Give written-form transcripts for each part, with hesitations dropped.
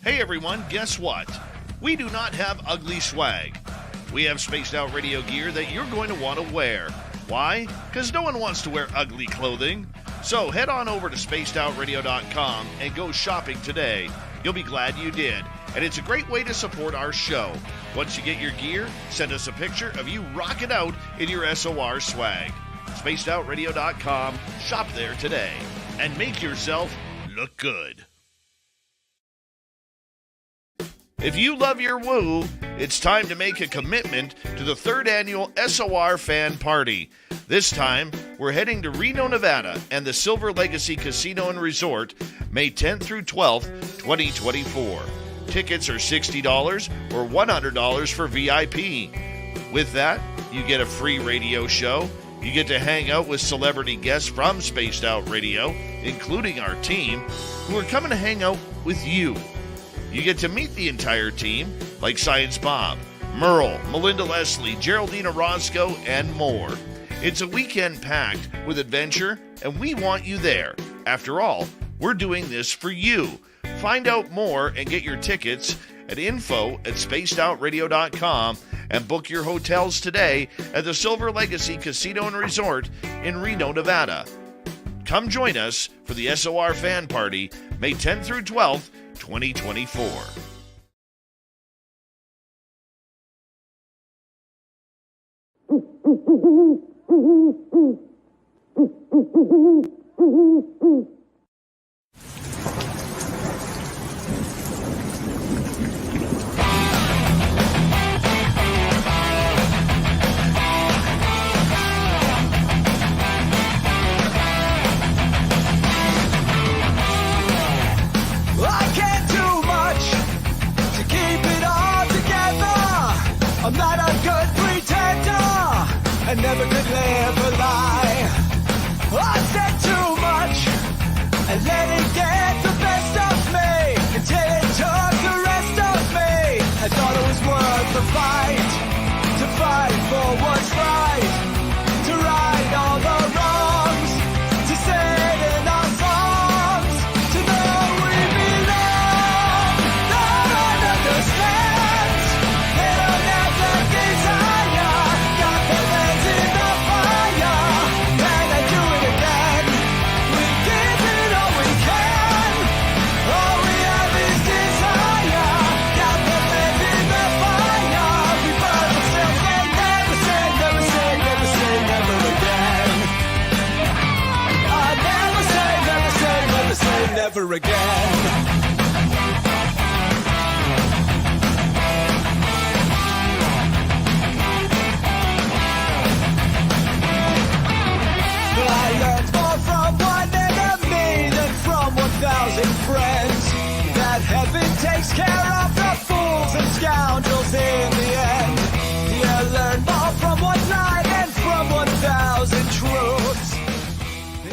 Hey everyone, guess what? We do not have ugly swag. We have spaced out radio gear that you're going to want to wear. Why? Because no one wants to wear ugly clothing. So head on over to spacedoutradio.com and go shopping today. You'll be glad you did. And it's a great way to support our show. Once you get your gear, send us a picture of you rocking out in your SOR swag. spacedoutradio.com. Shop there today. And make yourself look good. If you love your woo, it's time to make a commitment to the 3rd annual SOR Fan Party. This time, we're heading to Reno, Nevada and the Silver Legacy Casino and Resort, May 10th through 12th, 2024. Tickets are $60 or $100 for VIP. With that, you get a free radio show. You get to hang out with celebrity guests from Spaced Out Radio, including our team, who are coming to hang out with you. You get to meet the entire team, like Science Bob, Merle, Melinda Leslie, Geraldina Roscoe, and more. It's a weekend packed with adventure, and we want you there. After all, we're doing this for you. Find out more and get your tickets at info@spacedoutradio.com and book your hotels today at the Silver Legacy Casino and Resort in Reno, Nevada. Come join us for the SOR Fan Party, May 10th through 12th, 2024. I'm not a good pretender, I never could live a lie. I said too much and let it get the best of me until it took the rest of me. I thought it was worth the fight, to fight for what's right, to right all the wrongs, to sing in our songs, to know we belong. No one understands, they don't have the desire, got their hands in the fire, and I do it again. We give it all we can, all we have is desire, got their hands in the fire, we burn ourselves and never say, never say, never say, never again. I never say, never say, never say, never again. I learned more from one enemy than from 1,000 friends. That heaven takes care of the fools and scoundrels in the end. You learn more from one lie than from 1,000 truths.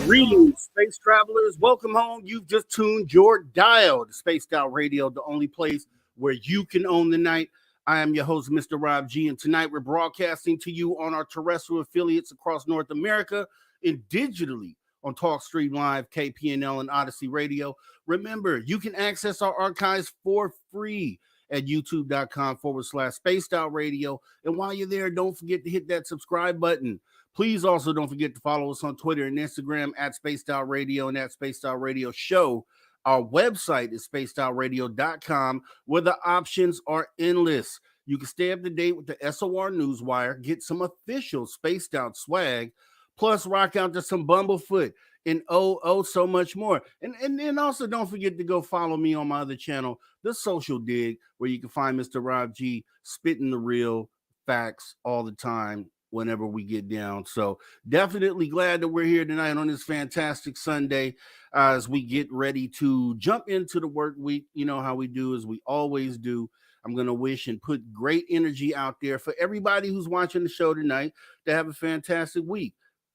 Greetings, space travelers. Welcome home. You've just tuned your dial to Spaced Out Radio, the only place where you can own the night. I am your host, Mr. Rob G, and tonight we're broadcasting to you on our terrestrial affiliates across North America and digitally on TalkStream Live, KPNL, and Odyssey Radio. Remember, you can access our archives for free at youtube.com/Spaced Out Radio. And while you're there, don't forget to hit that subscribe button. Please also don't forget to follow us on Twitter and Instagram at Spaced Out Radio and at Spaced Out Radio Show. Our website is spacedoutradio.com, where the options are endless. You can stay up to date with the SOR Newswire, get some official Spaced Out swag, plus rock out to some Bumblefoot and so much more. And then also don't forget to go follow me on my other channel, The Social Dig, where you can find Mr. Rob G spitting the real facts all the time whenever we get down. So definitely glad that we're here tonight on this fantastic Sunday as we get ready to jump into the work week. You know how we do, as we always do. I'm going to wish and put great energy out there for everybody who's watching the show tonight to have a fantastic week.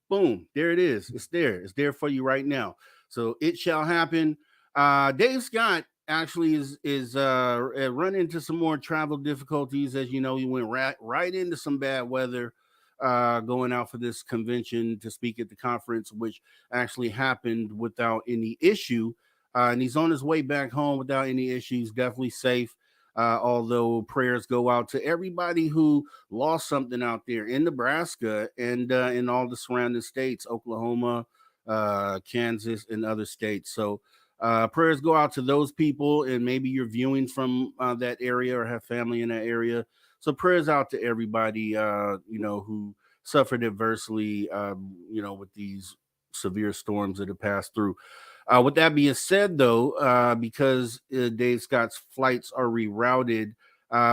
Boom, there it is. It's there. It's there for you right now. So it shall happen. Dave Scott actually is run into some more travel difficulties. As you know, he went right into some bad weather going out for this convention to speak at the conference, which actually happened without any issue. and he's on his way back home without any issues, definitely safe. Although prayers go out to everybody who lost something out there in Nebraska and in all the surrounding states, Oklahoma, Kansas, and other states. So prayers go out to those people, and maybe you're viewing from that area or have family in that area. So prayers out to everybody, who suffered adversely, with these severe storms that have passed through. With that being said, though, because Dave Scott's flights are rerouted,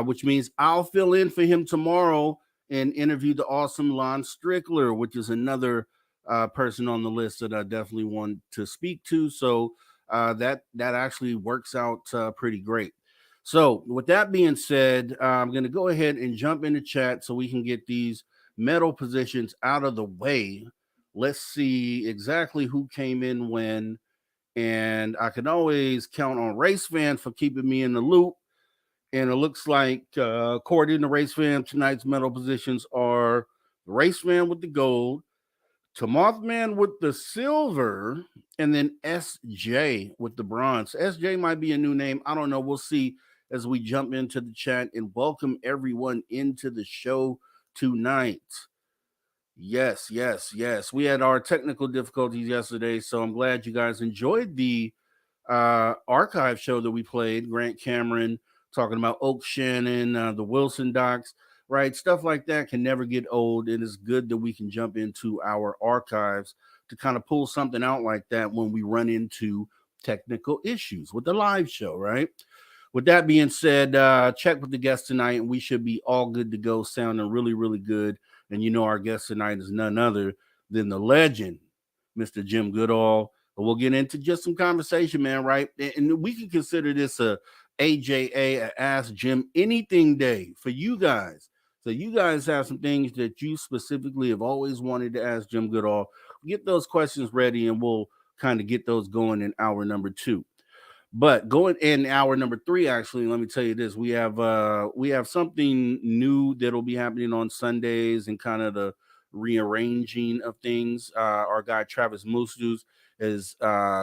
which means I'll fill in for him tomorrow and interview the awesome Lon Strickler, which is another person on the list that I definitely want to speak to. So that actually works out pretty great. So with that being said, I'm going to go ahead and jump into chat so we can get these medal positions out of the way. Let's see exactly who came in when. And I can always count on Race Fan for keeping me in the loop. And it looks like, according to Race Fan, tonight's medal positions are Race Fan with the gold, Mothman with the silver, and then SJ with the bronze. SJ might be a new name. I don't know. We'll see as we jump into the chat and welcome everyone into the show tonight. Yes. We had our technical difficulties yesterday, so I'm glad you guys enjoyed the archive show that we played. Grant Cameron talking about Oak Shannon, the Wilson docs, right? Stuff like that can never get old, and it's good that we can jump into our archives to kind of pull something out like that when we run into technical issues with the live show, right? With that being said, check with the guest tonight, and we should be all good to go, sounding really, really good. And you know our guest tonight is none other than the legend, Mr. Jim Goodall. But we'll get into just some conversation, man, right? And we can consider this a AJA, a Ask Jim Anything Day for you guys. So you guys have some things that you specifically have always wanted to ask Jim Goodall. Get those questions ready, and we'll kind of get those going in hour number 2. But going in hour number 3, actually, let me tell you this: we have something new that'll be happening on Sundays and kind of the rearranging of things. Our guy Travis Moosdus has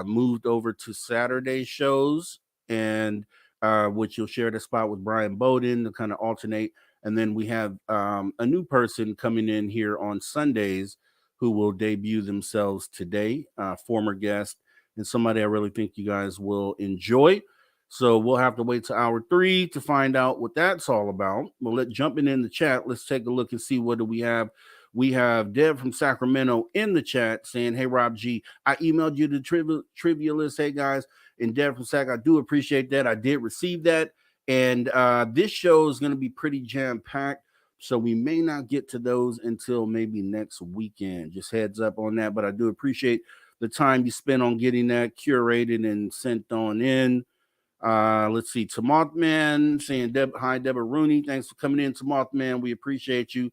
moved over to Saturday shows, and which you'll share the spot with Brian Bowden to kind of alternate. And then we have a new person coming in here on Sundays who will debut themselves today, former guest, and somebody I really think you guys will enjoy. So we'll have to wait till hour 3 to find out what that's all about. Well, jumping in the chat, let's take a look and see what do we have. We have Deb from Sacramento in the chat saying, "Hey, Rob G, I emailed you the trivia list. Hey, guys." And Deb from Sac, I do appreciate that. I did receive that. And this show is going to be pretty jam-packed, so we may not get to those until maybe next weekend. Just heads up on that. But I do appreciate the time you spent on getting that curated and sent on in. Let's see. Mothman saying, "Hi, Deborah Rooney. Thanks for coming in, Mothman. We appreciate you."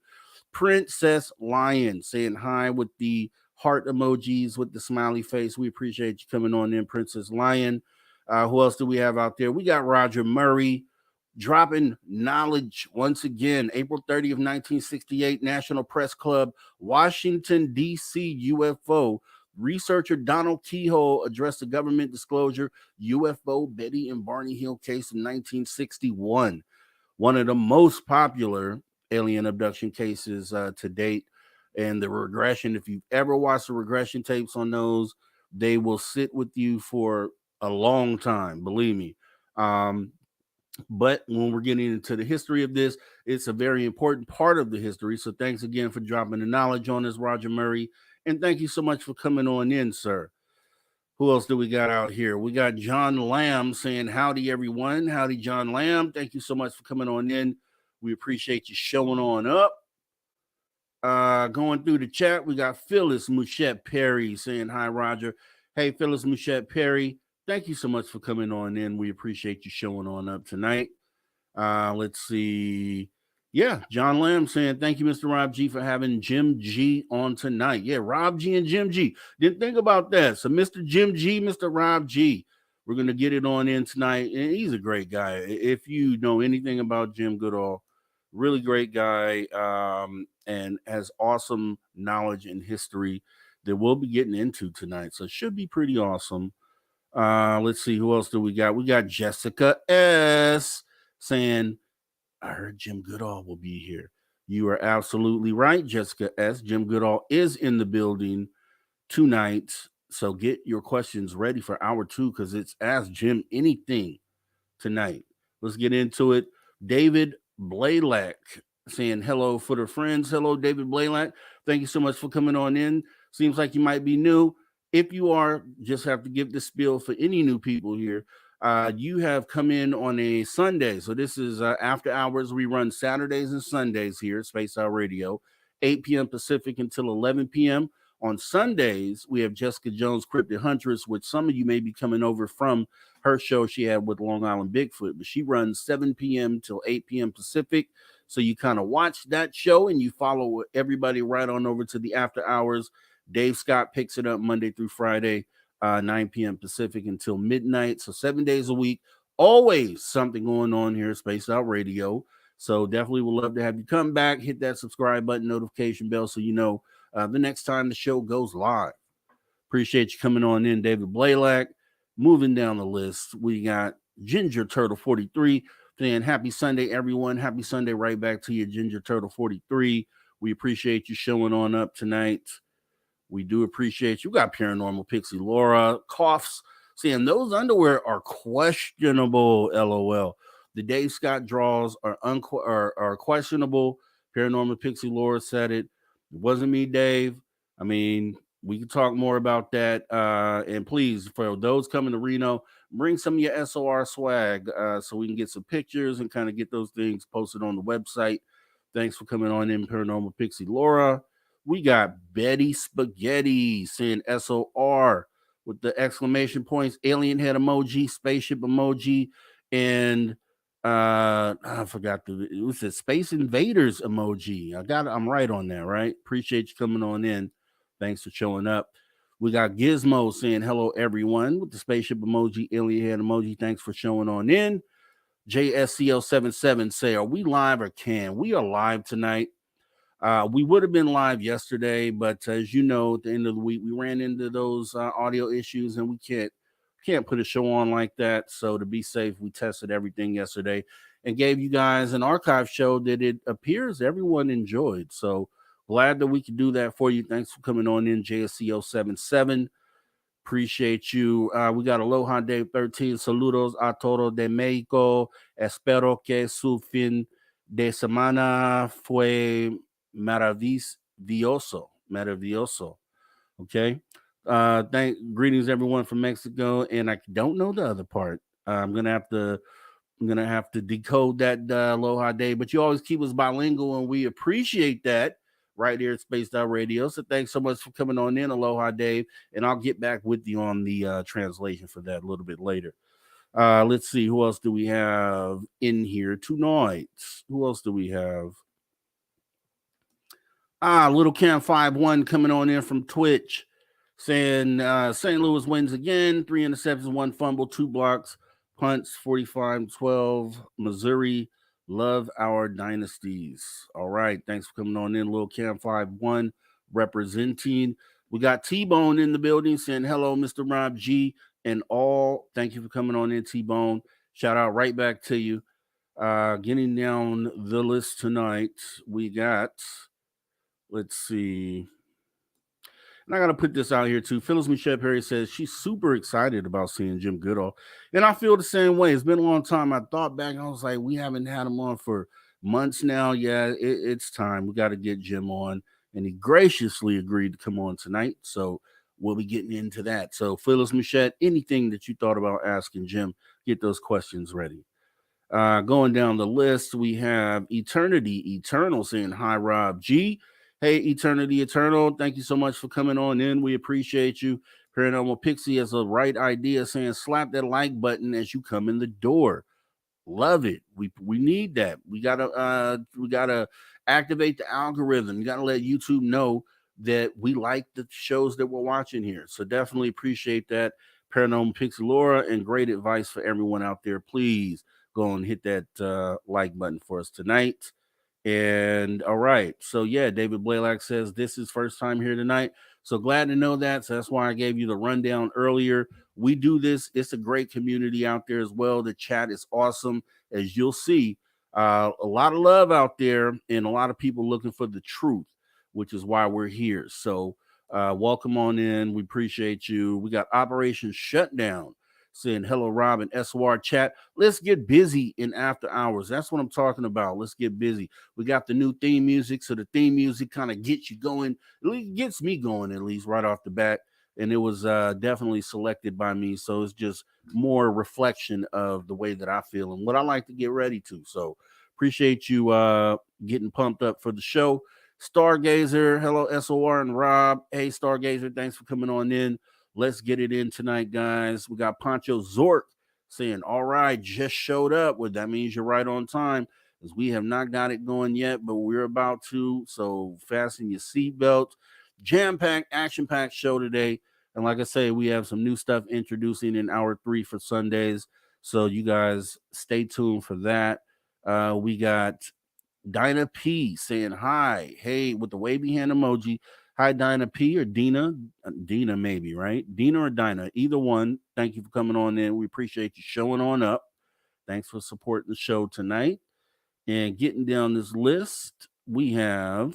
Princess Lion saying hi with the heart emojis with the smiley face. We appreciate you coming on in, Princess Lion. Who else do we have out there? We got Roger Murray dropping knowledge once again. April 30th, 1968, National Press Club, Washington, D.C. UFO. Researcher Donald Keyhole addressed the government disclosure UFO Betty and Barney Hill case in 1961. One of the most popular alien abduction cases to date. And the regression, if you've ever watched the regression tapes on those, they will sit with you for a long time, believe me. But when we're getting into the history of this, it's a very important part of the history. So thanks again for dropping the knowledge on us, Roger Murray. And thank you so much for coming on in, sir. Who else do we got out here? We got John Lamb saying, "Howdy, everyone." Howdy, John Lamb. Thank you so much for coming on in. We appreciate you showing on up. Going through the chat, we got Phyllis Mouchette Perry saying, "Hi, Roger." Hey, Phyllis Mouchette Perry. Thank you so much for coming on in. We appreciate you showing on up tonight. Let's see. Yeah, John Lamb saying, "Thank you, Mr. Rob G, for having Jim G on tonight." Yeah, Rob G and Jim G. Didn't think about that. So Mr. Jim G, Mr. Rob G, we're going to get it on in tonight. And he's a great guy. If you know anything about Jim Goodall, really great guy, and has awesome knowledge and history that we'll be getting into tonight. So it should be pretty awesome. Let's see, who else do we got? We got Jessica S saying, I heard Jim Goodall will be here. You are absolutely right, Jessica S. Jim Goodall is in the building tonight. So get your questions ready for hour 2 because it's Ask Jim Anything tonight. Let's get into it. David Blaylock saying hello for the friends. Hello, David Blaylock. Thank you so much for coming on in. Seems like you might be new. If you are, just have to give the spiel for any new people here. You have come in on a Sunday. So this is after hours. We run Saturdays and Sundays here at Space Out Radio, 8 p.m. Pacific until 11 p.m. On Sundays, we have Jessica Jones, Cryptid Huntress, which some of you may be coming over from her show she had with Long Island Bigfoot, but she runs 7 p.m. till 8 p.m. Pacific. So you kind of watch that show and you follow everybody right on over to the after hours. Dave Scott picks it up Monday through Friday, 9 p.m. Pacific until midnight. So 7 days a week, always something going on here at Space Out Radio. So definitely would love to have you come back, hit that subscribe button, notification bell, so you know the next time the show goes live. Appreciate you coming on in, David Blaylock. Moving down the list, we got Ginger Turtle 43 saying happy Sunday, everyone. Happy Sunday right back to you, Ginger Turtle 43. We appreciate you showing on up tonight. We do appreciate you. We got Paranormal Pixie Laura. Coughs saying those underwear are questionable, LOL. The Dave Scott draws are questionable. Paranormal Pixie Laura said it. It wasn't me, Dave. I mean, we can talk more about that. And please, for those coming to Reno, bring some of your SOR swag so we can get some pictures and kind of get those things posted on the website. Thanks for coming on in, Paranormal Pixie Laura. We got Betty Spaghetti saying SOR with the exclamation points, alien head emoji, spaceship emoji, and I forgot it was a Space Invaders emoji. I'm right on that, right? Appreciate you coming on in. Thanks for showing up. We got Gizmo saying hello, everyone, with the spaceship emoji, alien head emoji. Thanks for showing on in. JSCL77 say, are we live or can? We are live tonight. We would have been live yesterday, but as you know, at the end of the week, we ran into those audio issues, and we can't put a show on like that. So to be safe, we tested everything yesterday and gave you guys an archive show that it appears everyone enjoyed. So glad that we could do that for you. Thanks for coming on in, JSCO77. Appreciate you. We got Aloha Day 13. Saludos a todos de Mexico. Espero que su fin de semana fue maravilloso. Okay. Greetings everyone from Mexico, and I don't know the other part. I'm gonna have to decode that Aloha Day, but you always keep us bilingual, and we appreciate that right here at Spaced Out Radio. So thanks so much for coming on in, Aloha Dave, and I'll get back with you on the translation for that a little bit later. Let's see, who else do we have in here tonight? Who else do we have? Little Cam 51 coming on in from Twitch saying St. Louis wins again, 3 interceptions, 1 fumble, 2 blocks, punts, 45-12. Missouri, love our dynasties. All right, thanks for coming on in, Little Cam 51 representing. We got T-Bone in the building saying hello, Mr. Rob G and all. Thank you for coming on in, T-Bone. Shout out right back to you. Getting down the list tonight, we got... Let's see. And I got to put this out here too. Phyllis Michelle Perry says she's super excited about seeing Jim Goodall. And I feel the same way. It's been a long time. I thought back, I was like, we haven't had him on for months now. Yeah, it's time. We got to get Jim on. And he graciously agreed to come on tonight. So we'll be getting into that. So Phyllis Michelle, anything that you thought about asking Jim, get those questions ready. Going down the list, we have Eternity Eternal saying, hi, Rob G. Hey, Eternity Eternal, thank you so much for coming on in. We appreciate you. Paranormal Pixie has a right idea saying slap that like button as you come in the door. Love it. We need that. We gotta activate the algorithm. You gotta let YouTube know that we like the shows that we're watching here. So definitely appreciate that, Paranormal Pixie Laura, and great advice for everyone out there. Please go and hit that like button for us tonight. And all right, so yeah, David Blaylock says this is first time here tonight. So glad to know that. So that's why I gave you the rundown earlier. We do this. It's a great community out there as well. The chat is awesome, as you'll see. A lot of love out there and a lot of people looking for the truth, which is why we're here. So welcome on in. We appreciate you. We got Operation Shutdown saying hello, Rob and SOR chat. Let's get busy in after hours. That's what I'm talking about. Let's get busy. We got the new theme music. So the theme music kind of gets you going. It gets me going, at least right off the bat. And it was definitely selected by me. So it's just more reflection of the way that I feel and what I like to get ready to. So appreciate you getting pumped up for the show. Stargazer, hello, SOR and Rob. Hey, Stargazer, thanks for coming on in. Let's get it in tonight, guys. We got Poncho Zork saying, all right, just showed up. Well, that means you're right on time, as we have not got it going yet, but we're about to. So fasten your seatbelt. Jam-packed, action-packed show today. And like I say, we have some new stuff introducing in hour 3 for Sundays. So you guys stay tuned for that. We got Dinah P saying hi. Hey, with the wavy hand emoji. Hi, Dinah P or Dina. Dina, maybe, right? Dina or Dinah, either one. Thank you for coming on in. We appreciate you showing on up. Thanks for supporting the show tonight. And getting down this list, we got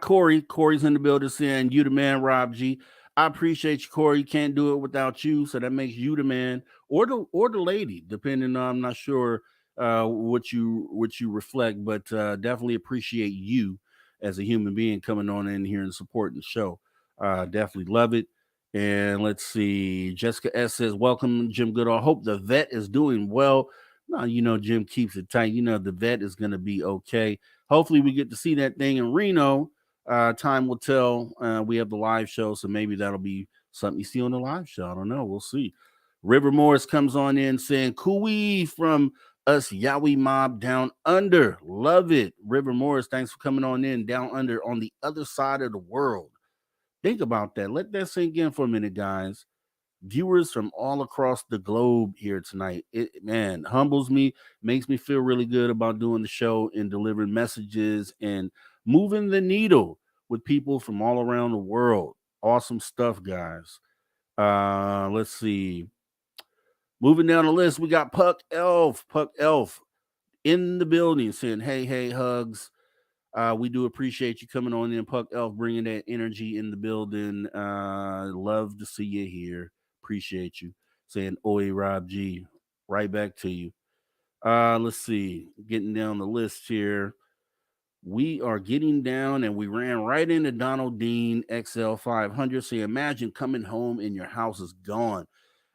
Corey. Corey's in the building saying, you the man, Rob G. I appreciate you, Corey. Can't do it without you. So that makes you the man or the lady, depending on, I'm not sure what you reflect, but definitely appreciate you as a human being coming on in here and supporting the show. Definitely love it. And let's see. Jessica S says, welcome, Jim Goodall. Hope the vet is doing well. No, Jim keeps it tight. The vet is going to be okay. Hopefully we get to see that thing in Reno. Time will tell. We have the live show, so maybe that'll be something you see on the live show. I don't know. We'll see. River Morris comes on in saying, "Cooey from us Yowie mob down under. Love it." River Morris, thanks for coming on in down under on the other side of the world. Think about that. Let that sink in for a minute, guys. Viewers from all across the globe here tonight. It, man, humbles me, makes me feel really good about doing the show and delivering messages and moving the needle with people from all around the world. Awesome stuff, guys. Let's see. Moving down the list, we got Puck Elf. Puck Elf in the building saying, hey, hugs. We do appreciate you coming on in, Puck Elf, bringing that energy in the building. Love to see you here. Appreciate you. Saying, oi, Rob G. Right back to you. Let's see. Getting down the list here. We are getting down, and we ran right into Donald Dean XL 500. So imagine coming home and your house is gone.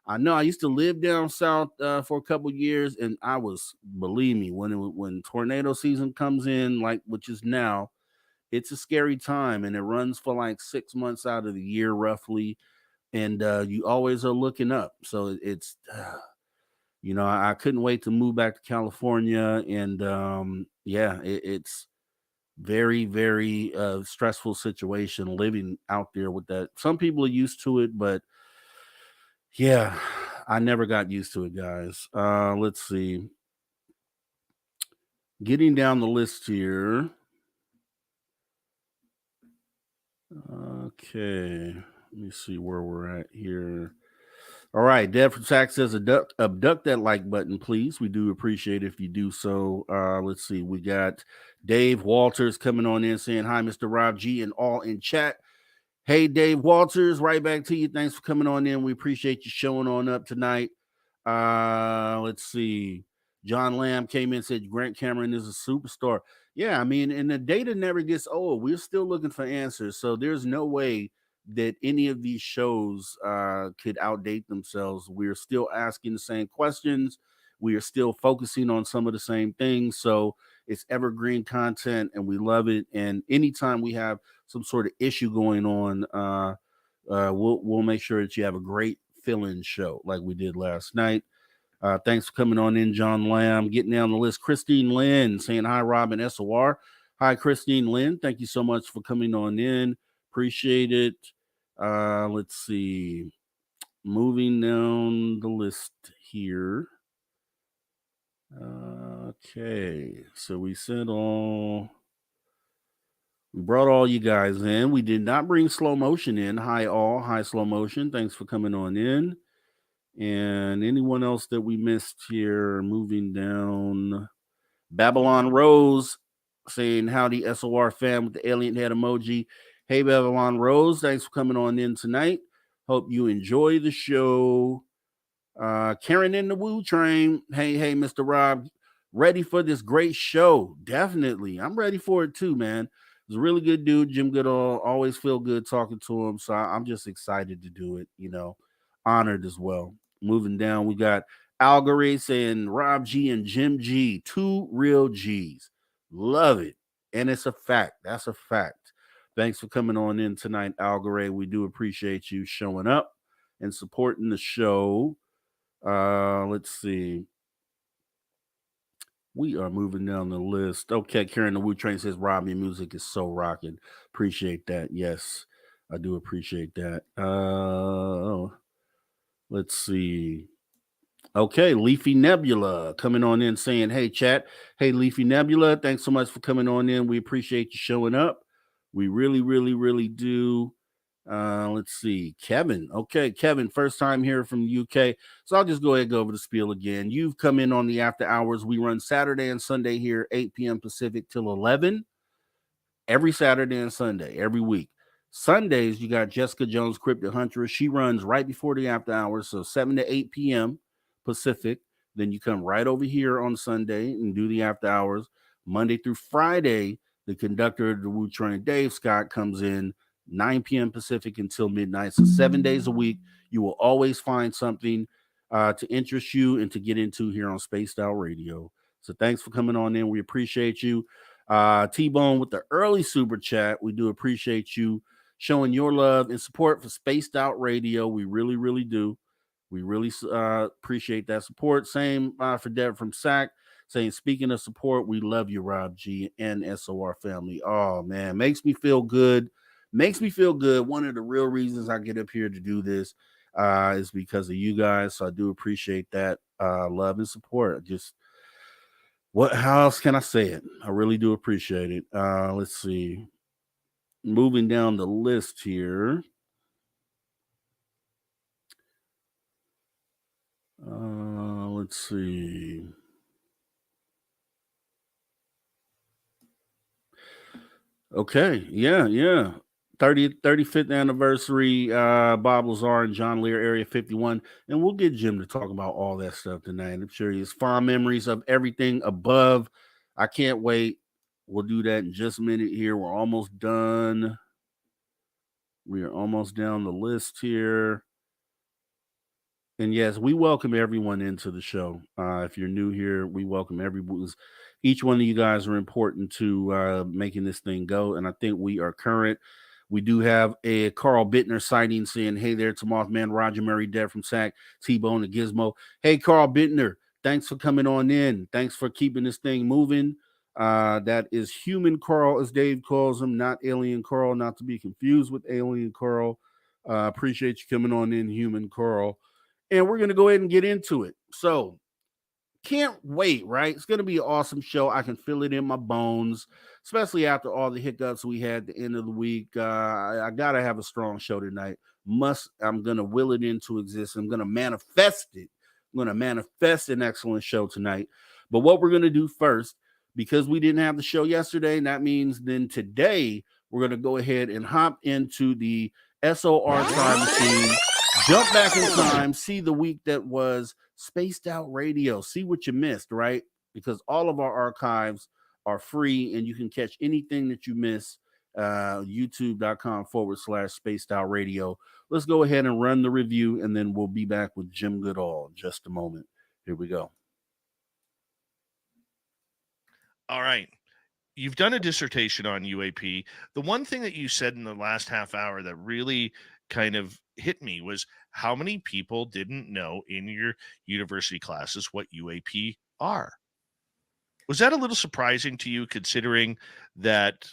I know I used to live down south for a couple years, and I was, believe me, when tornado season comes in, like which is now, it's a scary time, and it runs for like 6 months out of the year roughly, and you always are looking up. So it's, I couldn't wait to move back to California, and it's very, very stressful situation living out there with that. Some people are used to it, but yeah, I never got used to it, guys. Let's see. Getting down the list here. Okay. Let me see where we're at here. All right. Deb from Sack says, abduct that like button, please. We do appreciate if you do so. Let's see. We got Dave Walters coming on in saying, hi, Mr. Rob G, and all in chat. Hey, Dave Walters, right back to you. Thanks for coming on in. We appreciate you showing on up tonight. Let's see. John Lamb came in and said Grant Cameron is a superstar. Yeah, I mean, and the data never gets old. We're still looking for answers. So there's no way that any of these shows could outdate themselves. We're still asking the same questions. We are still focusing on some of the same things. So it's evergreen content and we love it. And anytime we have some sort of issue going on, we'll make sure that you have a great fill-in show like we did last night. Thanks for coming on in, John Lamb. Getting down the list, Christine Lynn saying hi, Rob and SOR. Hi, Christine Lynn. Thank you so much for coming on in. Appreciate it. Let's see. Moving down the list here. Okay, so we said all We brought all you guys in. We did not bring slow motion in. Hi slow motion. Thanks for coming on in. And anyone else that we missed here, moving down. Babylon Rose saying howdy SOR fam with the alien head emoji. Hey Babylon Rose, thanks for coming on in tonight. Hope you enjoy the show. Karen in the Woo Train. Hey, Mr. Rob, ready for this great show? Definitely. I'm ready for it too, man. He's a really good dude, Jim Goodall. Always feel good talking to him. So I'm just excited to do it, honored as well. Moving down, we got Algoray saying Rob G and Jim G, two real G's. Love it. And it's a fact. That's a fact. Thanks for coming on in tonight, Algoray. We do appreciate you showing up and supporting the show. Let's see. We are moving down the list. Okay, Karen the Wu Train says, Rob, your music is so rocking. Appreciate that. Yes, I do appreciate that. Let's see. Okay, Leafy Nebula coming on in saying, hey, chat. Hey, Leafy Nebula, thanks so much for coming on in. We appreciate you showing up. We really, really, really do. Let's see. Kevin. Okay, Kevin, first time here from the UK. So I'll just go ahead and go over the spiel again. You've come in on the after hours. We run Saturday and Sunday here, 8 p.m. Pacific till 11. Every Saturday and Sunday, every week. Sundays, you got Jessica Jones, Cryptid Huntress. She runs right before the after hours, so 7 to 8 p.m. Pacific. Then you come right over here on Sunday and do the after hours. Monday through Friday, the conductor of the Wu Train, Dave Scott, comes in 9 p.m. Pacific until midnight. So 7 days a week, you will always find something to interest you and to get into here on Spaced Out Radio. So thanks for coming on in. We appreciate you. T-Bone with the early super chat. We do appreciate you showing your love and support for Spaced Out Radio. We really, really do. We really appreciate that support. Same for Deb from SAC saying, speaking of support, we love you, Rob G and SOR family. Oh, man, makes me feel good. Makes me feel good. One of the real reasons I get up here to do this is because of you guys. So I do appreciate that love and support. How else can I say it? I really do appreciate it. Let's see. Moving down the list here. Let's see. Okay. Yeah. 35th anniversary, Bob Lazar and John Lear, Area 51. And we'll get Jim to talk about all that stuff tonight. I'm sure he has fond memories of everything above. I can't wait. We'll do that in just a minute here. We're almost done. We are almost down the list here. And yes, we welcome everyone into the show. If you're new here, we welcome everyone. Each one of you guys are important to making this thing go. And I think we are current. We do have a Carl Bittner sighting saying, hey there to Mothman, Roger Murray, Deb from SAC, T-Bone and Gizmo. Hey, Carl Bittner, thanks for coming on in. Thanks for keeping this thing moving. That is human Carl, as Dave calls him, not alien Carl, not to be confused with alien Carl. Appreciate you coming on in, human Carl. And we're going to go ahead and get into it. So, can't wait, right? It's going to be an awesome show. I can feel it in my bones, especially after all the hiccups we had at the end of the week. I got to have a strong show tonight. I'm going to will it into existence. I'm going to manifest it. I'm going to manifest an excellent show tonight. But what we're going to do first, because we didn't have the show yesterday, and that means then today we're going to go ahead and hop into the SOR time machine. Jump back in time, see the week that was Spaced Out Radio, see what you missed, right? Because all of our archives are free and you can catch anything that you miss, youtube.com/Spaced Out Radio. Let's go ahead and run the review and then we'll be back with Jim Goodall in just a moment. Here we go. All right. You've done a dissertation on UAP. The one thing that you said in the last half hour that really kind of hit me was how many people didn't know in your university classes what UAP are. Was that a little surprising to you, considering that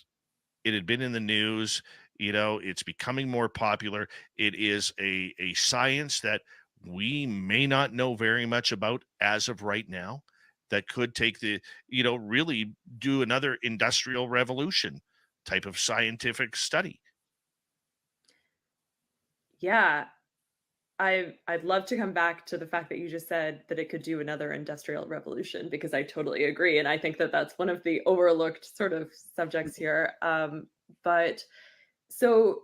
it had been in the news? It's becoming more popular. It is a science that we may not know very much about as of right now, that could take really do another industrial revolution. type of scientific study. Yeah, I'd love to come back to the fact that you just said that it could do another industrial revolution, because I totally agree, and I think that that's one of the overlooked sort of subjects here. But so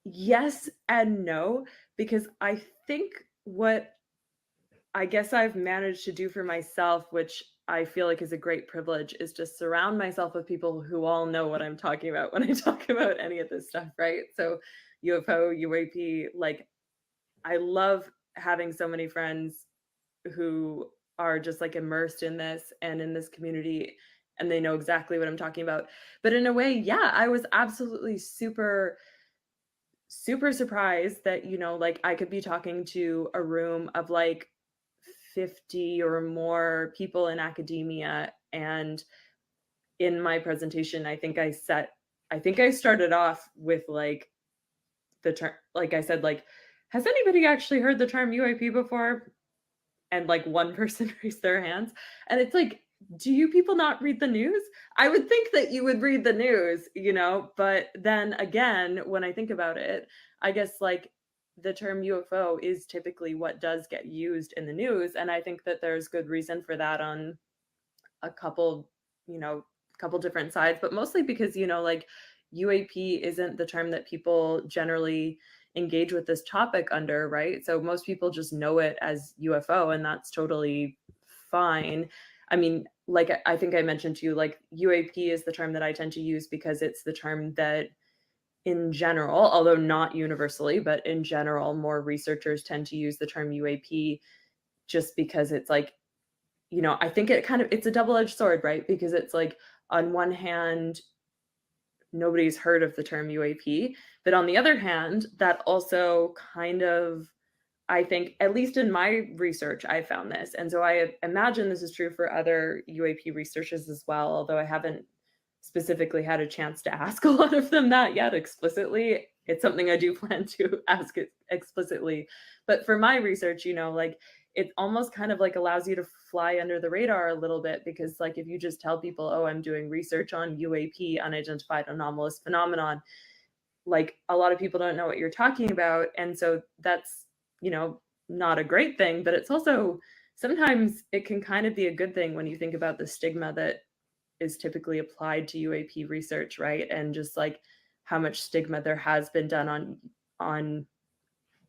yes and no, because I think what I guess I've managed to do for myself, which I feel like is a great privilege, is just surround myself with people who all know what I'm talking about when I talk about any of this stuff, right? So UFO, UAP, like I love having so many friends who are just like immersed in this and in this community, and they know exactly what I'm talking about. But in a way, yeah, I was absolutely super surprised that, like I could be talking to a room of like 50 or more people in academia, and in my presentation, I think I started off with like the term, like I said, like, has anybody actually heard the term UAP before? And like one person raised their hands. And it's like, do you people not read the news? I would think that you would read the news, but then again, when I think about it, I guess like the term UFO is typically what does get used in the news. And I think that there's good reason for that on a couple, couple different sides, but mostly because, like UAP isn't the term that people generally engage with this topic under, right? So most people just know it as UFO, and that's totally fine. I mean, like I think I mentioned to you, like UAP is the term that I tend to use because it's the term that in general, although not universally, but in general, more researchers tend to use the term UAP just because it's like, I think it's a double-edged sword, right? Because it's like, on one hand, nobody's heard of the term UAP, but on the other hand, that also kind of, I think, at least in my research, I found this. And so I imagine this is true for other UAP researchers as well, although I haven't specifically had a chance to ask a lot of them that yet explicitly. It's something I do plan to ask it explicitly. But for my research, like it almost kind of like allows you to fly under the radar a little bit, because like if you just tell people, oh, I'm doing research on UAP, unidentified anomalous phenomenon, like a lot of people don't know what you're talking about. And so that's, not a great thing, but it's also sometimes it can kind of be a good thing when you think about the stigma that is typically applied to UAP research, right? And just like how much stigma there has been done on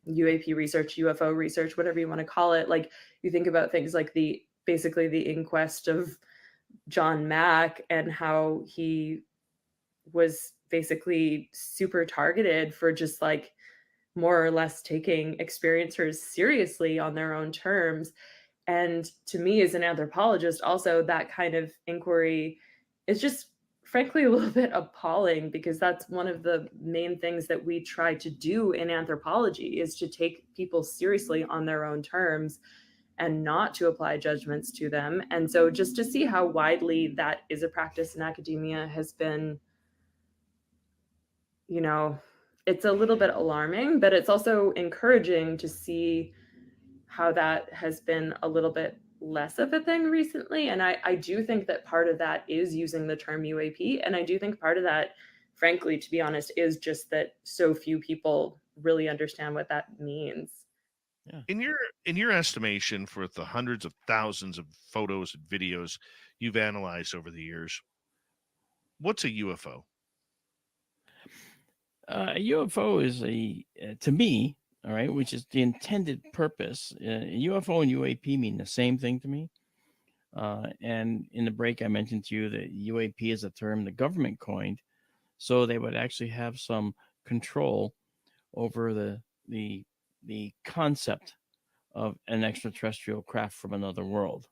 UAP research, UFO research, whatever you want to call it. Like you think about things like basically the inquest of John Mack and how he was basically super targeted for just like more or less taking experiencers seriously on their own terms. And to me, as an anthropologist, also that kind of inquiry is just frankly a little bit appalling, because that's one of the main things that we try to do in anthropology, is to take people seriously on their own terms and not to apply judgments to them. And so just to see how widely that is a practice in academia has been, it's a little bit alarming, but it's also encouraging to see how that has been a little bit less of a thing recently. And I do think that part of that is using the term UAP. And I do think part of that, frankly, to be honest, is just that so few people really understand what that means. Yeah. In your estimation, for the hundreds of thousands of photos and videos you've analyzed over the years, what's a UFO? A UFO is to me, all right, which is the intended purpose. UFO and UAP mean the same thing to me. And in the break, I mentioned to you that UAP is a term the government coined, so they would actually have some control over the concept of an extraterrestrial craft from another world.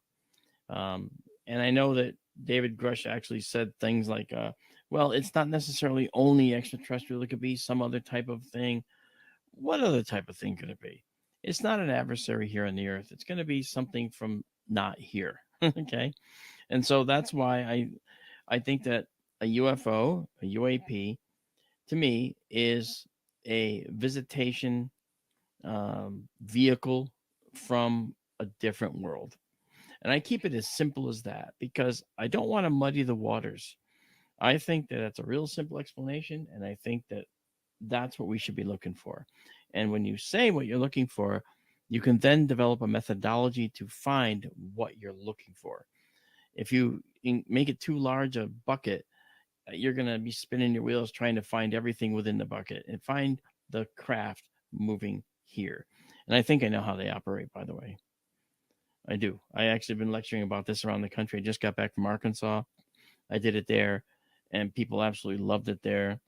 And I know that David Grush actually said things like, well, it's not necessarily only extraterrestrial. It could be some other type of thing. What other type of thing could it be? It's not an adversary here on the earth. It's going to be something from not here. Okay. And so that's why I think that a UFO, a UAP, to me is a visitation vehicle from a different world. And I keep it as simple as that because I don't want to muddy the waters. I think that that's a real simple explanation, and I think that that's what we should be looking for. And when you say what you're looking for, you can then develop a methodology to find what you're looking for. If you make it too large a bucket, you're going to be spinning your wheels trying to find everything within the bucket and find the craft moving here. And I think I know how they operate, by the way. I do. I actually been lecturing about this around the country. I just got back from Arkansas. I did it there, and people absolutely loved it there.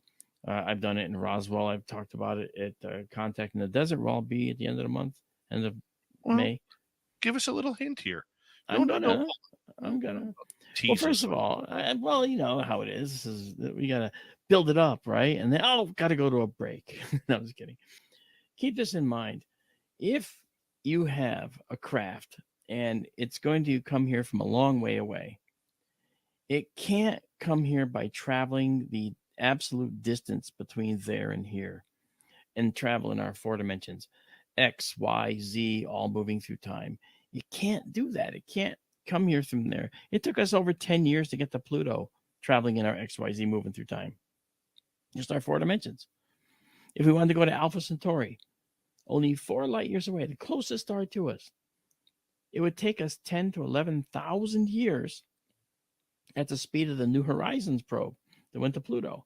I've done it in Roswell. I've talked about it at Contact in the Desert, where I'll be at the end of the month, end of May. Give us a little hint here. I'm gonna. Well, first of all, you know how it is. This is we gotta build it up, right? And then gotta go to a break. No, I'm just kidding. Keep this in mind. If you have a craft and it's going to come here from a long way away, it can't come here by traveling the absolute distance between there and here and travel in our 4 dimensions, X, Y, Z, all moving through time. You can't do that. It can't come here from there. It took us over 10 years to get to Pluto traveling in our XYZ moving through time. Just our 4 dimensions. If we wanted to go to Alpha Centauri, only 4 light years away, the closest star to us, it would take us 10 to 11,000 years at the speed of the New Horizons probe that went to Pluto.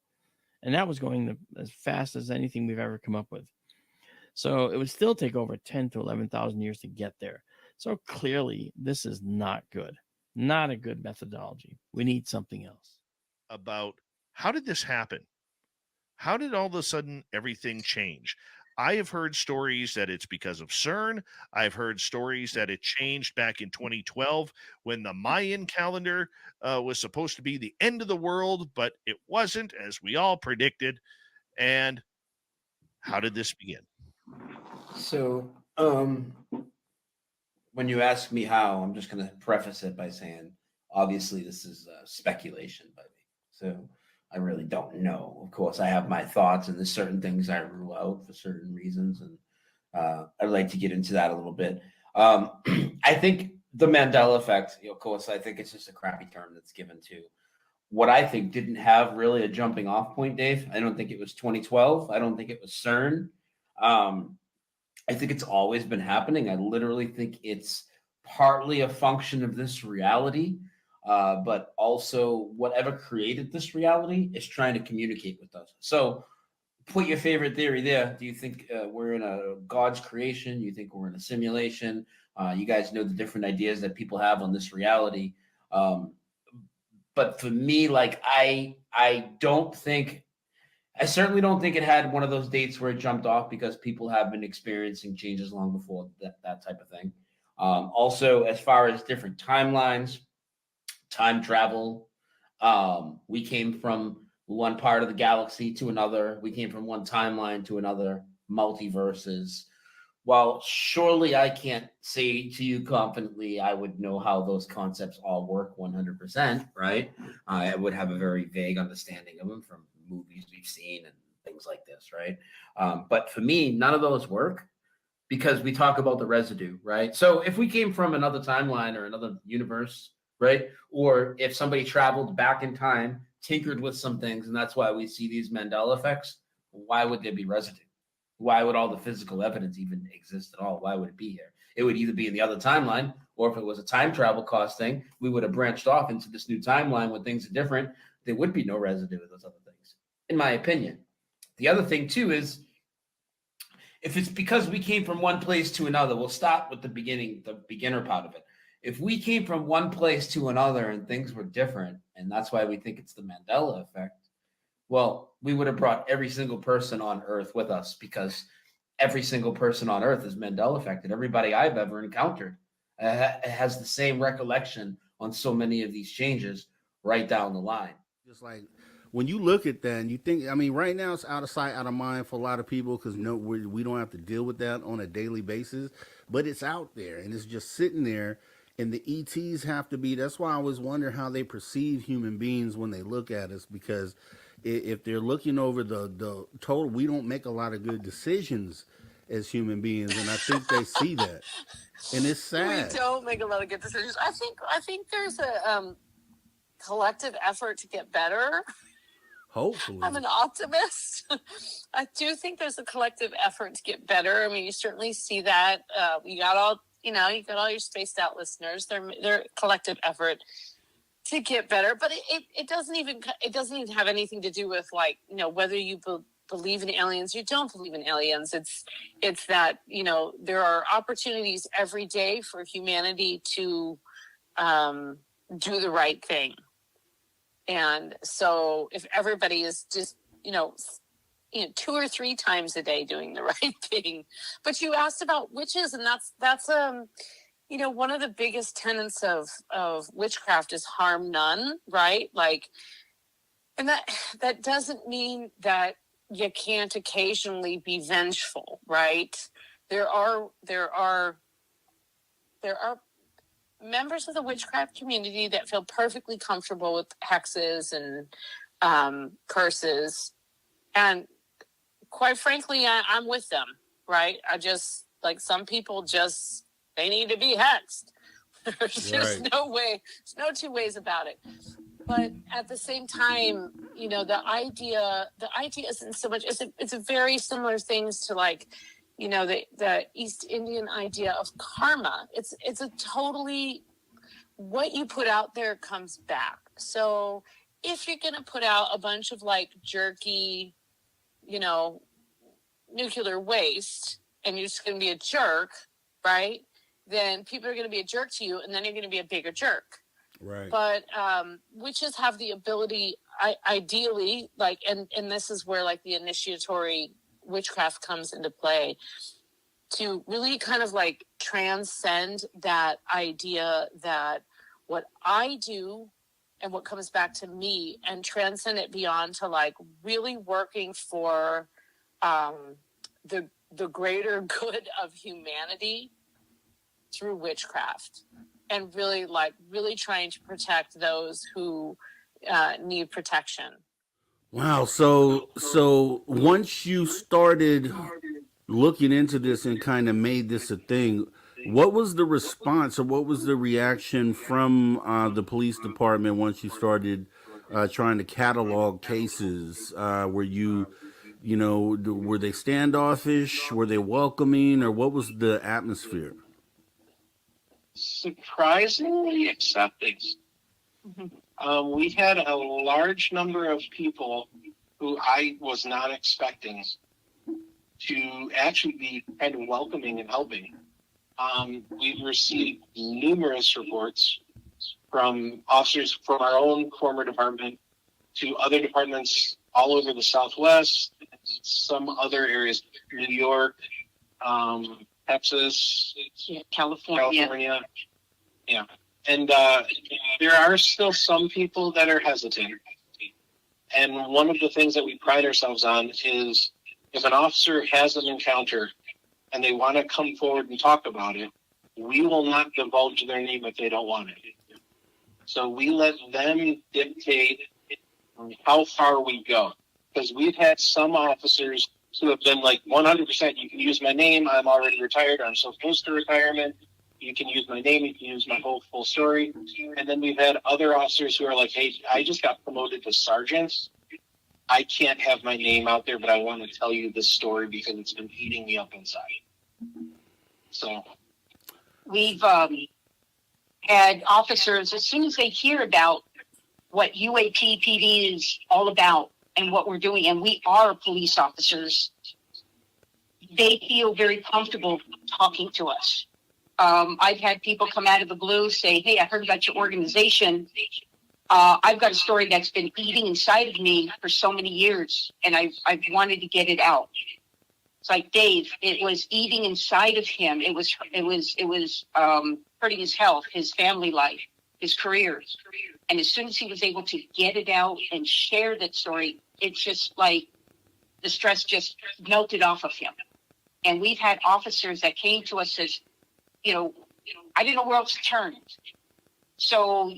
And that was going as fast as anything we've ever come up with. So it would still take over 10 to 11,000 years to get there. So clearly, this is not good. Not a good methodology. We need something else. About how did this happen? How did all of a sudden everything change? I have heard stories that it's because of CERN. I've heard stories that it changed back in 2012 when the Mayan calendar was supposed to be the end of the world, but it wasn't, as we all predicted. And how did this begin? So, when you ask me how, I'm just going to preface it by saying, obviously, this is speculation by me. So I really don't know. Of course, I have my thoughts, and there's certain things I rule out for certain reasons, and I'd like to get into that a little bit. I think the Mandela effect, of course, I think it's just a crappy term that's given to what I think didn't have really a jumping off point, Dave. I don't think it was 2012. I don't think it was CERN. I think it's always been happening. I literally think it's partly a function of this reality, but also whatever created this reality is trying to communicate with us. So put your favorite theory there. Do you think we're in a God's creation? You think we're in a simulation? You guys know the different ideas that people have on this reality. But for me, like I certainly don't think it had one of those dates where it jumped off, because people have been experiencing changes long before that type of thing. Also, as far as different timelines, time travel, we came from one part of the galaxy to another. We came from one timeline to another, multiverses. While surely I can't say to you confidently I would know how those concepts all work 100%, right? I would have a very vague understanding of them from movies we've seen and things like this, right? But for me, none of those work, because we talk about the residue, right? So if we came from another timeline or another universe, right? Or if somebody traveled back in time, tinkered with some things, and that's why we see these Mandela effects, why would there be residue? Why would all the physical evidence even exist at all? Why would it be here? It would either be in the other timeline, or if it was a time travel cost thing, we would have branched off into this new timeline when things are different. There would be no residue of those other things, in my opinion. The other thing, too, is if it's because we came from one place to another, we'll start with the beginner part of it. If we came from one place to another and things were different, and that's why we think it's the Mandela effect, well, we would have brought every single person on Earth with us, because every single person on Earth is Mandela affected. Everybody I've ever encountered has the same recollection on so many of these changes right down the line. Just like when you look at that and you think, I mean, right now it's out of sight, out of mind for a lot of people, because we don't have to deal with that on a daily basis, but it's out there and it's just sitting there. And the ETs have to be, that's why I always wonder how they perceive human beings when they look at us, because if they're looking over the total, we don't make a lot of good decisions as human beings, and I think they see that, and it's sad. We don't make a lot of good decisions. I think there's a collective effort to get better. Hopefully. I'm an optimist. I do think there's a collective effort to get better. I mean, you certainly see that. You got all your spaced out listeners. Their collective effort to get better, but it doesn't even have anything to do with, like, whether you believe in aliens, you don't believe in aliens. It's that, there are opportunities every day for humanity to do the right thing. And so if everybody is just, 2 or 3 times a day doing the right thing, but you asked about witches, and that's one of the biggest tenets of witchcraft is harm none, right? Like, and that doesn't mean that you can't occasionally be vengeful, right? There are members of the witchcraft community that feel perfectly comfortable with hexes and curses, and quite frankly, I'm with them, right? I just, like, some people just, they need to be hexed. There's just no way, there's no two ways about it. But at the same time, the idea isn't so much, it's a very similar things to, like, the East Indian idea of karma. It's a totally, what you put out there comes back. So if you're going to put out a bunch of, like, jerky, nuclear waste, and you're just going to be a jerk, right? Then people are going to be a jerk to you, and then you're going to be a bigger jerk. Right. But witches have the ability, ideally, like, and this is where, like, the initiatory witchcraft comes into play, to really kind of, like, transcend that idea that what I do and what comes back to me, and transcend it beyond to, like, really working for the greater good of humanity through witchcraft, and really trying to protect those who need protection. Wow. So once you started looking into this and kind of made this a thing, what was the response, or what was the reaction from the police department once you started trying to catalog cases? Were they standoffish? Were they welcoming? Or what was the atmosphere? Surprisingly accepting. We had a large number of people who I was not expecting to actually be kind of welcoming and helping. We've received numerous reports from officers from our own former department to other departments all over the Southwest, some other areas, New York, Texas, California. Yeah. And there are still some people that are hesitant. And one of the things that we pride ourselves on is, if an officer has an encounter and they want to come forward and talk about it, we will not divulge their name if they don't want it. So we let them dictate how far we go. Because we've had some officers who have been like, 100%, you can use my name, I'm already retired, I'm so close to retirement, you can use my name, you can use my whole full story. And then we've had other officers who are like, hey, I just got promoted to sergeant, I can't have my name out there, but I want to tell you this story because it's been eating me up inside. So we've had officers, as soon as they hear about what UAP PD is all about and what we're doing, and we are police officers, they feel very comfortable talking to us. I've had people come out of the blue say, hey, I heard about your organization. I've got a story that's been eating inside of me for so many years, and I've wanted to get it out. It's like, Dave, it was eating inside of him. It was hurting his health, his family life, his career. And as soon as he was able to get it out and share that story, it's just like the stress just melted off of him. And we've had officers that came to us as, I didn't know where else to turn. So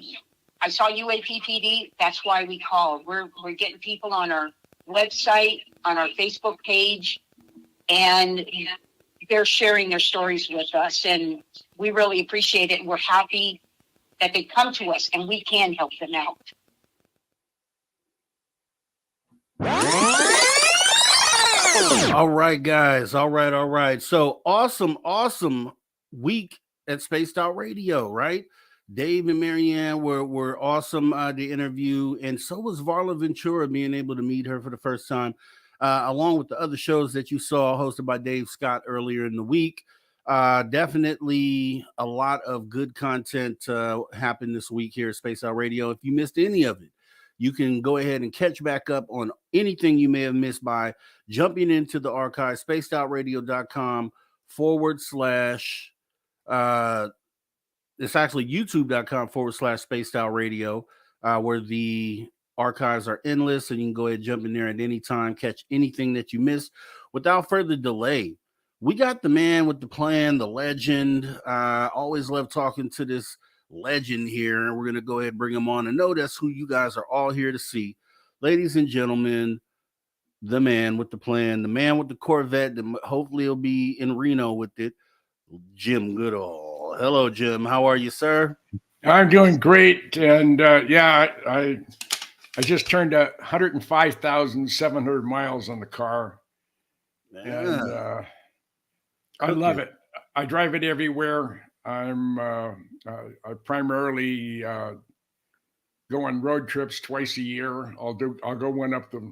I saw UAPPD. That's why we called. We're getting people on our website, on our Facebook page, and they're sharing their stories with us. And we really appreciate it. And we're happy that they come to us and we can help them out. All right, guys. All right. So awesome week at Spaced Out Radio, right? Dave and Marianne were awesome to interview, and so was Varla Ventura, being able to meet her for the first time, along with the other shows that you saw hosted by Dave Scott earlier in the week. Definitely a lot of good content happened this week here at Spaced Out Radio. If you missed any of it, you can go ahead and catch back up on anything you may have missed by jumping into the archive, spacedoutradio.com / it's actually youtube.com / spaced out radio, where the archives are endless, and you can go ahead and jump in there at any time, catch anything that you missed. Without further delay, we got the man with the plan, the legend. Always love talking to this legend here, and we're going to go ahead and bring him on. And know that's who you guys are all here to see. Ladies and gentlemen, the man with the plan, the man with the Corvette that hopefully he'll be in Reno with it, Jim Goodall. Hello, Jim. How are you, sir? I'm doing great. And I just turned 105,700 miles on the car. And I love it. I drive it everywhere. I primarily go on road trips twice a year. I'll go one up the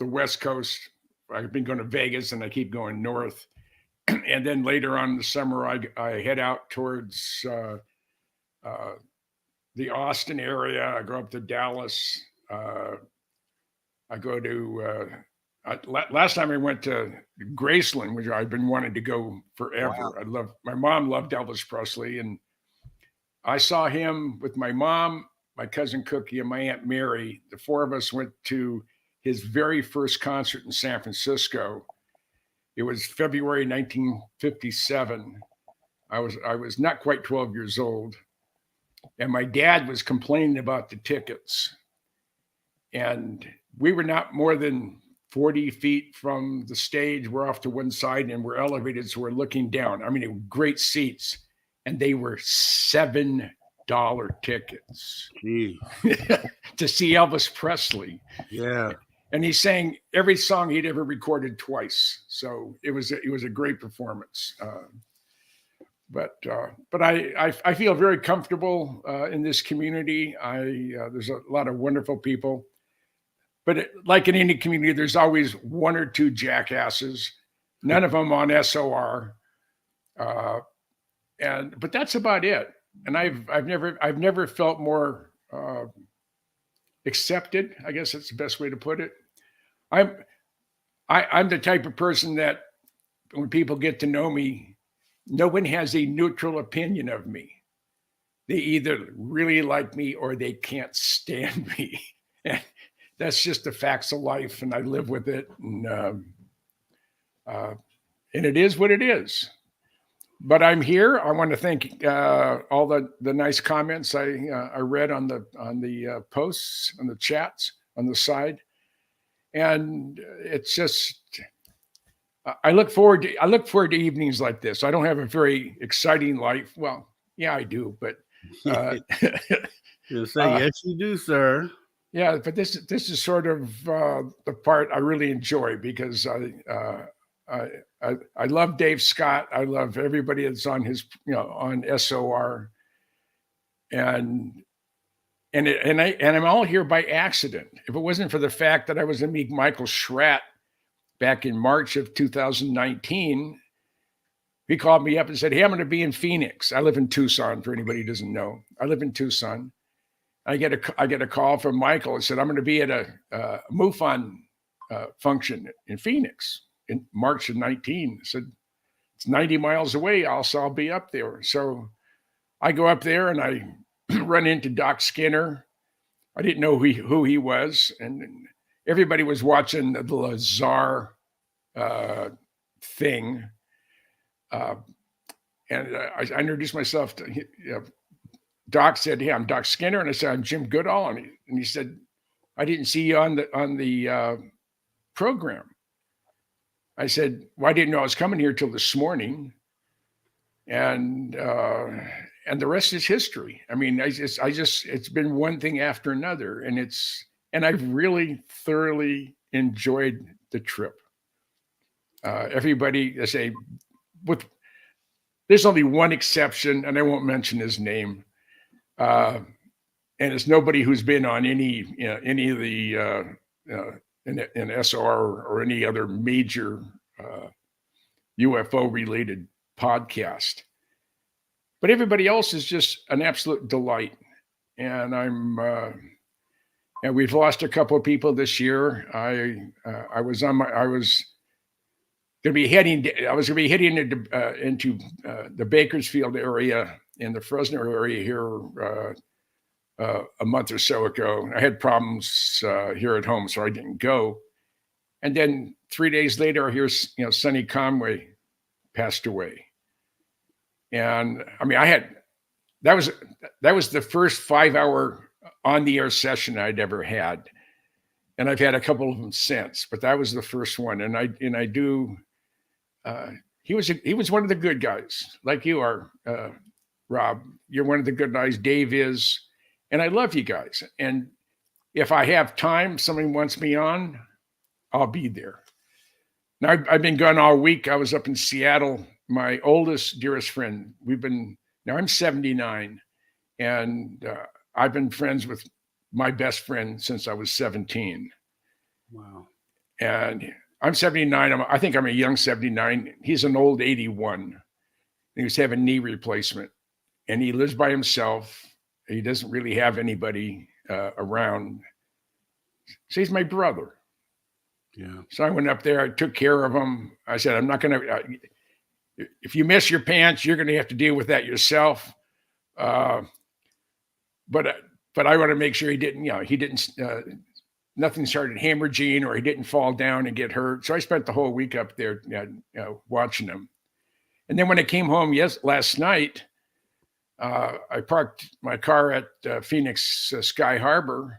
West Coast. I've been going to Vegas, and I keep going north. And then later on in the summer, I head out towards the Austin area. I go up to Dallas. I go to last time I went to Graceland, which I've been wanting to go forever. Wow. My mom loved Elvis Presley, and I saw him with my mom, my cousin Cookie, and my Aunt Mary. The four of us went to his very first concert in San Francisco. It was February 1957. I was not quite 12 years old, and my dad was complaining about the tickets. And we were not more than 40 feet from the stage. We're off to one side, and we're elevated, so we're looking down. I mean, great seats, and they were $7 tickets to see Elvis Presley. Yeah. And he sang every song he'd ever recorded twice. So it was a great performance. But I feel very comfortable in this community. There's a lot of wonderful people. But like in any community, there's always one or two jackasses. None of them on SOR. But that's about it. And I've never felt more accepted. I guess that's the best way to put it. I'm the type of person that when people get to know me, no one has a neutral opinion of me. They either really like me or they can't stand me. And that's just the facts of life, and I live with it. And it is what it is. But I'm here. I want to thank all the nice comments I read on the posts, on the chats, on the side. And it's just, I look forward to evenings like this. I don't have a very exciting life. Well, yeah, I do, but you'll say yes, you do, sir. Yeah, but this is sort of the part I really enjoy, because I love Dave Scott. I love everybody that's on his, on SOR, and I'm all here by accident. If it wasn't for the fact that I was going to meet Michael Schratt back in March of 2019, he called me up and said, "Hey, I'm going to be in Phoenix." I live in Tucson, for anybody who doesn't know. I live in Tucson. I get a call from Michael and said, "I'm going to be at a MUFON function in Phoenix in March of 19. I said, "It's 90 miles away. I'll be up there." So I go up there and I run into Doc Skinner. I didn't know who he was, and everybody was watching the Lazar thing. And I introduced myself to Doc. Said, "Hey, I'm Doc Skinner," and I said, "I'm Jim Goodall," and he said, "I didn't see you on the program." I said, "Well, I didn't know I was coming here till this morning," and and the rest is history. I mean, it's been one thing after another, and I've really thoroughly enjoyed the trip. Everybody, I say, there's only one exception, and I won't mention his name. And it's nobody who's been on any of the an SOR or any other major UFO related podcast. But everybody else is just an absolute delight. And and we've lost a couple of people this year. I was going to be heading into the Bakersfield area in the Fresno area here a month or so ago. I had problems here at home, so I didn't go. And then 3 days later, here's Sonny Conway passed away. And I mean, that was the first 5-hour on the air session I'd ever had, and I've had a couple of them since, but that was the first one. And I do. He was one of the good guys, like you are, Rob. You're one of the good guys. Dave is, and I love you guys. And if I have time, somebody wants me on, I'll be there. Now I've been gone all week. I was up in Seattle. My oldest, dearest friend. I'm 79, and I've been friends with my best friend since I was 17. Wow. And I'm 79. I think I'm a young 79. He's an old 81. He was having knee replacement, and he lives by himself. He doesn't really have anybody around. So he's my brother. Yeah. So I went up there. I took care of him. I said, I'm not going to. If you miss your pants, you're going to have to deal with that yourself. But I want to make sure he didn't, nothing started hemorrhaging or he didn't fall down and get hurt. So I spent the whole week up there watching him. And then when I came home last night, I parked my car at Phoenix Sky Harbor,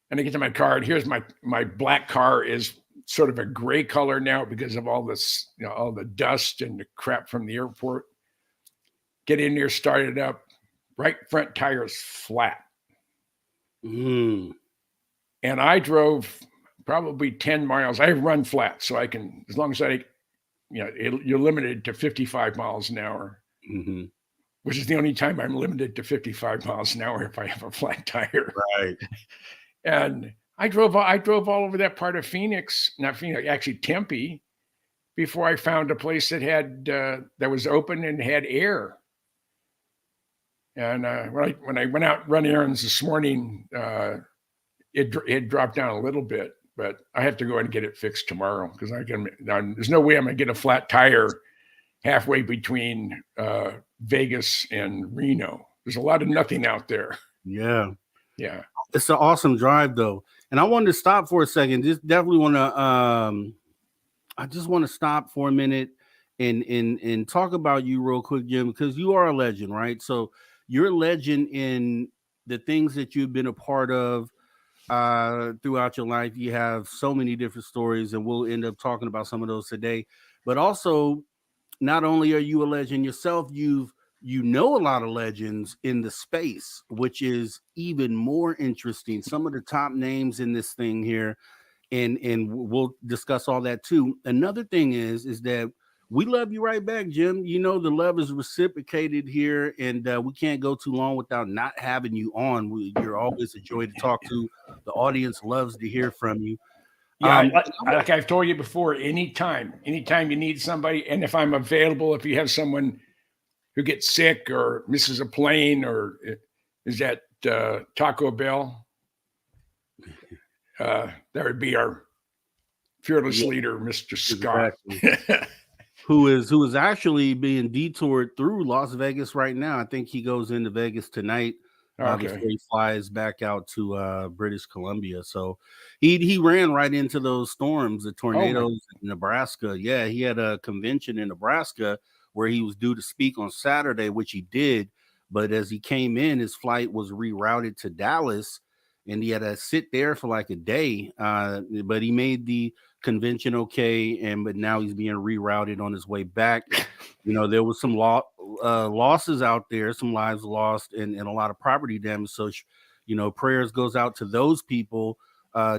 and I get to my car, and here's my black car is sort of a gray color now because of all this, all the dust and the crap from the airport. Get in there, start it up. Right front tire is flat. Mm. And I drove probably 10 miles. I run flat, so I can, as long as you're limited to 55 miles an hour, mm-hmm. which is the only time I'm limited to 55 miles an hour if I have a flat tire. Right. And I drove all over that part of Phoenix, not Phoenix, actually Tempe, before I found a place that had that was open and had air. And when I went out and run errands this morning, it dropped down a little bit, but I have to go and get it fixed tomorrow because there's no way I'm going to get a flat tire halfway between Vegas and Reno. There's a lot of nothing out there. Yeah. Yeah. It's an awesome drive though. And I wanted to stop for a second. Just definitely want to I just want to stop for a minute and talk about you real quick, Jim, because you are a legend, right? So you're a legend in the things that you've been a part of throughout your life. You have so many different stories, and we'll end up talking about some of those today. But also, not only are you a legend yourself, you know a lot of legends in the space, which is even more interesting. Some of the top names in this thing here, and we'll discuss all that too. Another thing is that we love you right back, Jim. You know, the love is reciprocated here, and we can't go too long without not having you on. You're always a joy to talk to. The audience loves to hear from you. Yeah, like I've told you before, anytime you need somebody, and if I'm available, if you have someone who gets sick or misses a plane or is at Taco Bell, that would be our fearless leader, Mr. Scott. Exactly. who is actually being detoured through Las Vegas right now. I think he goes into Vegas tonight before he flies back out to British Columbia. So he ran right into those storms, the tornadoes in Nebraska. Yeah, he had a convention in Nebraska where he was due to speak on Saturday, which he did. But as he came in, his flight was rerouted to Dallas. and he had to sit there for like a day. But he made the convention okay, but now he's being rerouted on his way back. There was some losses out there, some lives lost, and a lot of property damage. So, prayers goes out to those people.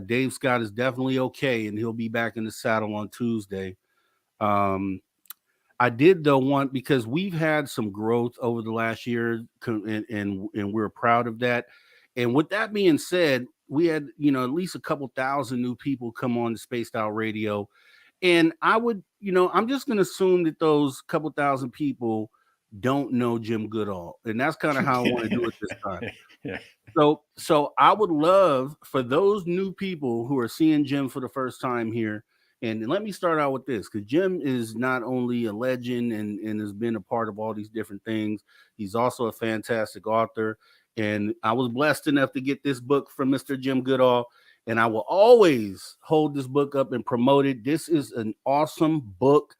Dave Scott is definitely okay, and he'll be back in the saddle on Tuesday. I did though want, because we've had some growth over the last year, and we're proud of that. And with that being said, we had at least a couple thousand new people come on to Spaced Out Radio, and I would I'm just going to assume that those couple thousand people don't know Jim Goodall, and that's kind of how I want to do it this time. Yeah. So I would love for those new people who are seeing Jim for the first time here. And let me start out with this, because Jim is not only a legend and has been a part of all these different things, he's also a fantastic author. And I was blessed enough to get this book from Mr. Jim Goodall, and I will always hold this book up and promote it. This is an awesome book,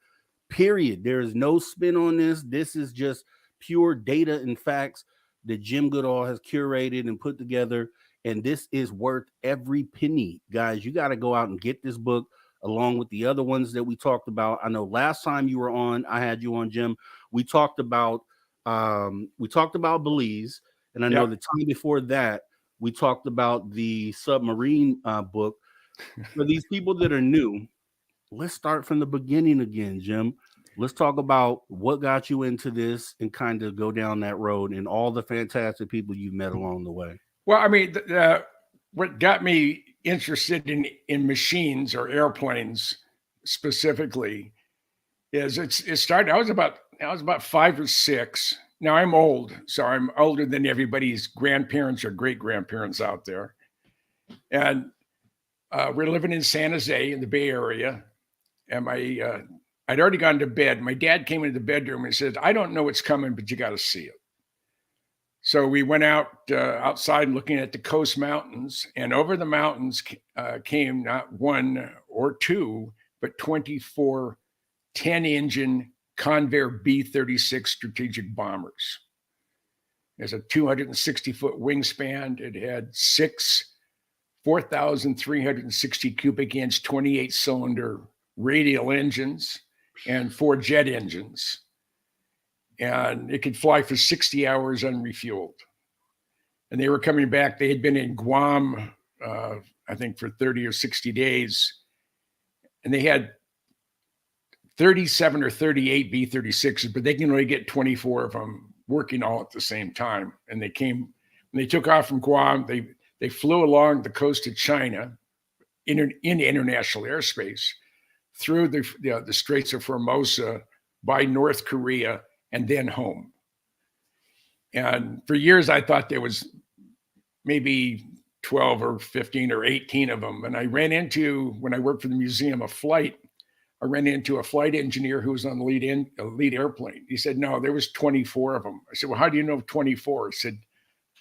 period. There is no spin on this. This is just pure data and facts that Jim Goodall has curated and put together. And this is worth every penny. Guys, you got to go out and get this book, along with the other ones that we talked about. I know last time you were on, I had you on, Jim. We talked about Belize, and I know the time before that we talked about the submarine book. For these people that are new, let's start from the beginning again, Jim. Let's talk about what got you into this and kind of go down that road and all the fantastic people you've met along the way. Well, I mean, what got me interested in machines or airplanes specifically is it started. I was about 5 or 6. Now I'm old, so I'm older than everybody's grandparents or great grandparents out there. And we're living in San Jose in the Bay Area, and I'd already gone to bed. My dad came into the bedroom and said, "I don't know what's coming, but you got to see it." So we went outside looking at the coast mountains, and over the mountains came not 1 or 2, but 24 10-engine Convair B-36 strategic bombers. There's a 260-foot wingspan. It had 6 4,360 cubic inch 28-cylinder radial engines and 4 jet engines. And it could fly for 60 hours unrefueled. And they were coming back. They had been in Guam, I think, for 30 or 60 days. And they had 37 or 38 B-36s, but they can only get 24 of them working all at the same time. And when they took off from Guam, they flew along the coast of China in international airspace, through the Straits of Formosa, by North Korea, and then home. And for years, I thought there was maybe 12 or 15 or 18 of them. And I ran into, when I worked for the Museum of Flight, I ran into a flight engineer who was on the lead airplane. He said, "No, there was 24 of them." I said, "Well, how do you know 24? He said,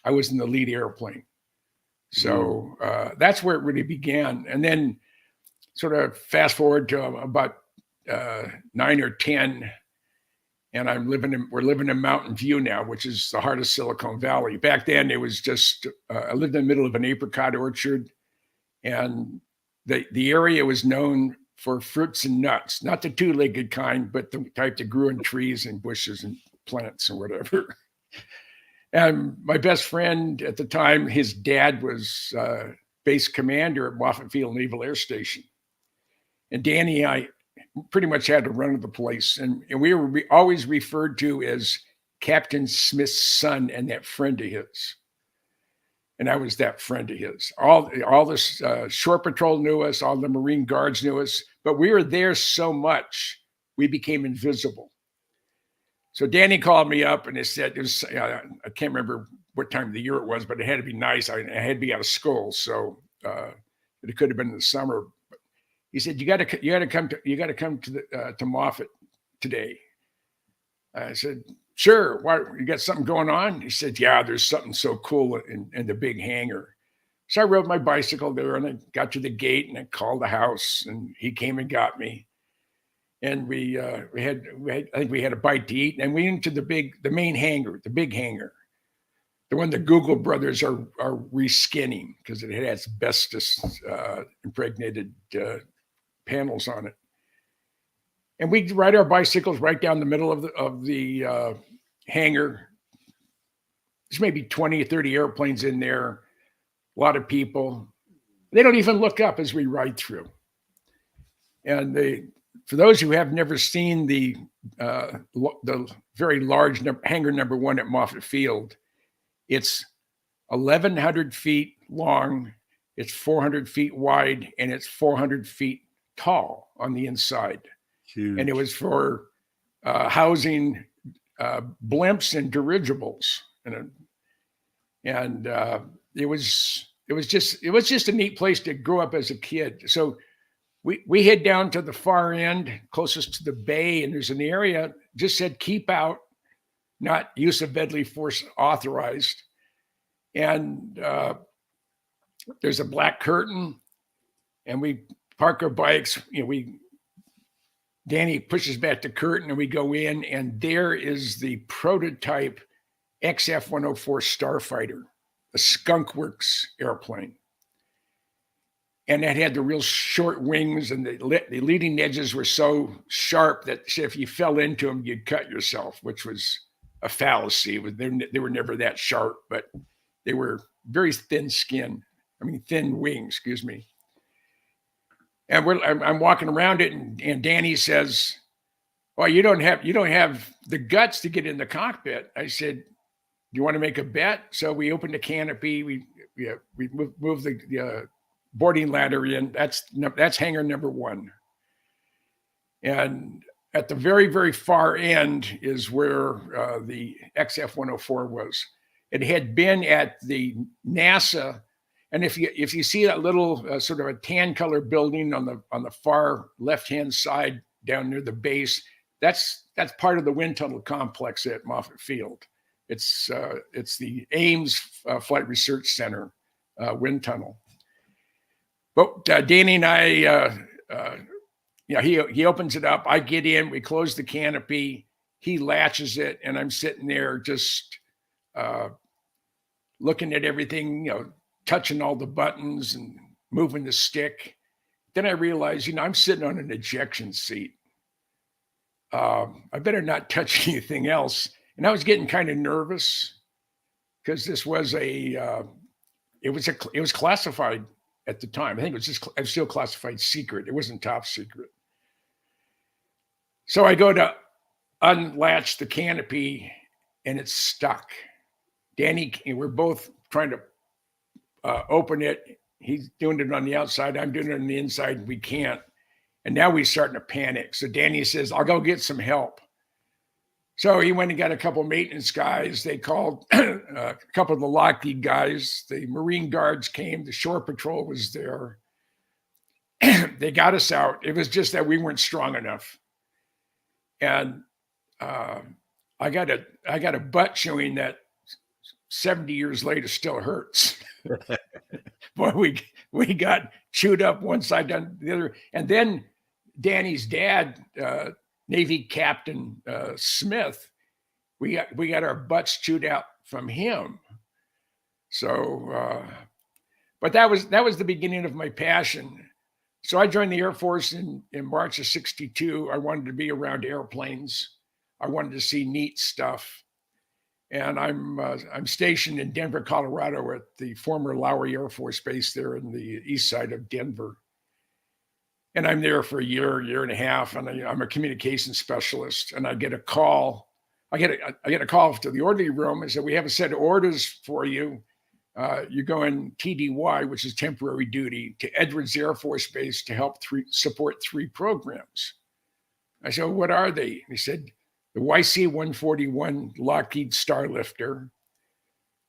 "I was in the lead airplane." So that's where it really began. And then sort of fast forward to about 9 or 10, and we're living in Mountain View now, which is the heart of Silicon Valley. Back then, it was just I lived in the middle of an apricot orchard, and the area was known for fruits and nuts, not the two-legged kind, but the type that grew in trees and bushes and plants and whatever. And my best friend at the time, his dad was base commander at Moffett Field Naval Air Station. And Danny and I pretty much had to run the place. And we were always referred to as Captain Smith's son and that friend of his. And I was that friend of his. All the shore patrol knew us, all the Marine Guards knew us, but we were there so much, we became invisible. So Danny called me up and he said, I can't remember what time of the year it was, but it had to be nice. I had to be out of school, so it could have been in the summer. But he said, "You got to come to Moffett today." I said, "Sure. Why, you got something going on?" He said, "Yeah, there's something so cool in the big hangar." So I rode my bicycle there and I got to the gate and I called the house and he came and got me. And we had I think we had a bite to eat, and we went into the main hangar, the big hangar. the one the Goodall brothers are reskinning because it had asbestos impregnated panels on it. And we ride our bicycles right down the middle of the hangar. There's maybe 20 or 30 airplanes in there, a lot of people. They don't even look up as we ride through. And for those who have never seen the very large hangar number 1 at Moffett Field, it's 1,100 feet long, it's 400 feet wide, and it's 400 feet tall on the inside. Huge. And it was for housing blimps and dirigibles, and it was just a neat place to grow up as a kid. So we head down to the far end, closest to the bay, and there's an area just said keep out, not use of deadly force authorized. And there's a black curtain, and we park our bikes. Danny pushes back the curtain, and we go in, and there is the prototype XF-104 Starfighter, a Skunk Works airplane. And it had the real short wings, and the leading edges were so sharp that if you fell into them, you'd cut yourself, which was a fallacy. They were never that sharp, but they were very thin wings, excuse me. And I'm walking around it, and Danny says, "Well, you don't have the guts to get in the cockpit." I said, "Do you want to make a bet?" So we opened the canopy. We moved the boarding ladder in. That's hangar number 1. And at the very, very far end is where the XF-104 was. It had been at the NASA. And if you see that little sort of a tan color building on the far left-hand side down near the base, that's part of the wind tunnel complex at Moffett Field. It's the Ames Flight Research Center wind tunnel. But Danny and I, he opens it up. I get in. We close the canopy. He latches it, and I'm sitting there just looking at everything, touching all the buttons and moving the stick. Then I realized, I'm sitting on an ejection seat. I better not touch anything else. And I was getting kind of nervous because this was it was classified at the time. I think it was still classified secret. It wasn't top secret. So I go to unlatch the canopy, and it's stuck. Danny, we're both trying to open it. He's doing it on the outside. I'm doing it on the inside. We can't. And now we're starting to panic. So Danny says, "I'll go get some help." So he went and got a couple of maintenance guys. They called a couple of the Lockheed guys. The Marine Guards came. The Shore Patrol was there. They got us out. It was just that we weren't strong enough. And I got a butt chewing that 70 years later still hurts. Boy, we got chewed up one side, down the other. And then Danny's dad, Navy Captain Smith, we got our butts chewed out from him. So, but that was the beginning of my passion. So I joined the Air Force in March of '62. I wanted to be around airplanes. I wanted to see neat stuff. And I'm stationed in Denver, Colorado at the former Lowry Air Force Base there in the east side of Denver. And I'm there for a year and a half, and I'm a communications specialist. And I get a call. I get a call to the orderly room and said, "We have a set of orders for you. You're going TDY, which is temporary duty, to Edwards Air Force Base to help support 3 programs." I said, "What are they?" He said, "The YC-141 Lockheed Starlifter,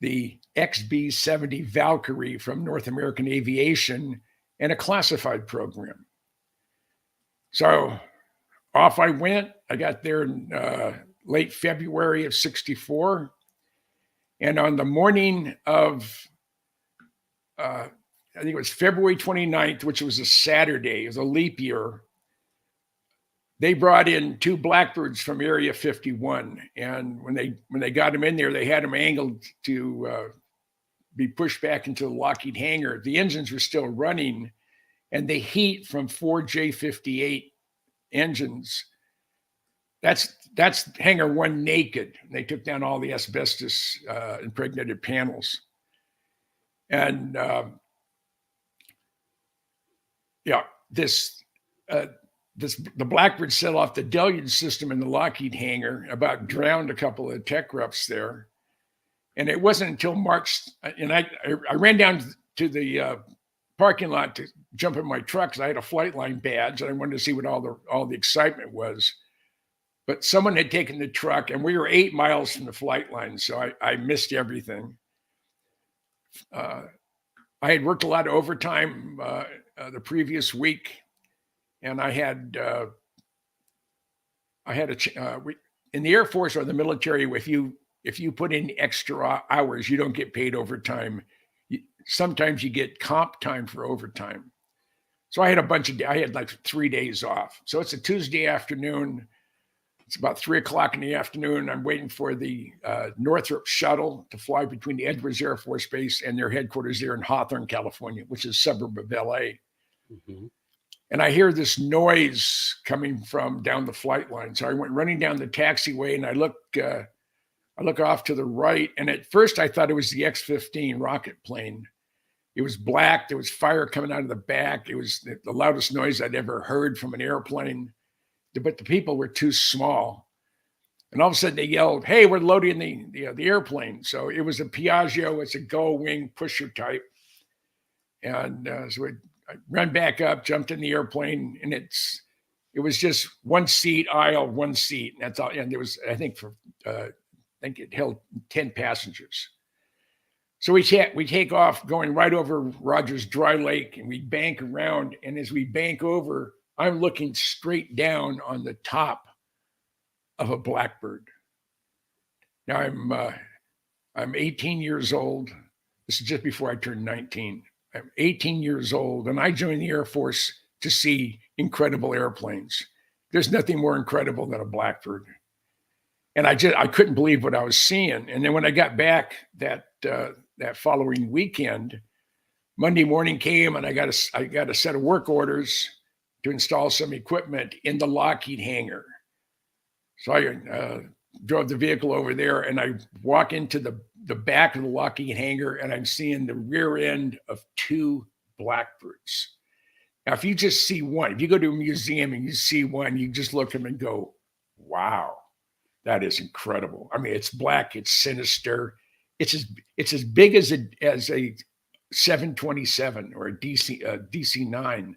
the XB-70 Valkyrie from North American Aviation, and a classified program." So off I went. I got there in late February of '64. And on the morning of, I think it was February 29th, which was a Saturday, it was a leap year, they brought in 2 Blackbirds from Area 51. And when they got them in there, they had them angled to be pushed back into the Lockheed hangar. The engines were still running, and the heat from 4 J58 engines, that's hangar 1 naked. They took down all the asbestos impregnated panels. And the Blackbird set off the deluge system in the Lockheed hangar, about drowned a couple of tech reps there. And it wasn't until March, and I ran down to the parking lot to jump in my truck because I had a flight line badge and I wanted to see what all the excitement was. But someone had taken the truck, and we were 8 miles from the flight line, so I missed everything. I had worked a lot of overtime the previous week, and I had in the Air Force or the military, if you put in extra hours, you don't get paid overtime. Sometimes you get comp time for overtime. So I had I had like 3 days off. So it's a Tuesday afternoon. It's about 3 o'clock in the afternoon. I'm waiting for the Northrop shuttle to fly between the Edwards Air Force Base and their headquarters there in Hawthorne, California, which is a suburb of LA. Mm-hmm. And I hear this noise coming from down the flight line. So I went running down the taxiway, and I look off to the right. And at first I thought it was the X-15 rocket plane. It was black. There was fire coming out of the back. It was the loudest noise I'd ever heard from an airplane. But the people were too small. And all of a sudden they yelled, "Hey, we're loading the airplane." So it was a Piaggio. It's a gull wing pusher type. And so I ran back up, jumped in the airplane, and it was just 1 seat aisle, 1 seat. And that's all. And there was, I think it held 10 passengers. So we take off going right over Rogers Dry Lake, and we bank around. And as we bank over, I'm looking straight down on the top of a Blackbird. Now I'm 18 years old. This is just before I turned 19. I'm 18 years old, and I joined the Air Force to see incredible airplanes. There's nothing more incredible than a Blackbird. And I couldn't believe what I was seeing. And then when I got back that following weekend, Monday morning came, and I got a set of work orders to install some equipment in the Lockheed hangar. So I drove the vehicle over there, and I walk into the back of the Lockheed hangar, and I'm seeing the rear end of 2 Blackbirds. Now, if you just see one, if you go to a museum and you see one, you just look at them and go, wow, that is incredible. I mean, it's black, it's sinister. It's as big as a 727 or a DC-9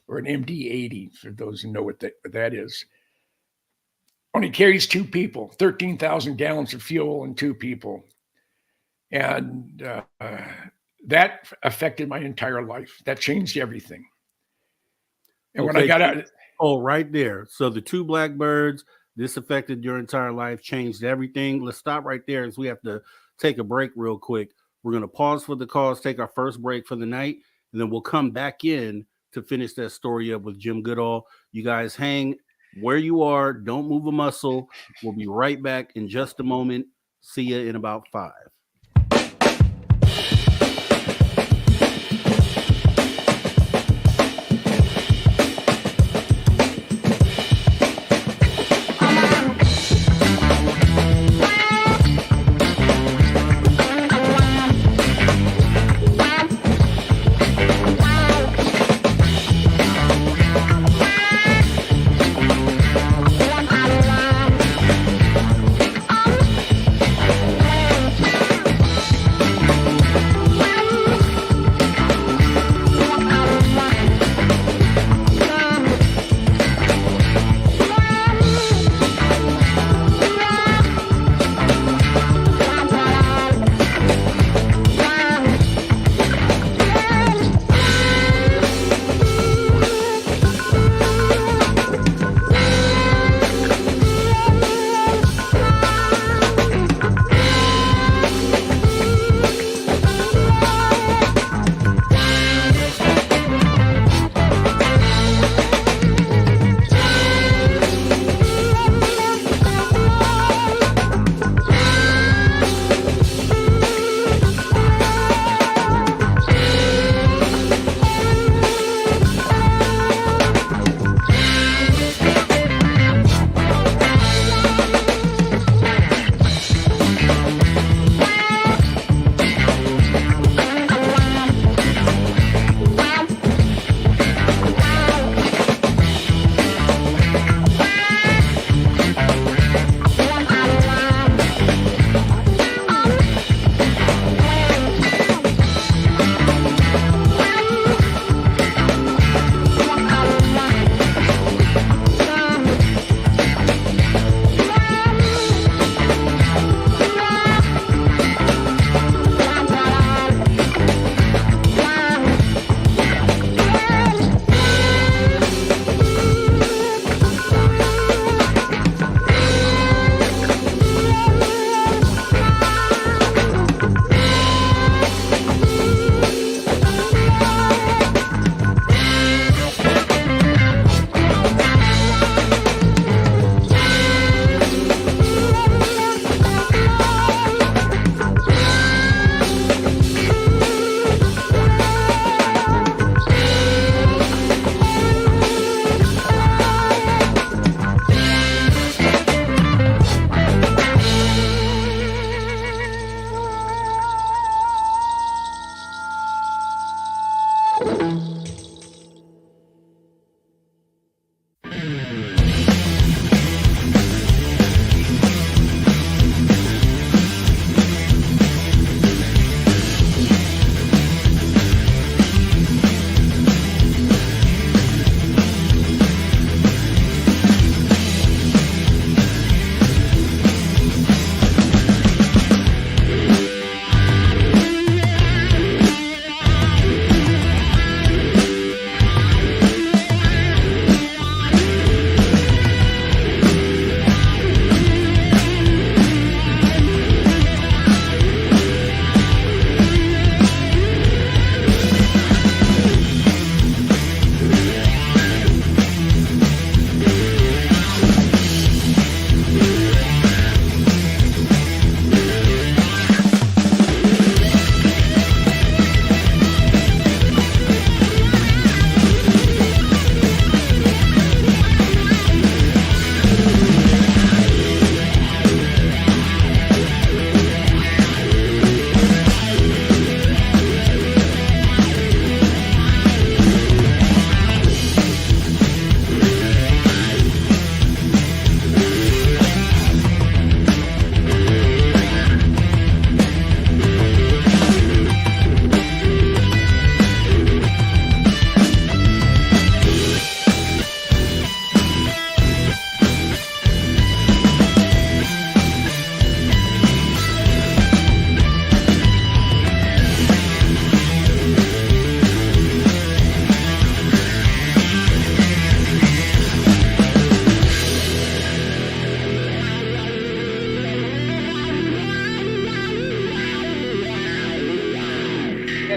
or an MD-80, for those who know what that is. Only carries 2 people, 13,000 gallons of fuel and 2 people. And that affected my entire life. That changed everything. And when I got out... Oh, right there. So the 2 Blackbirds, this affected your entire life, changed everything. Let's stop right there, as we have to take a break real quick. We're going to pause for the calls, take our first break for the night, and then we'll come back in to finish that story up with Jim Goodall. You guys hang where you are. Don't move a muscle. We'll be right back in just a moment. See you in about 5.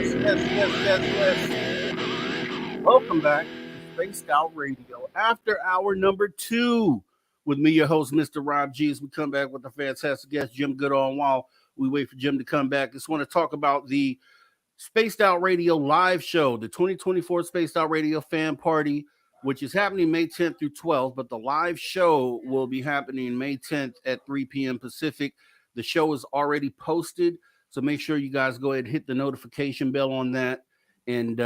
Yes. Welcome back to Spaced Out Radio after hour number 2 with me, your host, Mr. Rob G. As we come back with a fantastic guest, Jim Goodall. And while we wait for Jim to come back, I just want to talk about the Spaced Out Radio live show, the 2024 Spaced Out Radio fan party, which is happening May 10th through 12th, but the live show will be happening May 10th at 3 p.m. Pacific. The show is already posted, so make sure you guys go ahead and hit the notification bell on that and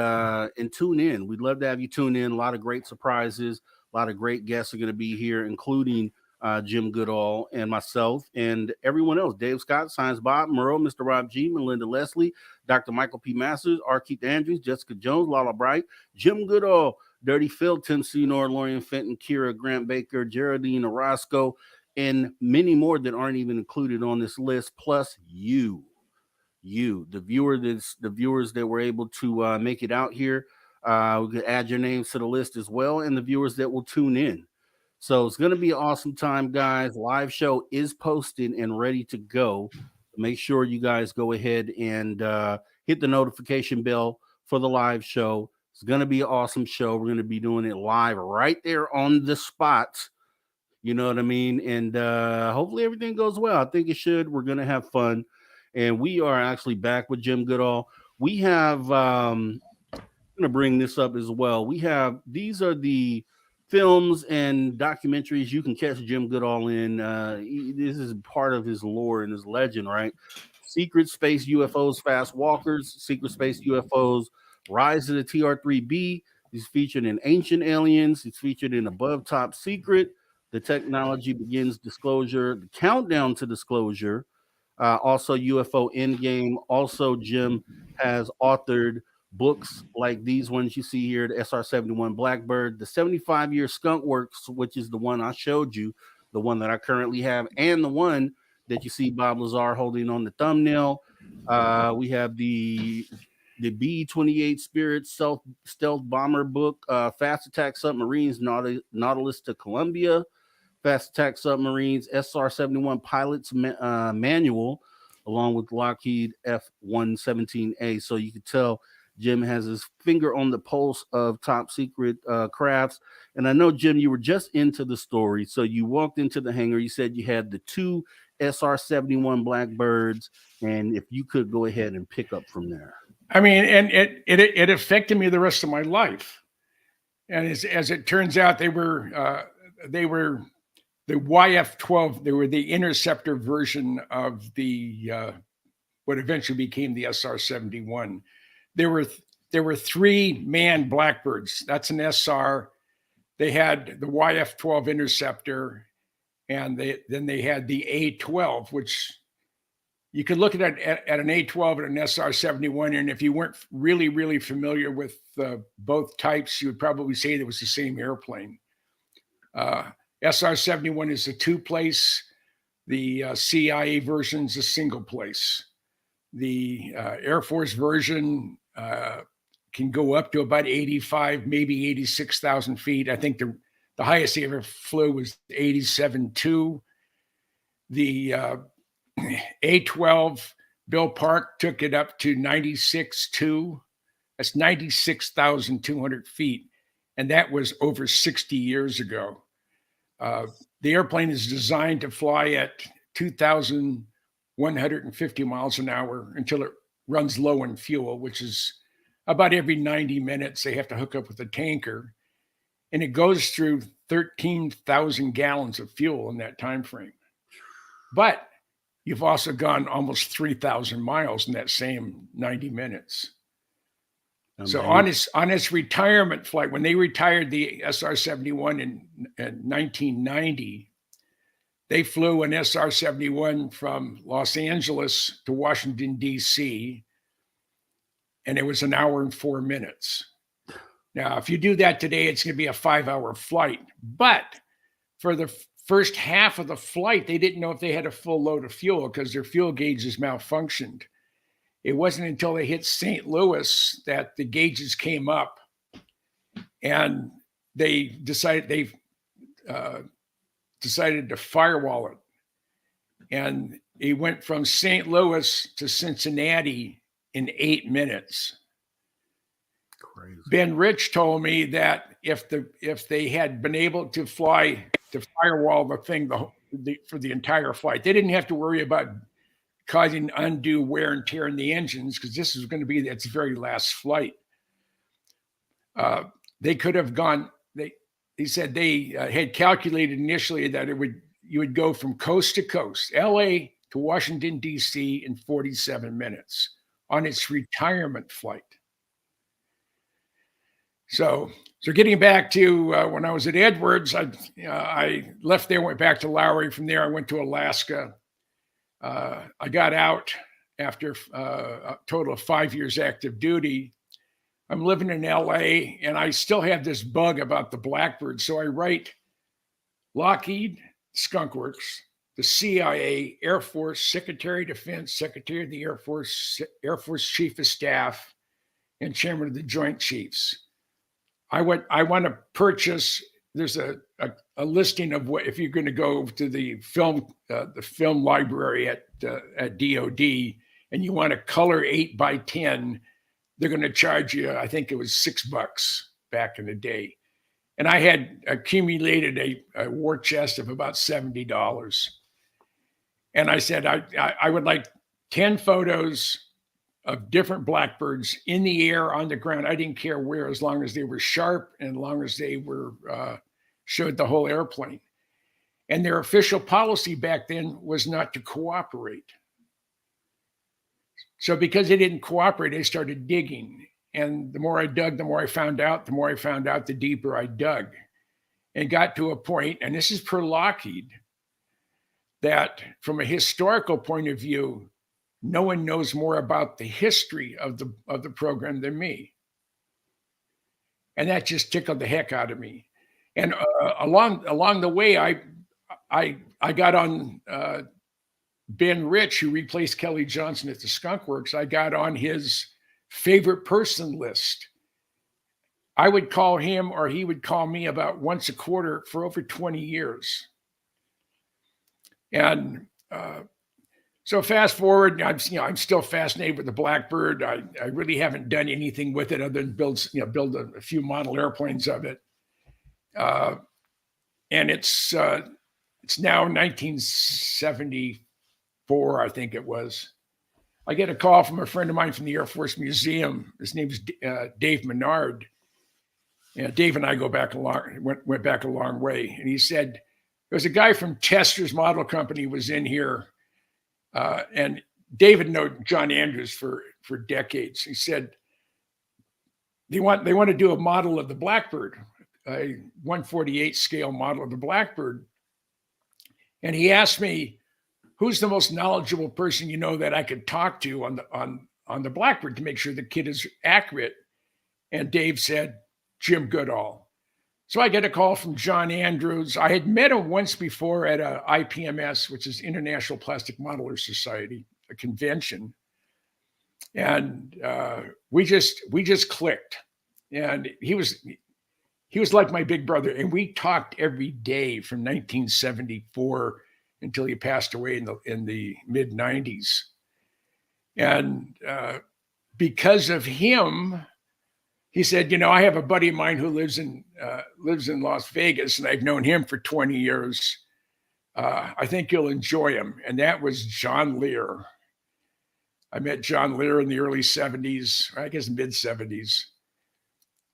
tune in. We'd love to have you tune in. A lot of great surprises. A lot of great guests are going to be here, including Jim Goodall and myself and everyone else. Dave Scott, Science Bob, Murrow, Mr. Rob G, Melinda Leslie, Dr. Michael P. Masters, R. Keith Andrews, Jessica Jones, Lala Bright, Jim Goodall, Dirty Phil, Tim Senor, Lorian Fenton, Kira, Grant Baker, Geraldine Orozco, and many more that aren't even included on this list, plus you, the viewers that were able to make it out here. We could add your names to the list as well, and the viewers that will tune in. So it's going to be an awesome time, guys. Live show is posted and ready to go. Make sure you guys go ahead and hit the notification bell for the live show. It's going to be an awesome show. We're going to be doing it live right there on the spot. You know what I mean? And hopefully everything goes well. I think it should. We're going to have fun. And we are actually back with Jim Goodall. We have, I'm going to bring this up as well. These are the films and documentaries you can catch Jim Goodall in. This is part of his lore and his legend, right? Secret Space UFOs, Fast Walkers, Secret Space UFOs, Rise of the TR-3B. He's featured in Ancient Aliens. He's featured in Above Top Secret. The Technology Begins Disclosure, The Countdown to Disclosure. Also UFO Endgame. Also, Jim has authored books like these ones you see here, the SR-71 Blackbird, the 75-year Skunk Works, which is the one I showed you, the one that I currently have, and the one that you see Bob Lazar holding on the thumbnail. We have the B-28 Spirit stealth bomber book, Fast Attack Submarines, Nautilus to Columbia, Fast Attack Submarines, SR-71 Pilot's Manual, along with Lockheed F-117A. So you can tell Jim has his finger on the pulse of top secret crafts. And I know, Jim, you were just into the story. So you walked into the hangar. You said you had the 2 SR-71 Blackbirds. And if you could go ahead and pick up from there. I mean, and it affected me the rest of my life. And as it turns out, they were the YF-12. They were the interceptor version of the what eventually became the SR-71. There were 3 manned Blackbirds. That's an SR. They had the YF-12 interceptor, and then they had the A-12, which you could look at an A-12 and an SR-71, and if you weren't really, really familiar with both types, you would probably say it was the same airplane. SR-71 is a 2-place. The CIA version is a single place. The Air Force version can go up to about 85, maybe 86,000 feet. I think the highest they ever flew was 87.2. The A-12, Bill Park took it up to 96.2. That's 96,200 feet. And that was over 60 years ago. The airplane is designed to fly at 2,150 miles an hour until it runs low in fuel, which is about every 90 minutes. They have to hook up with a tanker. And it goes through 13,000 gallons of fuel in that time frame. But you've also gone almost 3,000 miles in that same 90 minutes. So on its retirement flight, when they retired the SR-71 in 1990, they flew an SR-71 from Los Angeles to Washington, D.C., and it was an hour and 4 minutes. Now, if you do that today, it's going to be a 5-hour flight. But for the first half of the flight, they didn't know if they had a full load of fuel because their fuel gauges malfunctioned. It wasn't until they hit St. Louis that the gauges came up, and they decided to firewall it. And it went from St. Louis to Cincinnati in 8 minutes. Crazy. Ben Rich told me that if they had been able to fly to firewall the thing for the entire flight, they didn't have to worry about causing undue wear and tear in the engines, because this is going to be its very last flight. They could have gone. He said they had calculated initially that you would go from coast to coast, L.A. to Washington, D.C. in 47 minutes on its retirement flight. So getting back to when I was at Edwards, I left there, went back to Lowry. From there, I went to Alaska. I got out after a total of 5 years active duty. I'm living in LA, and I still have this bug about the Blackbirds. So I write Lockheed Skunk Works, the CIA, Air Force, Secretary of Defense, Secretary of the Air Force Chief of Staff, and Chairman of the Joint Chiefs. I want to purchase. There's a listing of what, if you're going to go to the film library at DOD, and you want a color 8x10, they're going to charge you, I think it was $6 back in the day. And I had accumulated a war chest of about $70. And I said, I would like 10 photos of different Blackbirds in the air, on the ground. I didn't care where, as long as they were sharp and as long as they were showed the whole airplane. And their official policy back then was not to cooperate. So because they didn't cooperate, they started digging. And the more I dug, the more I found out. The more I found out, the deeper I dug. And got to a point, and this is per Lockheed, that from a historical point of view, no one knows more about the history of the program than me. And that just tickled the heck out of me. And along the way, I got on Ben Rich, who replaced Kelly Johnson at the Skunk Works. I got on his favorite person list. I would call him, or he would call me, about once a quarter for over 20 years. And so fast forward, I'm still fascinated with the Blackbird. I really haven't done anything with it other than build a few model airplanes of it. And it's now 1974, I think it was. I get a call from a friend of mine from the Air Force Museum. His name's Dave Menard. Dave and I went back a long way. And he said, there was a guy from Chester's Model Company was in here. And David known John Andrews for decades. He said, they want to do a model of the Blackbird, a 1/48 scale model of the Blackbird. And he asked me, who's the most knowledgeable person you know that I could talk to on the Blackbird to make sure the kit is accurate? And Dave said, Jim Goodall. So I get a call from John Andrews. I had met him once before at a IPMS, which is International Plastic Modelers Society, a convention. And we just clicked. And he was like my big brother. And we talked every day from 1974 until he passed away in the mid 90s. And because of him, he said, I have a buddy of mine who lives in Las Vegas, and I've known him for 20 years. I think you'll enjoy him. And that was John Lear. I met John Lear in the early 70s, I guess mid 70s.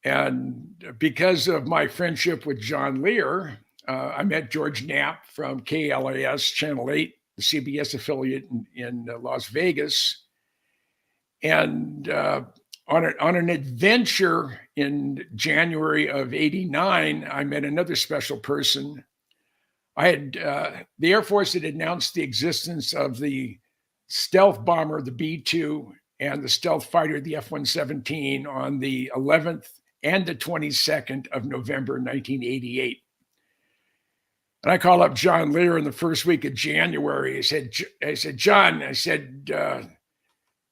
And because of my friendship with John Lear, I met George Knapp from KLAS Channel 8, the CBS affiliate in Las Vegas. And on an adventure in January of '89, I met another special person. I had the Air Force had announced the existence of the stealth bomber, the B-2, and the stealth fighter, the F-117, on the 11th and the 22nd of November, 1988. And I called up John Lear in the first week of January. I said, John,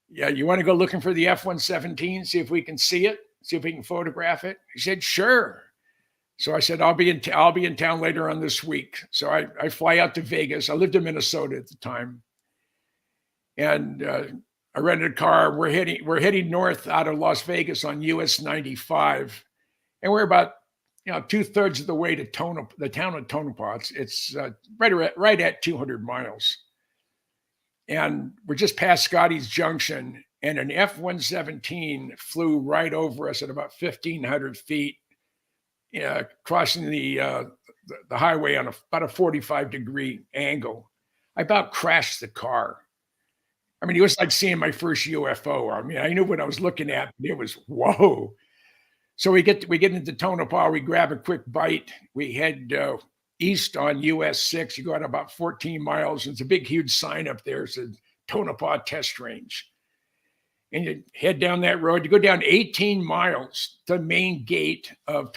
yeah, you want to go looking for the F-117, see if we can see it, see if we can photograph it? He said, sure. So I said, I'll be in town later on this week. So I fly out to Vegas. I lived in Minnesota at the time. And I rented a car. We're heading north out of Las Vegas on US 95, and we're about 2/3 of the way to the town of Tonopah. It's right at 200 miles, and we're just past Scotty's Junction, and an F-117 flew right over us at about 1,500 feet, crossing the highway on about a 45-degree angle. I about crashed the car. I mean, it was like seeing my first UFO. I mean, I knew what I was looking at, but it was whoa. So we get into Tonopah, we grab a quick bite, we head east on US 6. You go out about 14 miles. There's a big, huge sign up there. It says Tonopah Test Range. And you head down that road. You go down 18 miles to the main gate of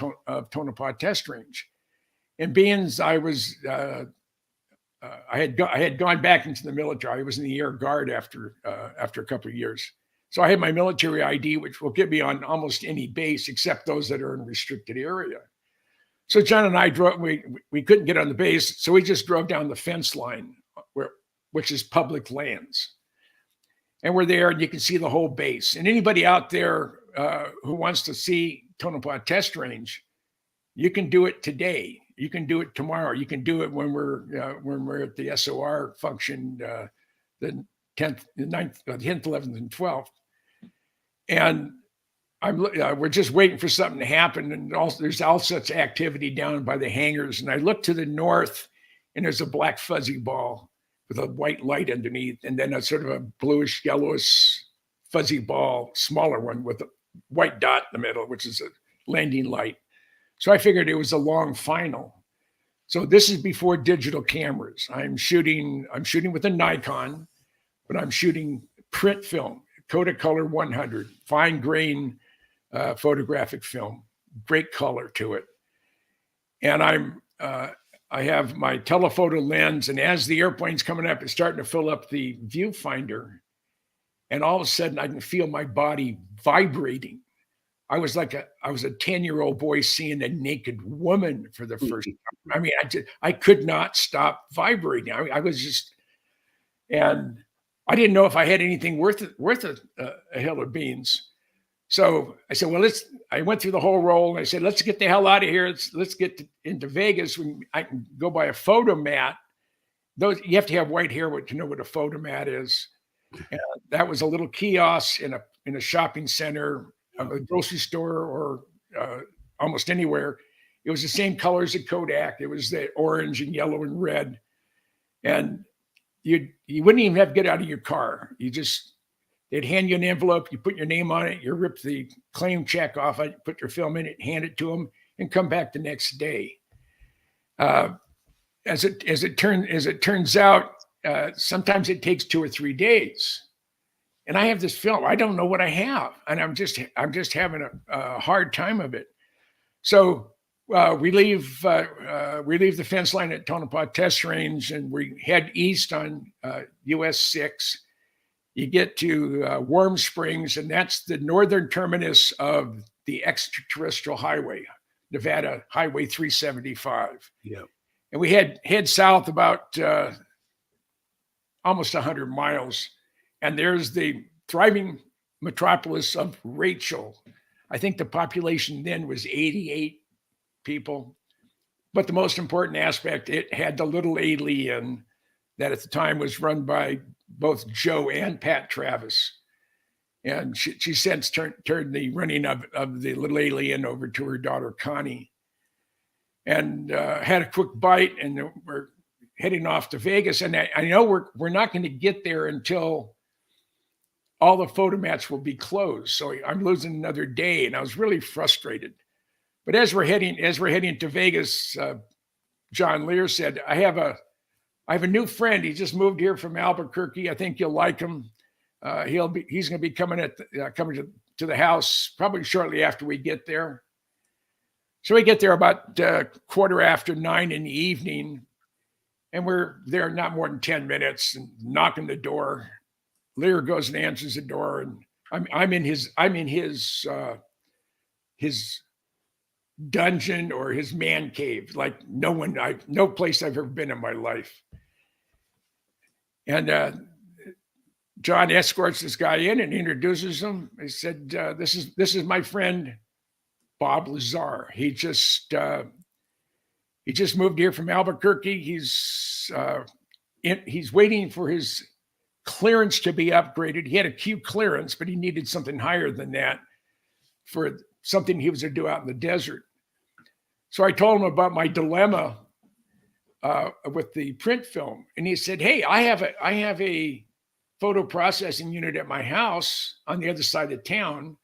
Tonopah Test Range. And being I was, I had gone back into the military. I was in the Air Guard after a couple of years. So I had my military ID, which will get me on almost any base except those that are in a restricted area. So John and I drove. We couldn't get on the base, so we just drove down the fence line, which is public lands. And we're there, and you can see the whole base. And anybody out there who wants to see Tonopah Test Range, you can do it today. You can do it tomorrow. You can do it when we're at the SOR function, the 10th, the 9th, the 10th, 11th, and 12th. And we're just waiting for something to happen. And there's all such activity down by the hangars. And I look to the north, and there's a black fuzzy ball with a white light underneath, and then a sort of a bluish, yellowish fuzzy ball, smaller one with a white dot in the middle, which is a landing light. So I figured it was a long final. So this is before digital cameras. I'm shooting with a Nikon, but I'm shooting print film, Kodacolor 100, fine grain photographic film, great color to it. And I have my telephoto lens, and as the airplane's coming up, it's starting to fill up the viewfinder. And all of a sudden I can feel my body vibrating. I was a 10-year-old boy seeing a naked woman for the first time. I mean, I could not stop vibrating. I was just, and I didn't know if I had anything worth a hill of beans. So I said, well, I went through the whole roll, and I said, let's get the hell out of here. Let's get into Vegas. I can go buy a photomat. You have to have white hair to know what a photomat is. And that was a little kiosk in a shopping center, a grocery store, or almost anywhere. It was the same colors as Kodak. It was the orange and yellow and red. And you wouldn't even have to get out of your car. They'd hand you an envelope, you put your name on it, you rip the claim check off it, put your film in it, hand it to them, and come back the next day. As it turns out, sometimes it takes 2 or 3 days. And I have this film. I don't know what I have, and I'm just having a hard time of it. So we leave the fence line at Tonopah Test Range, and we head east on US 6. You get to Warm Springs, and that's the northern terminus of the extraterrestrial highway, Nevada Highway 375. Yeah. And we head south about almost 100 miles, and there's the thriving metropolis of Rachel. I think the population then was 88 people. But the most important aspect, it had the little alien that at the time was run by both Joe and Pat Travis. And she since turned the running of the little alien over to her daughter, Connie. And had a quick bite, and we're heading off to Vegas. And I know we're not going to get there until all the photomats will be closed. So I'm losing another day, and I was really frustrated. But as we're heading to Vegas, John Lear said, I have a new friend. He just moved here from Albuquerque. I think you'll like him. He's going to be coming to the house probably shortly after we get there. So we get there about 9:15 in the evening, and we're there not more than 10 minutes, and knocking the door. Lear goes and answers the door, and I'm in his dungeon or his man cave, like no place I've ever been in my life. And John escorts this guy in and introduces him. He said, this is my friend, Bob Lazar. He just moved here from Albuquerque. He's waiting for his clearance to be upgraded. He had a Q clearance, but he needed something higher than that for something he was to do out in the desert. So I told him about my dilemma with the print film, and he said, "Hey, I have a photo processing unit at my house on the other side of town.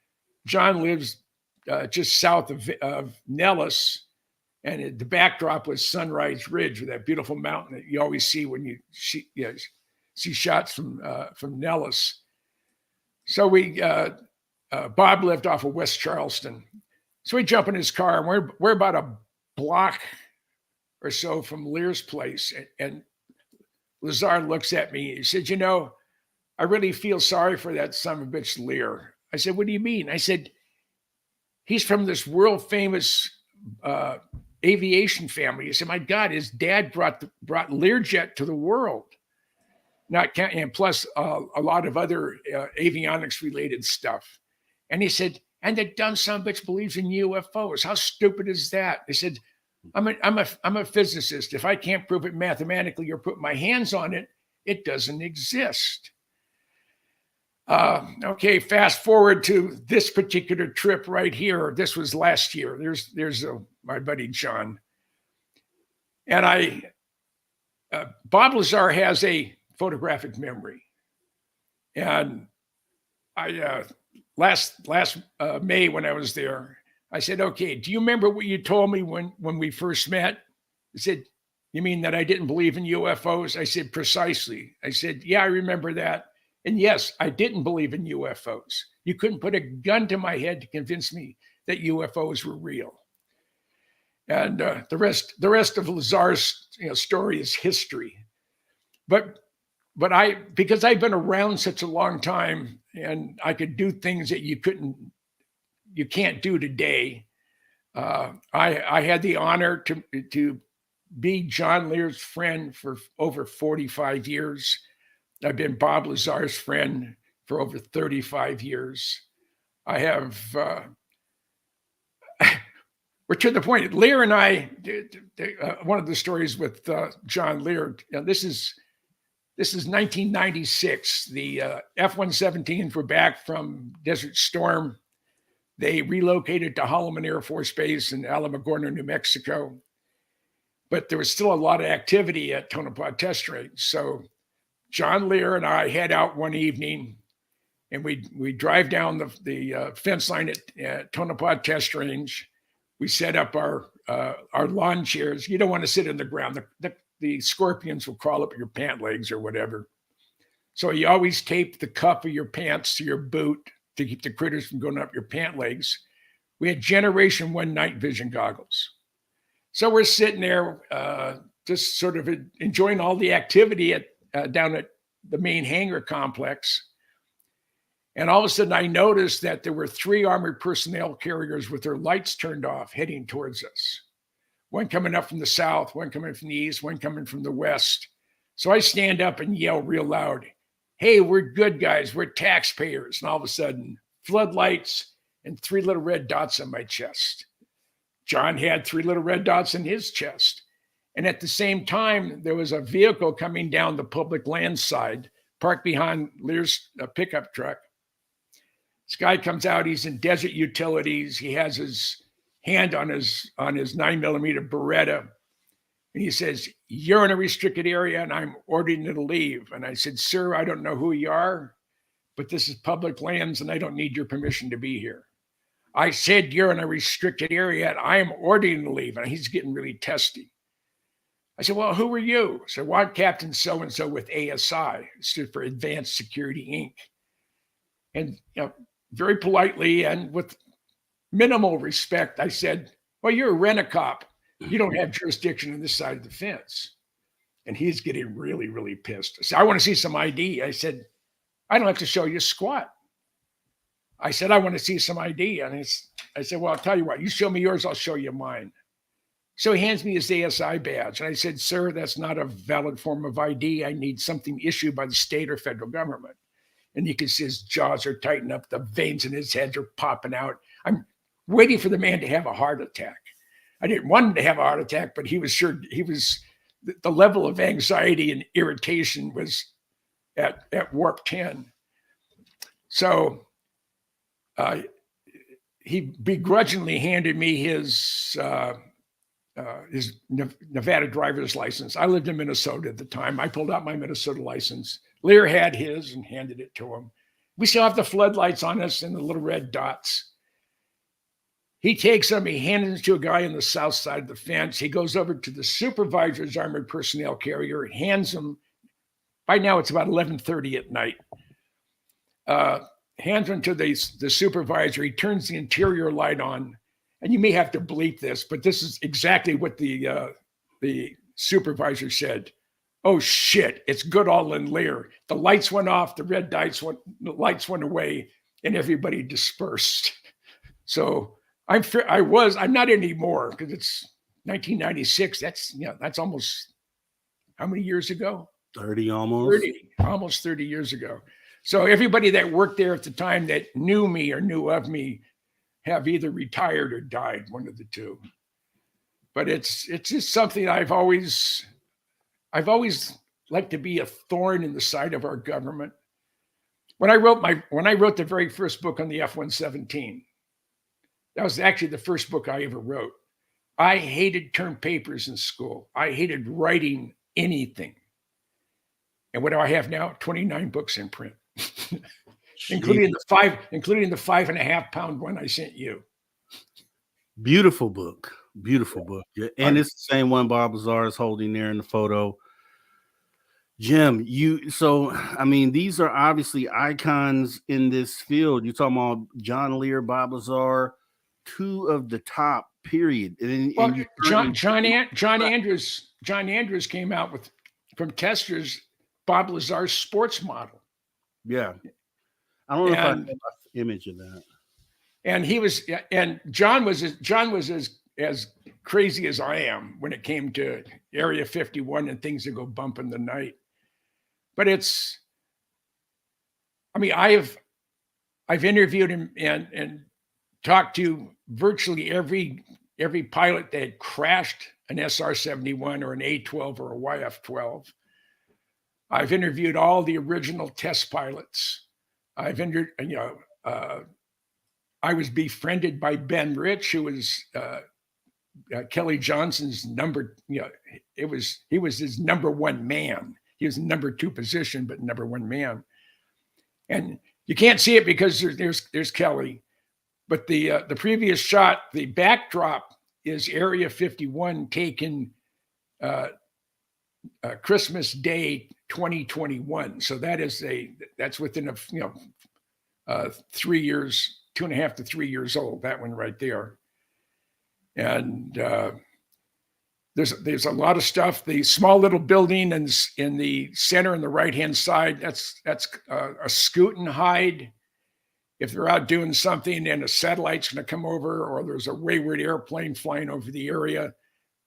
John lives just south of Nellis, and the backdrop was Sunrise Ridge, with that beautiful mountain that you always see when you see shots from Nellis." So Bob lived off of West Charleston. So we jump in his car, and we're about a block or so from Lear's place. And Lazar looks at me. He said, "You know, I really feel sorry for that son of a bitch, Lear." I said, "What do you mean?" I said, "He's from this world famous aviation family." He said, "My God, his dad brought Learjet to the world. And plus a lot of other avionics related stuff." And he said, "And the dumb son of a bitch believes in UFOs. How stupid is that?" I said, I'm a physicist. If I can't prove it mathematically or put my hands on it, it doesn't exist." Okay, fast forward to this particular trip right here. This was last year. There's my buddy John. And Bob Lazar has a photographic memory. And I last May when I was there, I said, "Okay, do you remember what you told me when we first met?" He said, "You mean that I didn't believe in UFOs?" I said, "Precisely." I said, "Yeah, I remember that. And yes, I didn't believe in UFOs. You couldn't put a gun to my head to convince me that UFOs were real." And the rest of Lazar's story is history. But because I've been around such a long time, and I could do things that you can't do today. I had the honor to be John Lear's friend for over 45 years. I've been Bob Lazar's friend for over 35 years. I have, we're to the point, Lear and I, one of the stories with John Lear, this is 1996. The F-117s were back from Desert Storm. They relocated to Holloman Air Force Base in Alamogordo, New Mexico. But there was still a lot of activity at Tonopah Test Range. So John Lear and I head out one evening, and we drive down the fence line at Tonopah Test Range. We set up our lawn chairs. You don't want to sit on the ground. The scorpions will crawl up your pant legs or whatever. So you always tape the cuff of your pants to your boot to keep the critters from going up your pant legs. We had Generation 1 night vision goggles. So we're sitting there just sort of enjoying all the activity down at the main hangar complex. And all of a sudden I noticed that there were 3 armored personnel carriers with their lights turned off heading towards us. One coming up from the south, one coming from the east, one coming from the west. So I stand up and yell real loud, "Hey, we're good guys. We're taxpayers." And all of a sudden, floodlights and 3 little red dots on my chest. John had 3 little red dots in his chest. And at the same time, there was a vehicle coming down the public land side, parked behind Lear's pickup truck. This guy comes out. He's in desert utilities. He has his hand on his 9mm Beretta. And he says, "You're in a restricted area and I'm ordering you to leave." And I said, "Sir, I don't know who you are, but this is public lands and I don't need your permission to be here." "I said you're in a restricted area and I am ordering you to leave." And he's getting really testy. I said, "Well, who are you?" I said, "Well, I'm Captain so-and-so with ASI. It stood for Advanced Security, Inc. And very politely and with minimal respect, I said, "Well, you're a rent-a-cop. You don't have jurisdiction on this side of the fence." And he's getting really, really pissed. I said, "I want to see some ID." I said, "I don't have to show you squat." I said, "I want to see some ID." And I said, "Well, I'll tell you what, you show me yours, I'll show you mine." So he hands me his ASI badge. And I said, "Sir, that's not a valid form of ID. I need something issued by the state or federal government." and you can see his jaws are tightened up, the veins in his head are popping out. I'm waiting for the man to have a heart attack. I didn't want him to have a heart attack, but he was sure the level of anxiety and irritation was at warp 10. So he begrudgingly handed me his Nevada driver's license. I lived in Minnesota at the time. I pulled out my Minnesota license. Lear had his and handed it to him. We still have the floodlights on us and the little red dots. He takes them, he hands it to a guy on the south side of the fence. He goes over to the supervisor's armored personnel carrier, hands him. By now it's about 11:30 at night. Hands him to the supervisor. He turns the interior light on. And you may have to bleep this, but this is exactly what the supervisor said. Oh shit, it's Goodall and Lear. The lights went off, the lights went away, and everybody dispersed. So I'm not anymore because it's 1996. That's almost how many years ago? 30 almost. 30 years ago. So everybody that worked there at the time that knew me or knew of me have either retired or died, one of the two. But it's just something I've always liked to be a thorn in the side of our government. When I wrote the very first book on the F-117, that was actually the first book I ever wrote. I hated term papers in school. I hated writing anything. And what do I have now? 29 books in print. including the 5.5 pound one I sent you. Beautiful book. Yeah, and it's the same one Bob Lazar is holding there in the photo. Jim, these are obviously icons in this field. You're talking about John Lear, Bob Lazar, two of the top, period. John Andrews came out with, from Testers, Bob Lazar's sports model. Yeah. I don't know if I have an image of that. And John was as crazy as I am when it came to Area 51 and things that go bump in the night. But I've interviewed him and talked to virtually every pilot that had crashed an SR-71 or an A-12 or a YF-12. I've interviewed all the original test pilots. I was befriended by Ben Rich, who was Kelly Johnson's he was his number one man. He was number two position, but number one man. And you can't see it because there's Kelly, but the previous shot, the backdrop is Area 51 taken Christmas Day 2021. So that's within 3 years, 2.5 to 3 years old. That one right there. And there's a lot of stuff. The small little building in the center on the right-hand side, that's a scoot and hide. If they're out doing something and a satellite's going to come over, or there's a wayward airplane flying over the area,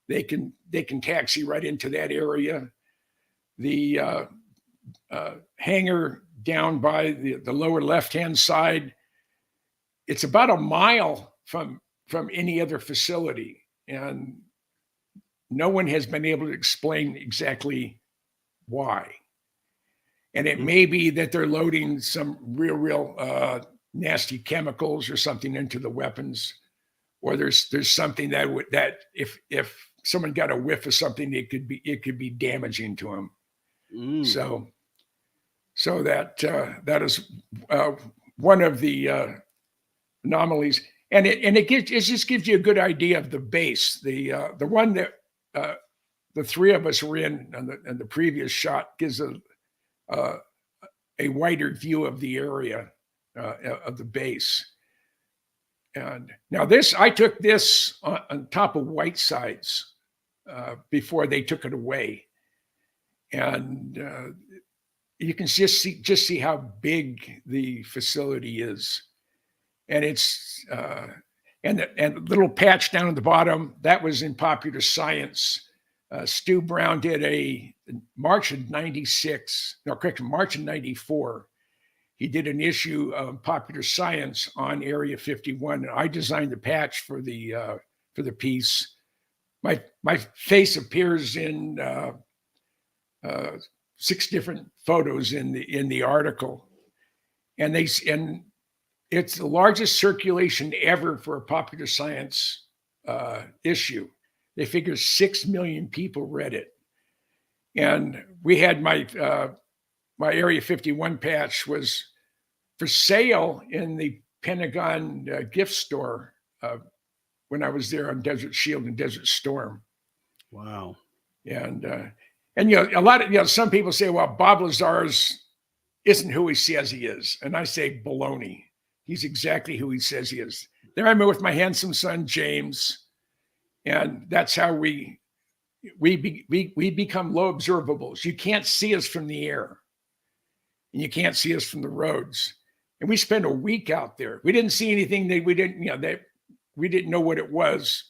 they can taxi right into that area. The hangar down by the lower left-hand side, it's about a mile from any other facility, and no one has been able to explain exactly why. And it may be that they're loading some real nasty chemicals or something into the weapons, or there's something that if someone got a whiff of something, it could be damaging to them. So that is one of the anomalies, and it just gives you a good idea of the base. The one that the three of us were in the previous shot gives a wider view of the area of the base. And now I took this on top of Whitesides before they took it away, and you can just see how big the facility is, and it's and the little patch down at the bottom, that was in Popular Science. Stu Brown did March of '94. he did an issue of Popular Science on Area 51, and I designed the patch for the piece. My face appears in 6 different photos in the article, and it's the largest circulation ever for a Popular Science issue. They figure 6 million people read it, and we had my Area 51 patch was for sale in the Pentagon gift store when I was there on Desert Shield and Desert Storm. Wow. And some people say, well, Bob Lazar's isn't who he says he is. And I say baloney. He's exactly who he says he is. There I'm with my handsome son, James. And that's how we become low observables. You can't see us from the air, and you can't see us from the roads. And we spent a week out there. We didn't see anything that we didn't know what it was.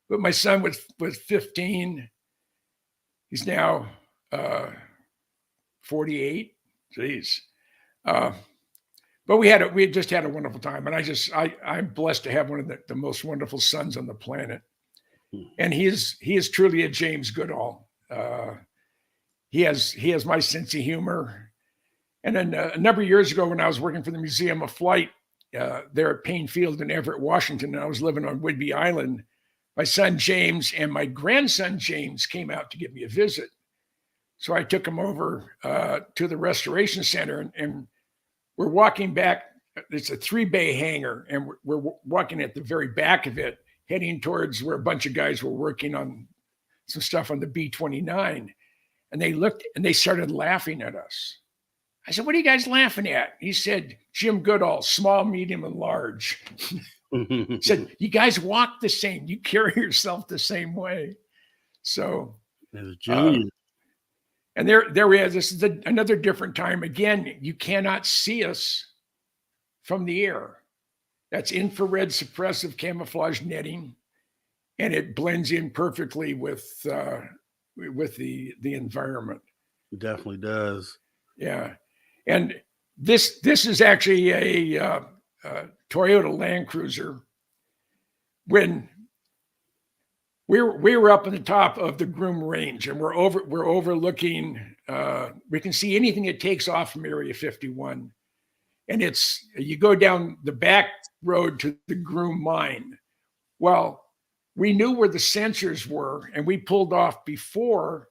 But my son was 15. He's now 48. Jeez. But we had just had a wonderful time, and I'm blessed to have one of the most wonderful sons on the planet. And he is truly a James Goodall. He has my sense of humor. And then a number of years ago, when I was working for the Museum of Flight there at Payne Field in Everett, Washington, and I was living on Whidbey Island, my son James and my grandson James came out to give me a visit. So I took him over to the Restoration Center, and we're walking back. It's a 3-bay hangar, and we're walking at the very back of it, heading towards where a bunch of guys were working on some stuff on the B-29. And they looked and they started laughing at us. I said, what are you guys laughing at? He said, Jim Goodall, small, medium, and large. He said, you guys walk the same. You carry yourself the same way. So, and there we are. This is another different time. Again, you cannot see us from the air. That's infrared suppressive camouflage netting, and it blends in perfectly with the environment. It definitely does. Yeah, and this is actually a Toyota Land Cruiser. When we were up on the top of the Groom Range, and we're overlooking. We can see anything that takes off from Area 51, and you go down the back road to the Groom Mine. Well, we knew where the sensors were, and we pulled off before.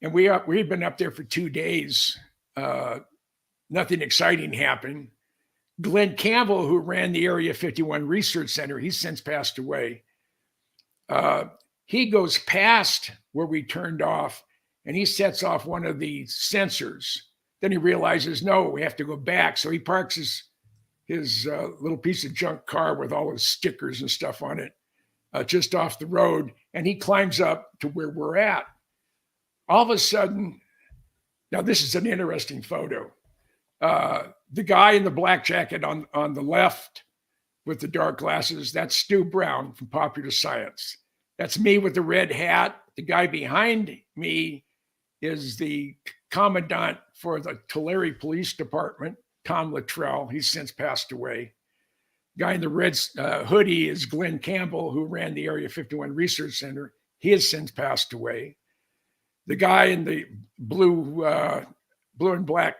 And we had been up there for 2 days. Nothing exciting happened. Glenn Campbell, who ran the Area 51 Research Center, he's since passed away. He goes past where we turned off, and he sets off one of the sensors. Then he realizes, no, we have to go back. So he parks his little piece of junk car with all his stickers and stuff on it just off the road, and he climbs up to where we're at. All of a sudden, now this is an interesting photo. The guy in the black jacket on the left with the dark glasses, that's Stu Brown from Popular Science. That's me with the red hat. The guy behind me is the commandant for the Tulare Police Department, Tom Luttrell. He's since passed away. Guy in the red hoodie is Glenn Campbell, who ran the Area 51 Research Center. He has since passed away. The guy in the blue and black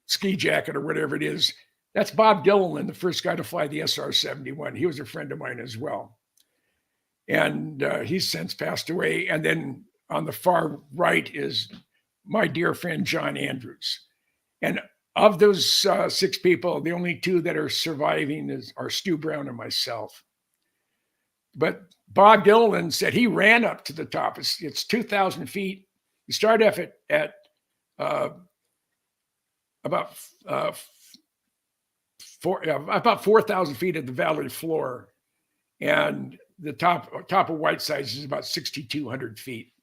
ski jacket or whatever it is, that's Bob Dylan, the first guy to fly the SR-71. He was a friend of mine as well. And he's since passed away. And then on the far right is my dear friend, John Andrews. And of those 6 people, the only 2 that are surviving are Stu Brown and myself. But Bob Dylan said he ran up to the top. It's 2,000 feet. You start off at about 4,000 feet at the valley floor, and the top of Whitesides is about 6,200 feet.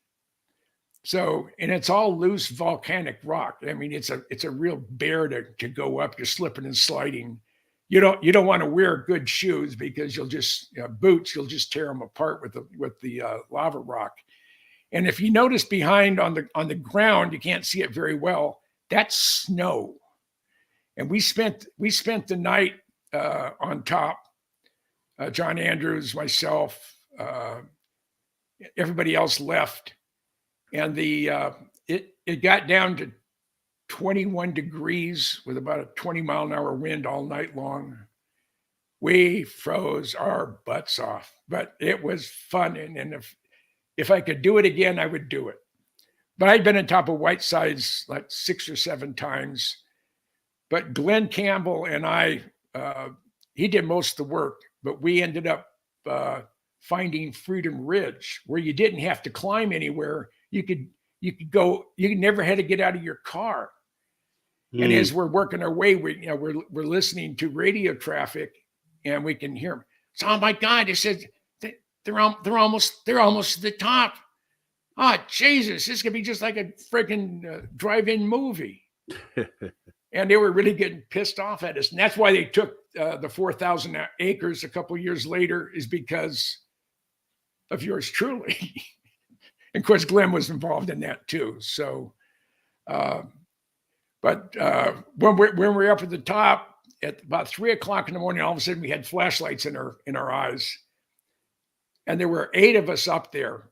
So, and it's all loose volcanic rock. I mean, it's a real bear to go up. You're slipping and sliding. You don't want to wear good shoes because you'll just boots. You'll just tear them apart with the lava rock. And if you notice behind on the ground, you can't see it very well. That's snow. And we spent the night on top. John Andrews, myself, everybody else left, and it got down to 21 degrees with about a 20-mile-an-hour wind all night long. We froze our butts off, but it was fun. And if I could do it again, I would do it. But I'd been on top of Whitesides like 6 or 7 times. But Glenn Campbell and I, he did most of the work, but we ended up finding Freedom Ridge, where you didn't have to climb anywhere. You could go. You never had to get out of your car. And as we're working our way, we're listening to radio traffic, and we can hear them. So, oh my God! They said they're almost to the top. Oh Jesus! This could be just like a freaking drive-in movie. And they were really getting pissed off at us, and that's why they took the 4,000 acres a couple of years later, is because of yours truly. And of course, Glenn was involved in that too. So. But when we're up at the top at about 3 o'clock in the morning, all of a sudden we had flashlights in our eyes, and there were 8 of us up there.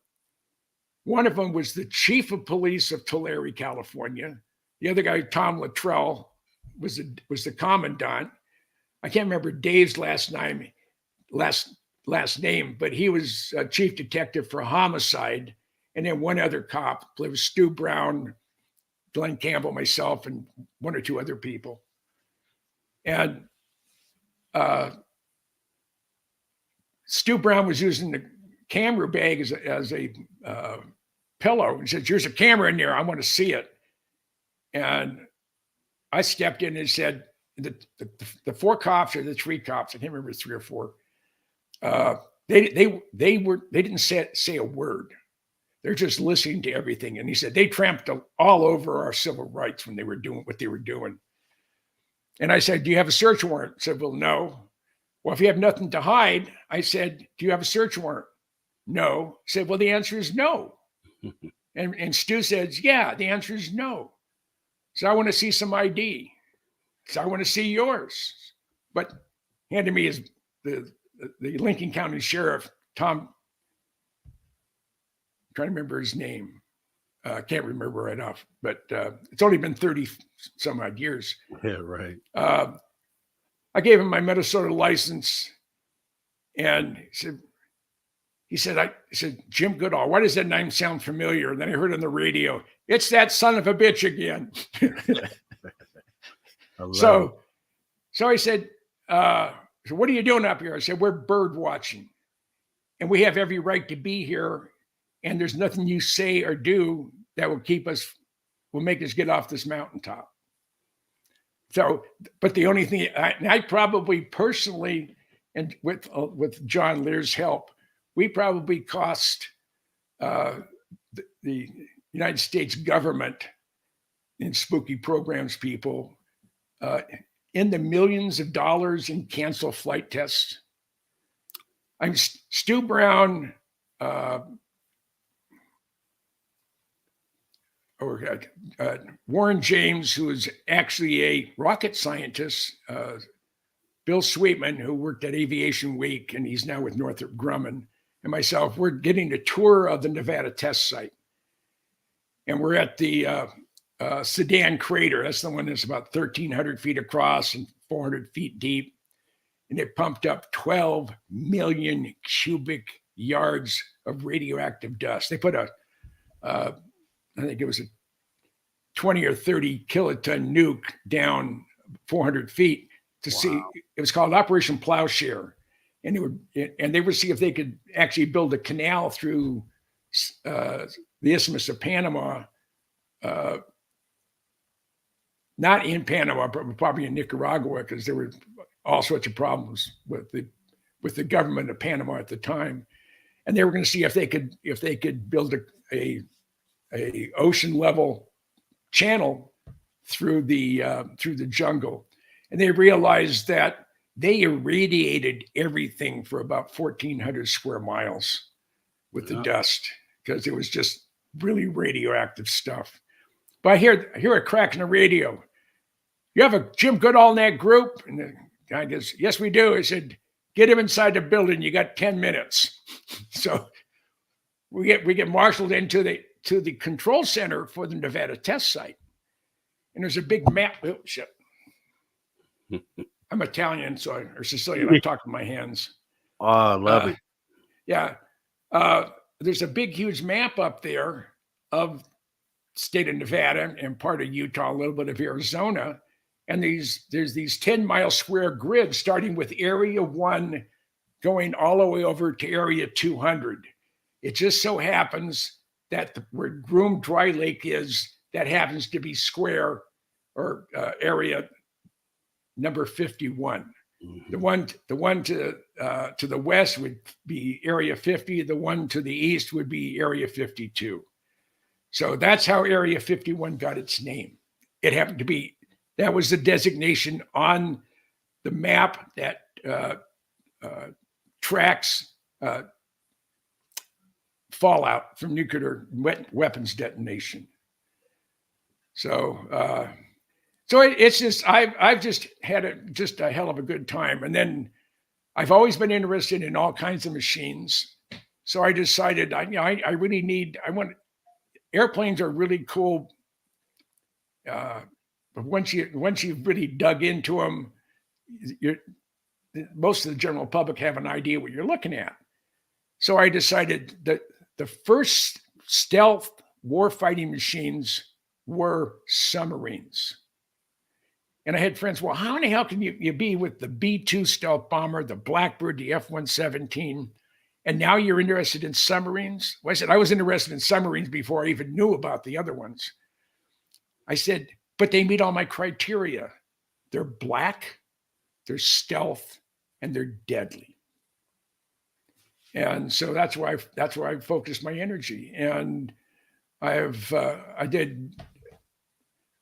One of them was the chief of police of Tulare, California. The other guy, Tom Luttrell, was the commandant. I can't remember Dave's last name, but he was chief detective for homicide, and then one other cop. It was Stu Brown, Glenn Campbell, myself, and 1 or 2 other people. And Stu Brown was using the camera bag as a pillow. He said, "There's a camera in there. I want to see it." And I stepped in and said, the 4 cops or the 3 cops, I can't remember, 3 or 4, they didn't say a word. They're just listening to everything. And he said, they tramped all over our civil rights when they were doing what they were doing. And I said, "Do you have a search warrant?" He said, "Well, no." "Well, if you have nothing to hide," I said, "do you have a search warrant?" "No." He said, "Well, the answer is no." And Stu says, "Yeah, the answer is no." So I want to see some ID. So I want to see yours. But handed me the Lincoln County Sheriff, Tom, I'm trying to remember his name. Can't remember right off, but it's only been 30 some odd years. Yeah, right. I gave him my Minnesota license, and he said, "Jim Goodall, why does that name sound familiar?" And then I heard on the radio, "It's that son of a bitch again." So I said, "So what are you doing up here?" I said, "We're bird watching, and we have every right to be here. And there's nothing you say or do that will make us get off this mountaintop." So, but the only thing, I probably personally, and with John Lear's help, we probably cost the United States government and spooky programs people in the millions of dollars in canceled flight tests. I'm Stu Brown. Warren James, who is actually a rocket scientist, Bill Sweetman, who worked at Aviation Week, and he's now with Northrop Grumman, and myself, we're getting a tour of the Nevada test site. And we're at the Sedan Crater. That's the one that's about 1,300 feet across and 400 feet deep. And it pumped up 12 million cubic yards of radioactive dust. They put I think it was a 20 or 30 kiloton nuke down 400 feet to see. It was called Operation Plowshare, and they would see if they could actually build a canal through the Isthmus of Panama, not in Panama, but probably in Nicaragua, because there were all sorts of problems with the government of Panama at the time, and they were going to see if they could build a ocean level channel through the jungle. And they realized that they irradiated everything for about 1,400 square miles with the dust, because it was just really radioactive stuff. But I hear a crack in the radio. You have a Jim Goodall in that group? And the guy goes, yes, we do. I said, get him inside the building. You got 10 minutes. So we get marshaled into the control center for the Nevada test site. And there's a big map. Oh, shit. I'm Italian, or Sicilian. I talk with my hands. Oh, I love it. Yeah. There's a big, huge map up there of state of Nevada and part of Utah, a little bit of Arizona. And there's these 10-mile square grids starting with Area 1 going all the way over to Area 200. It just so happens that where Groom Dry Lake is, that happens to be square or area number 51. Mm-hmm. The one to the west would be Area 50. The one to the east would be Area 52. So that's how Area 51 got its name. It happened to be, that was the designation on the map that tracks fallout from nuclear weapons detonation. So it's just, I've just had a hell of a good time. And then I've always been interested in all kinds of machines. So I decided, I want airplanes are really cool. But once you've really dug into them, most of the general public have an idea what you're looking at. So I decided that the first stealth warfighting machines were submarines. And I had friends, well, how in the hell can you be with the B-2 stealth bomber, the Blackbird, the F-117, and now you're interested in submarines? Well, I said, I was interested in submarines before I even knew about the other ones. I said, but they meet all my criteria. They're black, they're stealth, and they're deadly. And so that's why I focused my energy. And I did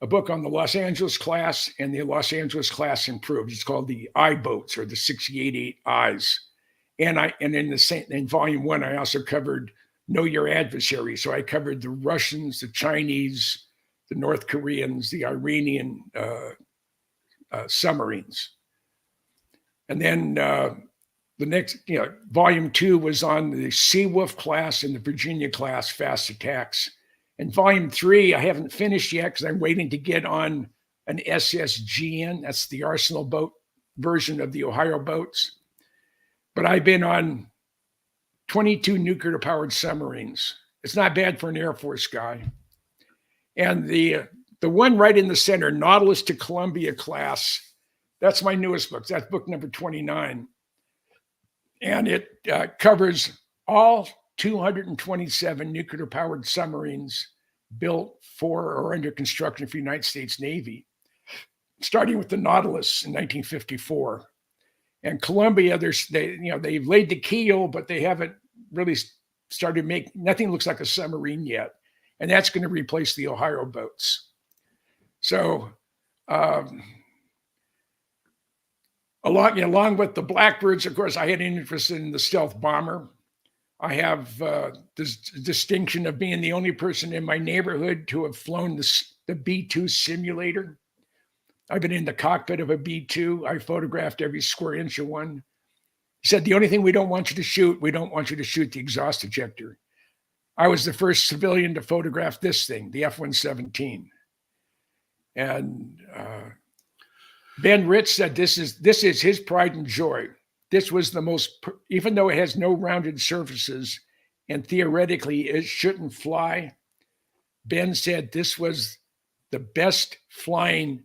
a book on the Los Angeles class and the Los Angeles class improved. It's called the I boats, or the 688 I's. And in volume 1, I also covered Know Your Adversary. So I covered the Russians, the Chinese, the North Koreans, the Iranian submarines. And then the next, volume 2 was on the Seawolf class and the Virginia class fast attacks. And volume 3, I haven't finished yet because I'm waiting to get on an SSGN. That's the Arsenal boat version of the Ohio boats. But I've been on 22 nuclear powered submarines. It's not bad for an Air Force guy. And the one right in the center, Nautilus to Columbia class, that's my newest book. That's book number 29. And it covers all 227 nuclear powered submarines built for or under construction for the United States Navy, starting with the Nautilus in 1954. And Columbia, they've laid the keel, but they haven't really started nothing looks like a submarine yet. And that's going to replace the Ohio boats. So along with the Blackbirds, of course, I had an interest in the stealth bomber. I have this distinction of being the only person in my neighborhood to have flown the B-2 simulator. I've been in the cockpit of a B-2. I photographed every square inch of one. He said, the only thing we don't want you to shoot the exhaust ejector. I was the first civilian to photograph this thing, the F-117. And Ben Ritz said this is his pride and joy. This was the most, even though it has no rounded surfaces and theoretically it shouldn't fly, Ben said this was the best flying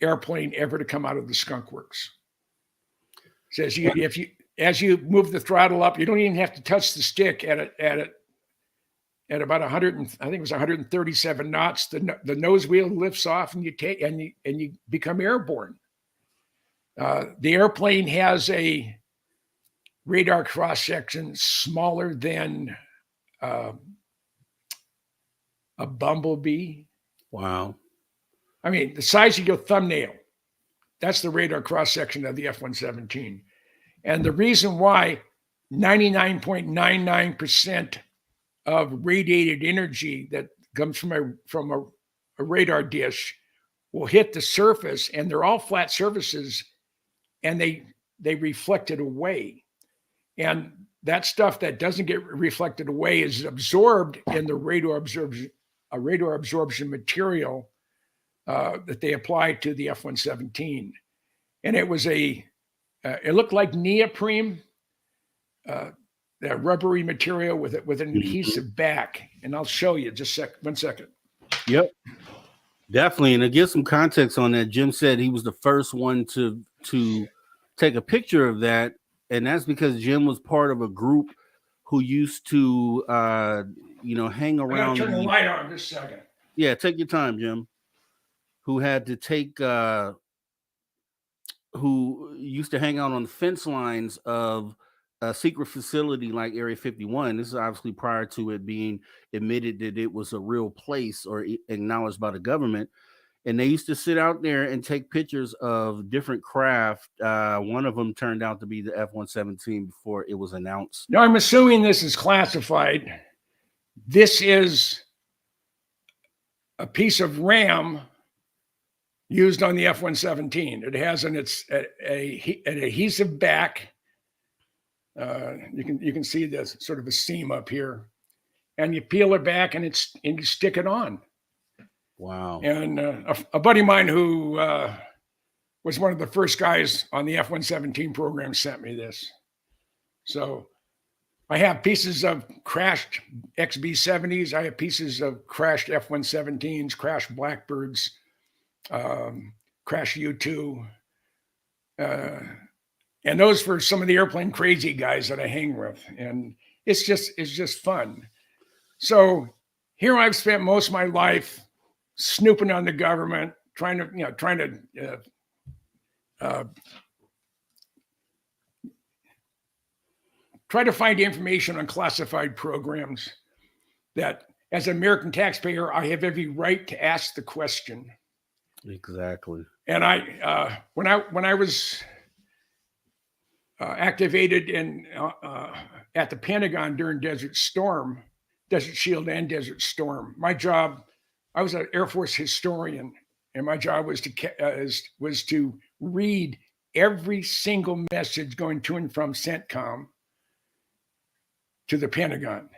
airplane ever to come out of the Skunk Works. Says as you move the throttle up, you don't even have to touch the stick at about 137 knots. The nose wheel lifts off and you become airborne. The airplane has a radar cross section smaller than a bumblebee. Wow. I mean, the size of your thumbnail. That's the radar cross section of the F-117. And the reason why 99.99% of radiated energy that comes from a radar dish will hit the surface, and they're all flat surfaces, and they reflect it away. And that stuff that doesn't get reflected away is absorbed in the radar absorption material that they apply to the F-117. And it was it looked like neoprene, that rubbery material with an adhesive back. And I'll show you just 1 second. Yep. Definitely. And to give some context on that, Jim said he was the first one to take a picture of that. And that's because Jim was part of a group who used to, hang around. Turn the light on just a second. Yeah, take your time, Jim. Who had to take, who used to hang out on the fence lines of a secret facility like Area 51. This is obviously prior to it being admitted that it was a real place or acknowledged by the government. And they used to sit out there and take pictures of different craft. One of them turned out to be the F-117 before it was announced. Now, I'm assuming this is classified. This is a piece of RAM used on the F-117. It has an adhesive back. You can see this sort of a seam up here, and you peel it back and you stick it on. Wow. And a buddy of mine who was one of the first guys on the F-117 program sent me this. So I have pieces of crashed XB-70s. I have pieces of crashed F-117s, crashed Blackbirds, crashed U-2. And those for some of the airplane crazy guys that I hang with. And it's just fun. So here I've spent most of my life snooping on the government, try to find information on classified programs that, as an American taxpayer, I have every right to ask the question. Exactly. And when I was activated at the Pentagon during Desert Shield and Desert Storm, my job, I was an Air Force historian, and my job was to read every single message going to and from CENTCOM to the Pentagon.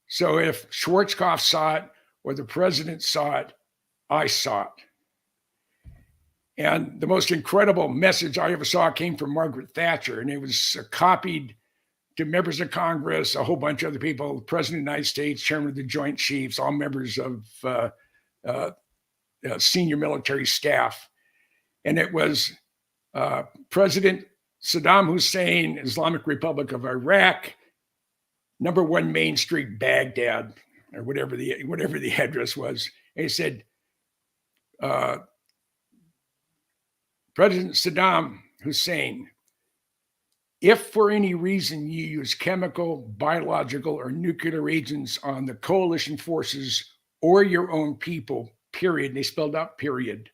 So if Schwarzkopf saw it or the president saw it, I saw it. And the most incredible message I ever saw came from Margaret Thatcher, and it was copied to members of Congress, a whole bunch of other people, the President of the United States, Chairman of the Joint Chiefs, all members of senior military staff. And it was President Saddam Hussein, Islamic Republic of Iraq, number 1 Main Street, Baghdad, or whatever the address was. And he said, President Saddam Hussein, if for any reason you use chemical, biological, or nuclear agents on the coalition forces or your own people, period, they spelled out period,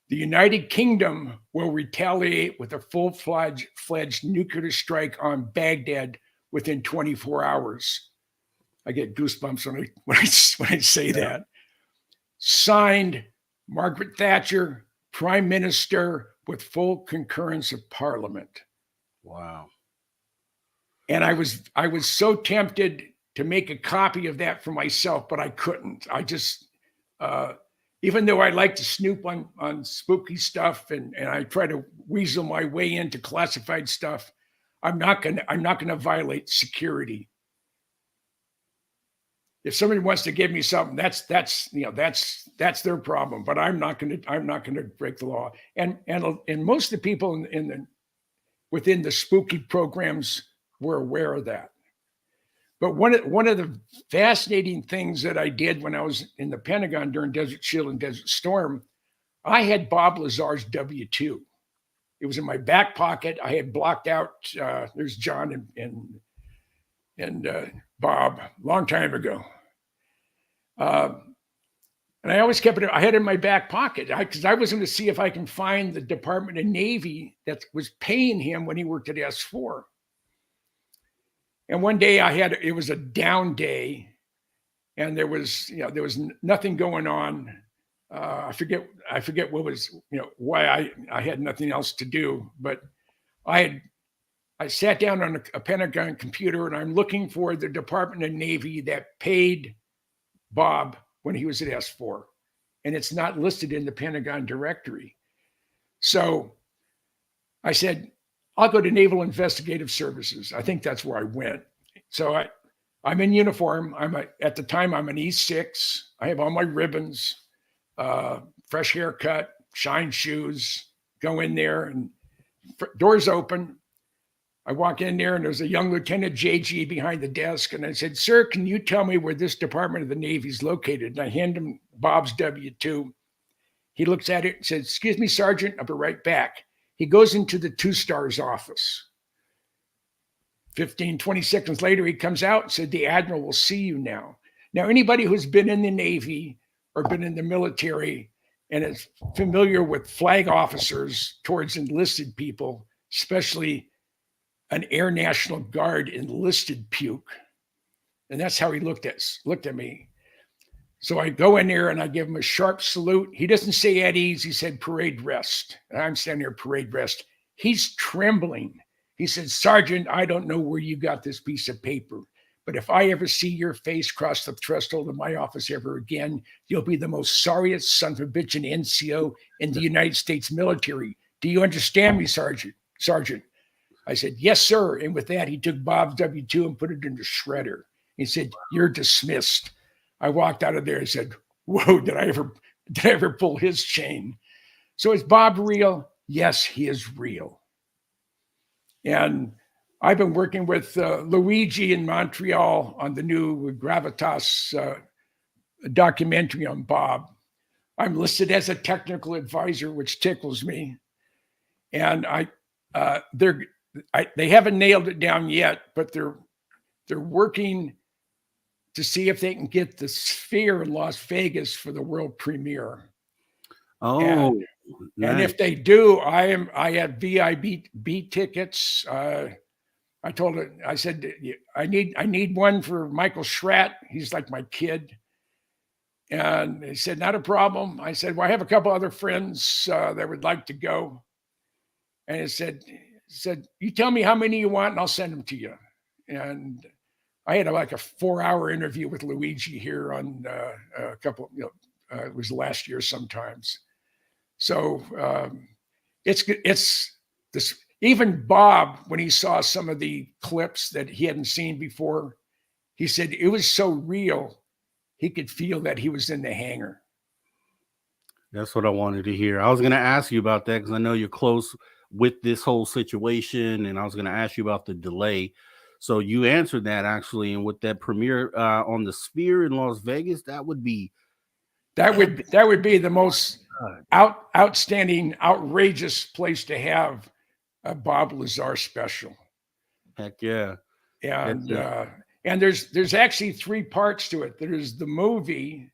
the United Kingdom will retaliate with a full-fledged nuclear strike on Baghdad within 24 hours. I get goosebumps when I say that. Signed, Margaret Thatcher, Prime Minister, with full concurrence of Parliament. Wow. And I was so tempted to make a copy of that for myself, but I couldn't. I just, even though I like to snoop on spooky stuff and I try to weasel my way into classified stuff, I'm not gonna violate security. If somebody wants to give me something, that's their problem. But I'm not gonna break the law. And most of the people within the spooky programs were aware of that. But one of the fascinating things that I did when I was in the Pentagon during Desert Shield and Desert Storm, I had Bob Lazar's W-2. It was in my back pocket. I had blocked out. There's John and Bob, long time ago. And I always kept it. I had it in my back pocket because I was going to see if I can find the Department of Navy that was paying him when he worked at S4. And one day it was a down day, and there was nothing going on. I forget what was, why I had nothing else to do, but I sat down on a Pentagon computer, and I'm looking for the Department of Navy that paid Bob when he was at S4, and it's not listed in the Pentagon directory. So I said, I'll go to Naval Investigative Services. I think that's where I went. So I'm in uniform. At the time, I'm an E6. I have all my ribbons, fresh haircut, shine shoes, go in there, and doors open. I walk in there, and there's a young Lieutenant JG behind the desk. And I said, sir, can you tell me where this Department of the Navy is located? And I hand him Bob's W-2. He looks at it and says, excuse me, Sergeant, I'll be right back. He goes into the 2-star's office. 15, 20 seconds later, he comes out and said, the Admiral will see you now. Now, anybody who's been in the Navy or been in the military and is familiar with flag officers towards enlisted people, especially an Air National Guard enlisted puke. And that's how he looked at me. So I go in there and I give him a sharp salute. He doesn't say at ease. He said parade rest. And I'm standing there, parade rest. He's trembling. He said, Sergeant, I don't know where you got this piece of paper, but if I ever see your face cross the threshold of my office ever again, you'll be the most sorriest son of a bitch an NCO in the United States military. Do you understand me, Sergeant? I said, yes, sir. And with that, he took Bob's W-2 and put it in the shredder. He said, you're dismissed. I walked out of there and said, whoa, did I ever pull his chain? So is Bob real? Yes, he is real. And I've been working with Luigi in Montreal on the new Gravitas documentary on Bob. I'm listed as a technical advisor, which tickles me. And they haven't nailed it down yet, but they're working to see if they can get the Sphere in Las Vegas for the world premiere. Oh, and if they do, I have VIB tickets. I told it, I said, I need one for Michael Schratt. He's like my kid. And he said, not a problem. I said, well, I have a couple other friends that would like to go. And he said, you tell me how many you want and I'll send them to you. And I had like a 4-hour interview with Luigi here on a couple, it was last year sometimes. So it's this, even Bob, when he saw some of the clips that he hadn't seen before, he said it was so real, he could feel that he was in the hangar. That's what I wanted to hear. I was going to ask you about that because I know you're close with this whole situation, and I was going to ask you about the delay. So you answered that actually, and with that premiere on the Sphere in Las Vegas, that would be the most outstanding, outrageous place to have a Bob Lazar special. Heck yeah! And there's actually 3 parts to it. There's the movie,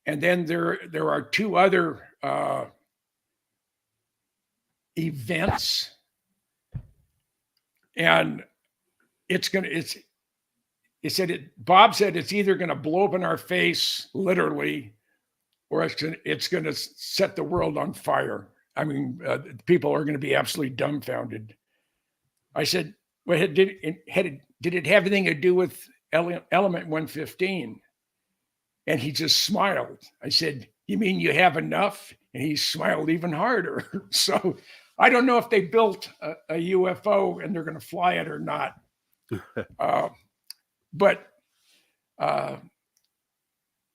and then there are 2 other events, and Bob said it's either going to blow up in our face, literally, or it's going to set the world on fire. I mean, people are going to be absolutely dumbfounded. I said, well, did it have anything to do with Element 115? And he just smiled. I said, you mean you have enough? And he smiled even harder. So I don't know if they built a UFO and they're going to fly it or not. But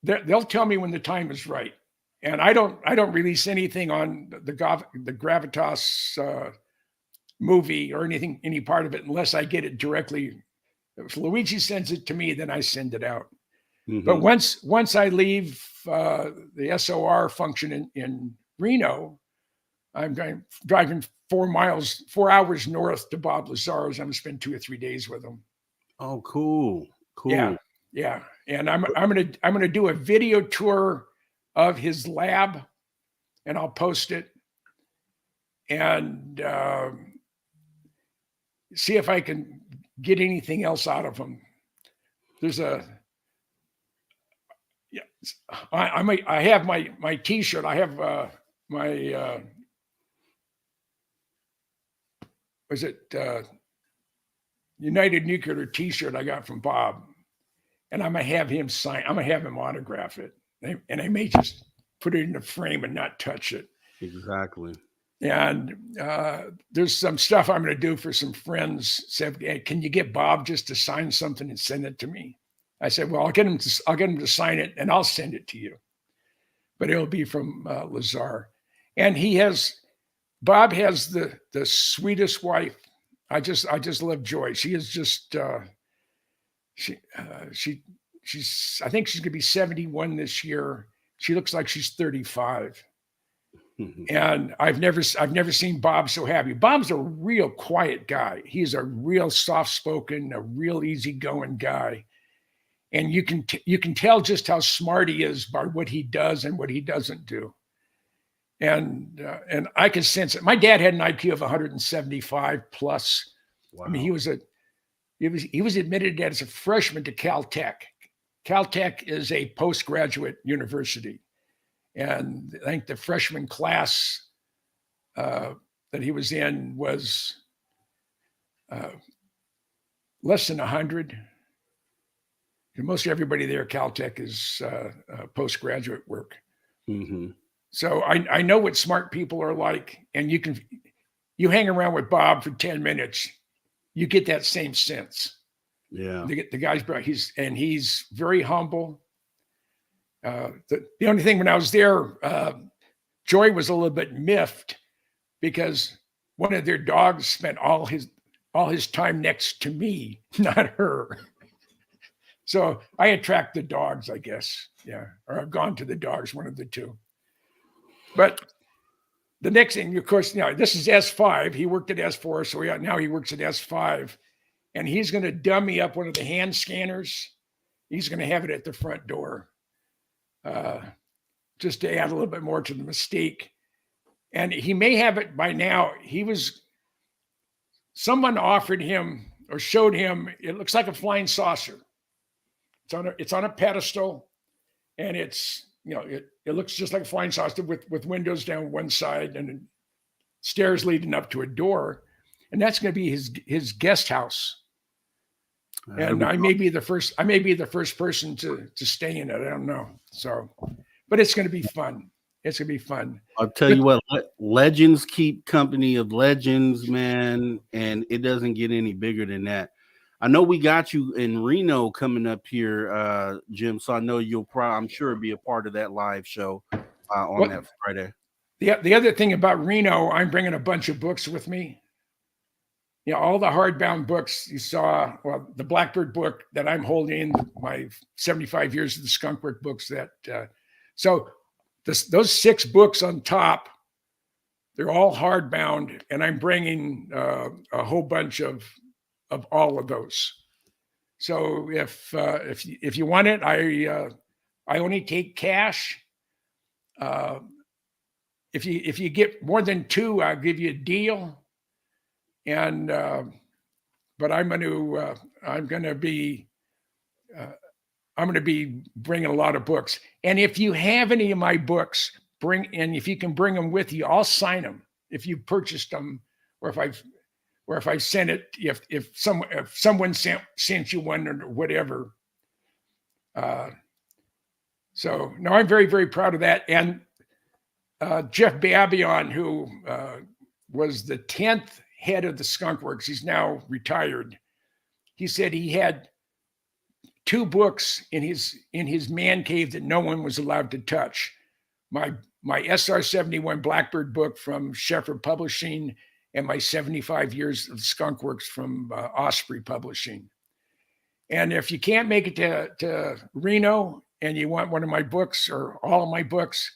they'll tell me when the time is right. And I don't release anything on the Gravitas movie or any part of it unless I get it directly. If Luigi sends it to me, then I send it out. Mm-hmm. But once I leave the SOR function in Reno, I'm driving 4 hours north to Bob Lazar's. I'm going to spend 2 or 3 days with him. Oh, cool. Yeah. And I'm gonna do a video tour of his lab, and I'll post it and see if I can get anything else out of him. There's Yeah, I have my T-shirt. I have my was it United Nuclear T-shirt I got from Bob, and I'm gonna have him sign. I'm gonna have him autograph it, and I may just put it in a frame and not touch it. Exactly. And there's some stuff I'm going to do for some friends. Said, hey, can you get Bob just to sign something and send it to me? I said, well, I'll get him to sign it and I'll send it to you. But it'll be from Lazar. And Bob has the sweetest wife. I just love Joy. She is just she's I think she's gonna be 71 this year. She looks like she's 35. And I've never seen Bob so happy. Bob's a real quiet guy. He's a real soft-spoken, a real easygoing guy. And you can tell just how smart he is by what he does and what he doesn't do. And I can sense it. My dad had an IQ of 175 plus. Wow. I mean, he was admitted as a freshman to Caltech. Caltech is a postgraduate university. And I think the freshman class that he was in was less than 100. Most everybody there at Caltech is postgraduate work. Mm-hmm. So I know what smart people are like, and you hang around with Bob for 10 minutes, you get that same sense. Yeah, the guy's he's very humble. The only thing when I was there, Joy was a little bit miffed because one of their dogs spent all his time next to me, not her. So I attract the dogs, I guess. Yeah. Or I've gone to the dogs, one of the two. But the next thing, of course, this is S5. He worked at S4. So now he works at S5. And he's going to dummy up one of the hand scanners. He's going to have it at the front door. Just to add a little bit more to the mystique. And he may have it by now. Someone offered him or showed him, it looks like a flying saucer. It's on a pedestal, and it looks just like a flying saucer with windows down one side and stairs leading up to a door, and that's going to be his guest house. And I may be the first person to stay in it. I don't know. So, but it's going to be fun. It's going to be fun. I'll tell you what, legends keep company of legends, man, and it doesn't get any bigger than that. I know we got you in Reno coming up here, Jim. So I know I'm sure be a part of that live show on that Friday. The other thing about Reno, I'm bringing a bunch of books with me. All the hardbound books you saw, well, the Blackbird book that I'm holding, my 75 years of the Skunk Works books. Those 6 books on top, they're all hardbound, and I'm bringing a whole bunch of all of those. So if you want it, I only take cash. If you get more than 2, I'll give you a deal. And but I'm going to be bringing a lot of books. And if you have any of my books, if you can bring them with you, I'll sign them if you purchased them, or if I sent it, if someone sent you one or whatever. So no, I'm very, very proud of that. And Jeff Babion, who was the 10th head of the Skunk Works, he's now retired. He said he had 2 books in his man cave that no one was allowed to touch. My SR-71 Blackbird book from Shepherd Publishing, and my 75 years of Skunk Works from Osprey Publishing. And if you can't make it to Reno and you want one of my books or all of my books,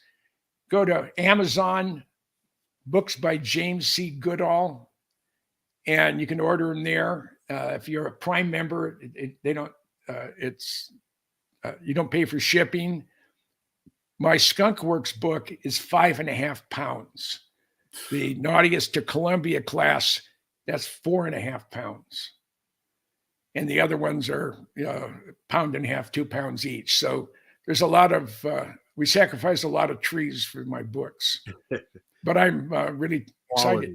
go to Amazon, books by James C. Goodall, and you can order them there. If you're a Prime member, you don't pay for shipping. My Skunk Works book is 5.5 pounds. The Naughtiest to Columbia class, that's 4.5 pounds. And the other ones are 1.5 pounds, 2 pounds each. So there's a lot of we sacrifice a lot of trees for my books, but I'm really excited. Quality.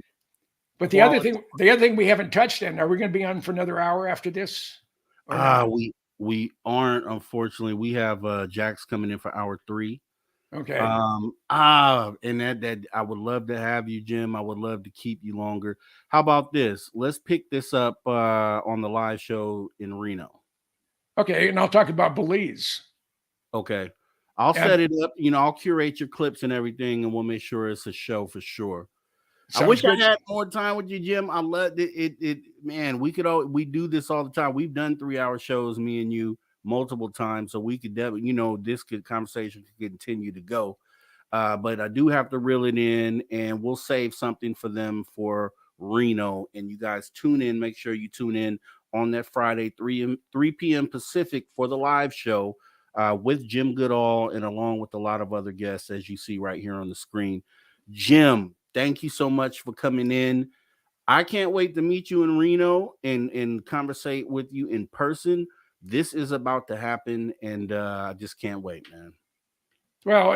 But the other thing we haven't touched on, are we going to be on for another hour after this? We aren't, unfortunately. We have Jax coming in for hour 3. Okay. And that I would love to have you, Jim. I would love to keep you longer. How about this? Let's pick this up on the live show in Reno. Okay, and I'll talk about Belize. Okay. I'll set it up. I'll curate your clips and everything, and we'll make sure it's a show for sure. I wish I had more time with you, Jim. I love it. Man, we do this all the time. We've done 3-hour shows, me and you, multiple times, so we could definitely, this conversation could continue to go. But I do have to reel it in, and we'll save something for them for Reno. And you guys tune in. Make sure you tune in on that Friday, 3 p.m. Pacific for the live show with Jim Goodall and along with a lot of other guests, as you see right here on the screen. Jim, thank you so much for coming in. I can't wait to meet you in Reno and conversate with you in person. This is about to happen, and I just can't wait, man. Well,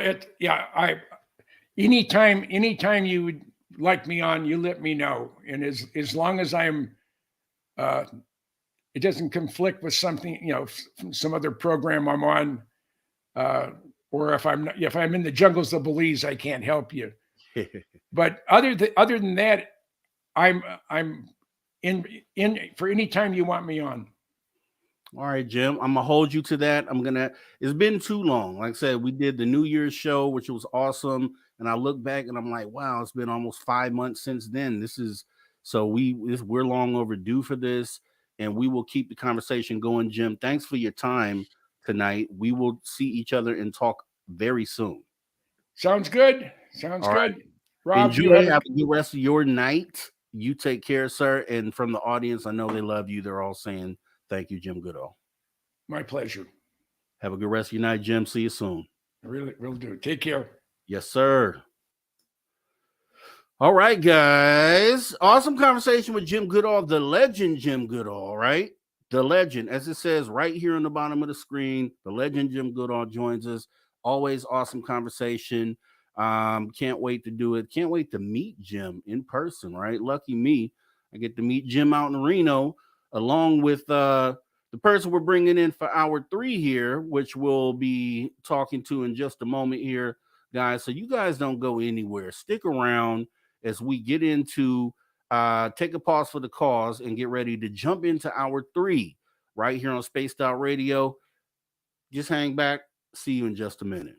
anytime you would like me on, you let me know. And as long as I'm, it doesn't conflict with something, some other program I'm on, or if I'm in the jungles of Belize, I can't help you. But other than that, I'm in for any time you want me on. All right, Jim, I'm gonna hold you to that. It's been too long. Like I said, we did the New Year's show, which was awesome. And I look back and I'm like, wow, it's been almost 5 months since then. We're long overdue for this, and we will keep the conversation going. Jim, thanks for your time tonight. We will see each other and talk very soon. Sounds good. Sounds All good. Right. Rob, enjoy. Have a good rest of your night. You take care, sir. And from the audience, I know they love you. They're all saying thank you, Jim Goodall. My pleasure. Have a good rest of your night, Jim. See you soon. Really will do. Take care. Yes, sir. All right, guys. Awesome conversation with Jim Goodall, the legend Jim Goodall, right? The legend, as it says right here on the bottom of the screen, the legend Jim Goodall joins us. Always awesome conversation. Can't wait to do it. Can't wait to meet Jim in person, right? Lucky me. I get to meet Jim out in Reno, along with the person we're bringing in for hour 3 here, which we'll be talking to in just a moment here, guys. So you guys don't go anywhere. Stick around as we get into take a pause for the cause and get ready to jump into hour 3 right here on Spaced Out Radio. Just hang back. See you in just a minute.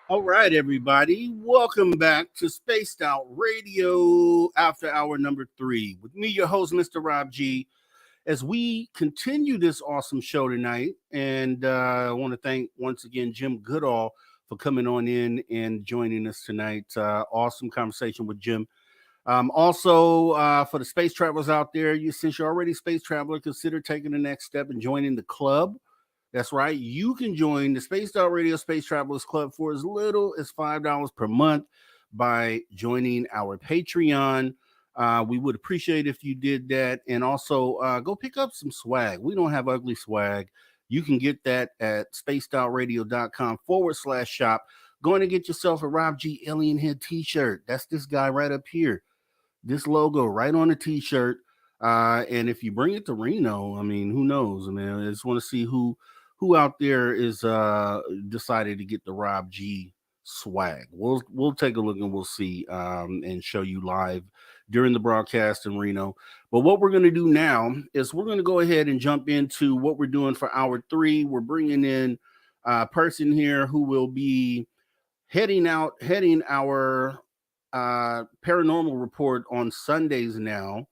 All right, everybody. Welcome back to Spaced Out Radio after hour number 3 with me, your host, Mr. Rob G, as we continue this awesome show tonight. And I want to thank once again Jim Goodall for coming on in and joining us tonight. Awesome conversation with Jim. Also, for the space travelers out there, since you're already a space traveler, consider taking the next step and joining the club. That's right. You can join the Spaced Out Radio Space Travelers Club for as little as $5 per month by joining our Patreon. We would appreciate if you did that. And also go pick up some swag. We don't have ugly swag. You can get that at spacedoutradio.com/shop. Going to get yourself a Rob G Alien Head t-shirt. That's this guy right up here. This logo right on the t-shirt. And if you bring it to Reno, I mean, who knows? I mean, I just want to see who out there is decided to get the Rob G swag. We'll take a look and we'll see and show you live during the broadcast in Reno. But what we're going to do now is we're going to go ahead and jump into what we're doing for hour 3. We're bringing in a person here who will be heading our paranormal report on Sundays now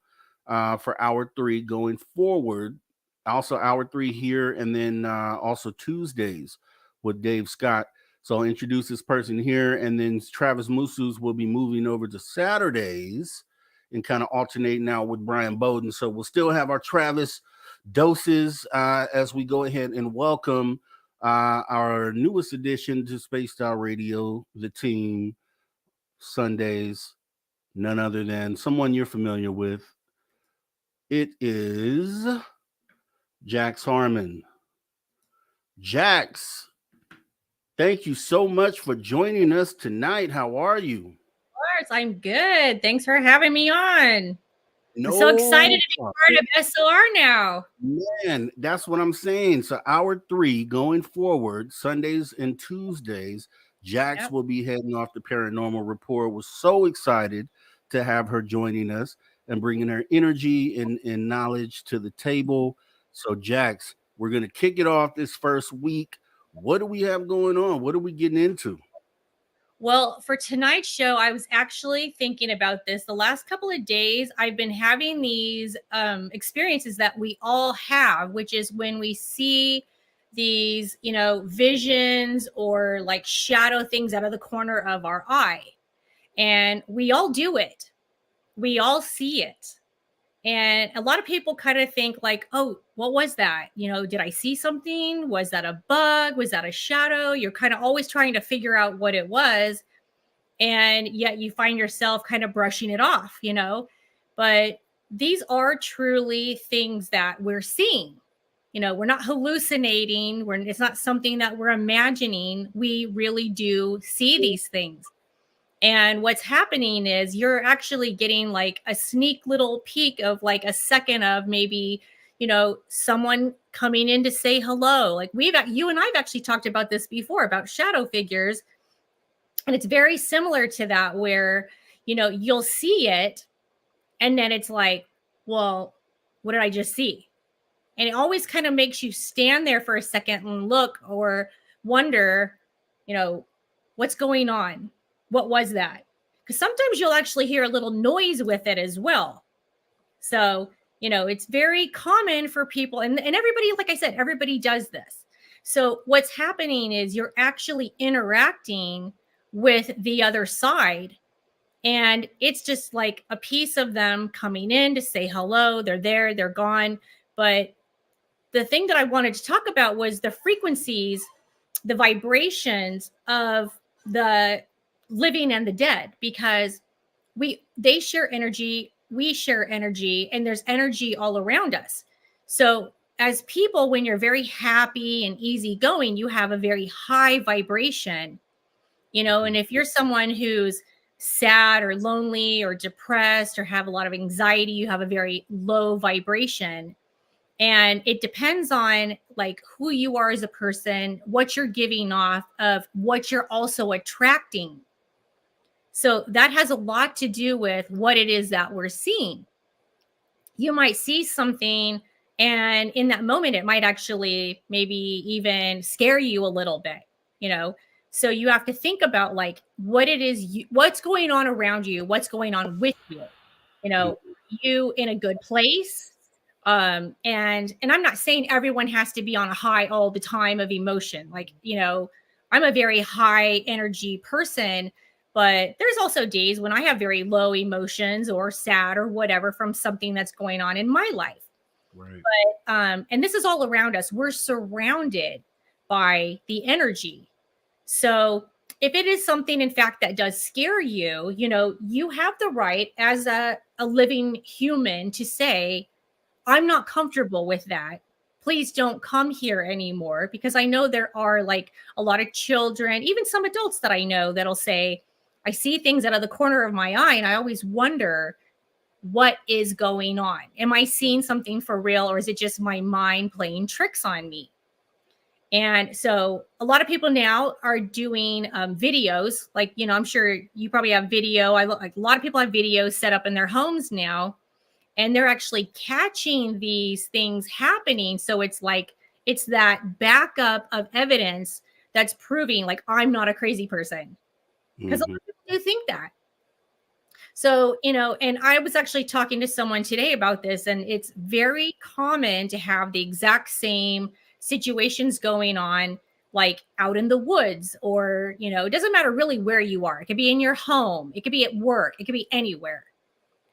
for hour 3 going forward. Also hour 3 here, and then also Tuesdays with Dave Scott. So I'll introduce this person here, and then Travis Musus will be moving over to Saturdays and kind of alternating now with Brian Bowden. So we'll still have our Travis doses as we go ahead and welcome our newest addition to Spaced Out Radio, the team, Sundays, none other than someone you're familiar with. It is Jax Harmon. Jax, thank you so much for joining us tonight. How are you? Of course, I'm good. Thanks for having me on. I'm so excited to be part of SOR now. Man, that's what I'm saying. So hour 3 going forward, Sundays and Tuesdays, Jax Yep. will be heading off the Paranormal Report. Was so excited to have her joining us and bringing her energy and knowledge to the table. So, Jax, we're going to kick it off this first week. What do we have going on? What are we getting into? Well, for tonight's show, I was actually thinking about this. The last couple of days, I've been having these experiences that we all have, which is when we see these, visions or like shadow things out of the corner of our eye. And we all do it. We all see it. And a lot of people kind of think like, oh, what was that? Did I see something? Was that a bug? Was that a shadow? You're kind of always trying to figure out what it was. And yet you find yourself kind of brushing it off, But these are truly things that we're seeing. We're not hallucinating. It's not something that we're imagining. We really do see these things. And what's happening is you're actually getting like a sneak little peek of like a second of maybe, someone coming in to say hello. Like you and I've actually talked about this before about shadow figures. And it's very similar to that where, you'll see it and then it's like, well, what did I just see? And it always kind of makes you stand there for a second and look or wonder, what's going on? What was that? Because sometimes you'll actually hear a little noise with it as well. So, it's very common for people and everybody, like I said, everybody does this. So what's happening is you're actually interacting with the other side. And it's just like a piece of them coming in to say hello. They're there, they're gone. But the thing that I wanted to talk about was the frequencies, the vibrations of the living and the dead, because they share energy, we share energy, and there's energy all around us. So as people, when you're very happy and easygoing, you have a very high vibration, and if you're someone who's sad or lonely or depressed or have a lot of anxiety, you have a very low vibration. And it depends on like who you are as a person, what you're giving off, of what you're also attracting. So that has a lot to do with what it is that we're seeing. You might see something, and in that moment, it might actually maybe even scare you a little bit, So you have to think about like what it is, what's going on around you, what's going on with you, you in a good place. And I'm not saying everyone has to be on a high all the time of emotion. Like, I'm a very high energy person, but there's also days when I have very low emotions or sad or whatever from something that's going on in my life. Right. But, and this is all around us. We're surrounded by the energy. So if it is something, in fact, that does scare you, you have the right as a living human to say, I'm not comfortable with that. Please don't come here anymore. Because I know there are like a lot of children, even some adults that I know that'll say, I see things out of the corner of my eye and I always wonder what is going on. Am I seeing something for real, or is it just my mind playing tricks on me? And so a lot of people now are doing videos. Like, I'm sure you probably have video. Like a lot of people have videos set up in their homes now. And they're actually catching these things happening. So it's like, it's that backup of evidence that's proving like, I'm not a crazy person. Because a lot of people do think that. So, and I was actually talking to someone today about this, and it's very common to have the exact same situations going on, like out in the woods, or, it doesn't matter really where you are. It could be in your home. It could be at work. It could be anywhere.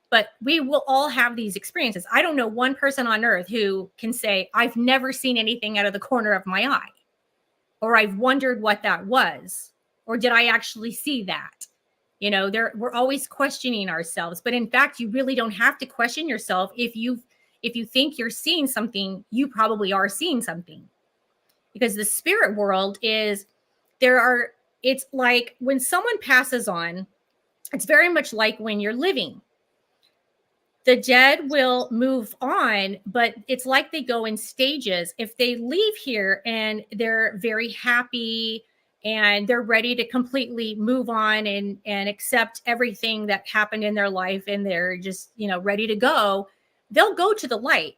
But we will all have these experiences. I don't know one person on earth who can say, I've never seen anything out of the corner of my eye, or I've wondered what that was, or did I actually see that? We're always questioning ourselves. But in fact, you really don't have to question yourself. If you think you're seeing something, you probably are seeing something. Because the spirit world it's like when someone passes on, it's very much like when you're living. The dead will move on, but it's like they go in stages. If they leave here and they're very happy, and they're ready to completely move on and accept everything that happened in their life, and they're just, ready to go, they'll go to the light.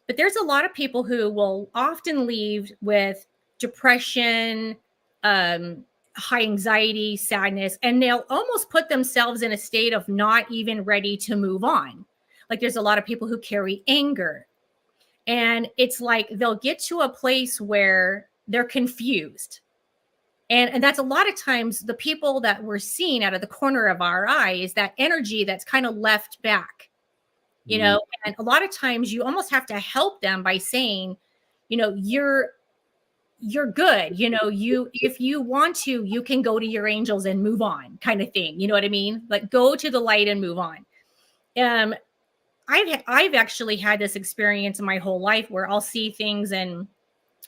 But there's a lot of people who will often leave with depression, high anxiety, sadness, and they'll almost put themselves in a state of not even ready to move on. Like there's a lot of people who carry anger, and it's like they'll get to a place where they're confused. And that's a lot of times the people that we're seeing out of the corner of our eye is that energy that's kind of left back, and a lot of times you almost have to help them by saying, you're good. If you want to, you can go to your angels and move on, kind of thing. You know what I mean? Like go to the light and move on. I've actually had this experience in my whole life where I'll see things and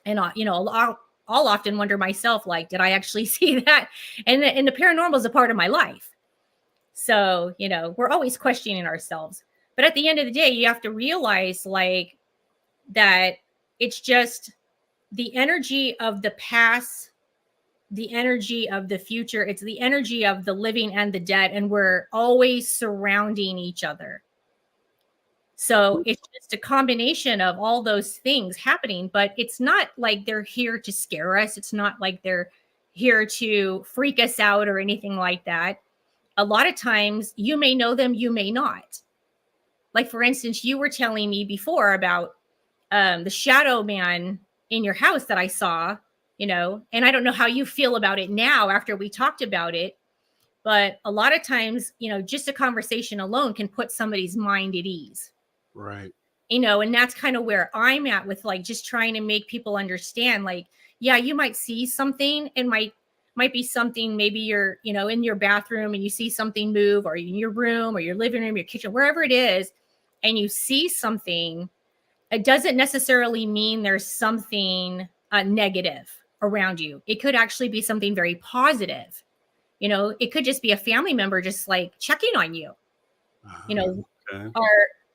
I'll often wonder myself, like, did I actually see that? And the paranormal is a part of my life. So, we're always questioning ourselves. But at the end of the day, you have to realize like that it's just the energy of the past, the energy of the future. It's the energy of the living and the dead. And we're always surrounding each other. So it's just a combination of all those things happening, but it's not like they're here to scare us. It's not like they're here to freak us out or anything like that. A lot of times you may know them, you may not. Like, for instance, you were telling me before about the shadow man in your house that I saw, and I don't know how you feel about it now after we talked about it. But a lot of times, just a conversation alone can put somebody's mind at ease. Right. And that's kind of where I'm at with like just trying to make people understand, like, yeah, you might see something. It might be something, maybe you're, in your bathroom and you see something move, or in your room or your living room, your kitchen, wherever it is, and you see something. It doesn't necessarily mean there's something negative around you. It could actually be something very positive. It could just be a family member just like checking on you. Okay.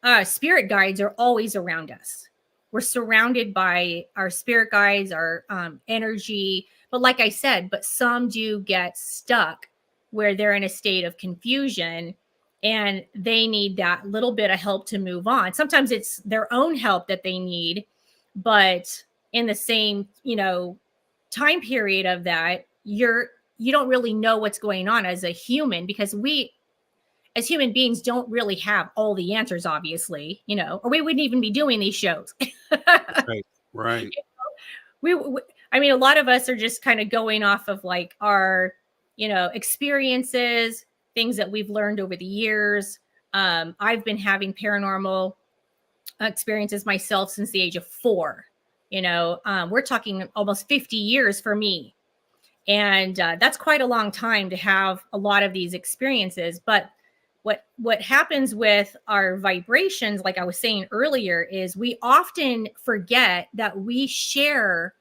Our spirit guides are always around us. We're surrounded by our spirit guides, our energy. But like I said, but some do get stuck where they're in a state of confusion and they need that little bit of help to move on. Sometimes it's their own help that they need, but in the same, time period of that, you don't really know what's going on as a human, because we, as human beings, don't really have all the answers, obviously, or we wouldn't even be doing these shows. Right. I mean, a lot of us are just kind of going off of like our, experiences, things that we've learned over the years. I've been having paranormal experiences myself since the age of 4. We're talking almost 50 years for me. And that's quite a long time to have a lot of these experiences. But what happens with our vibrations, like I was saying earlier, is we often forget that we share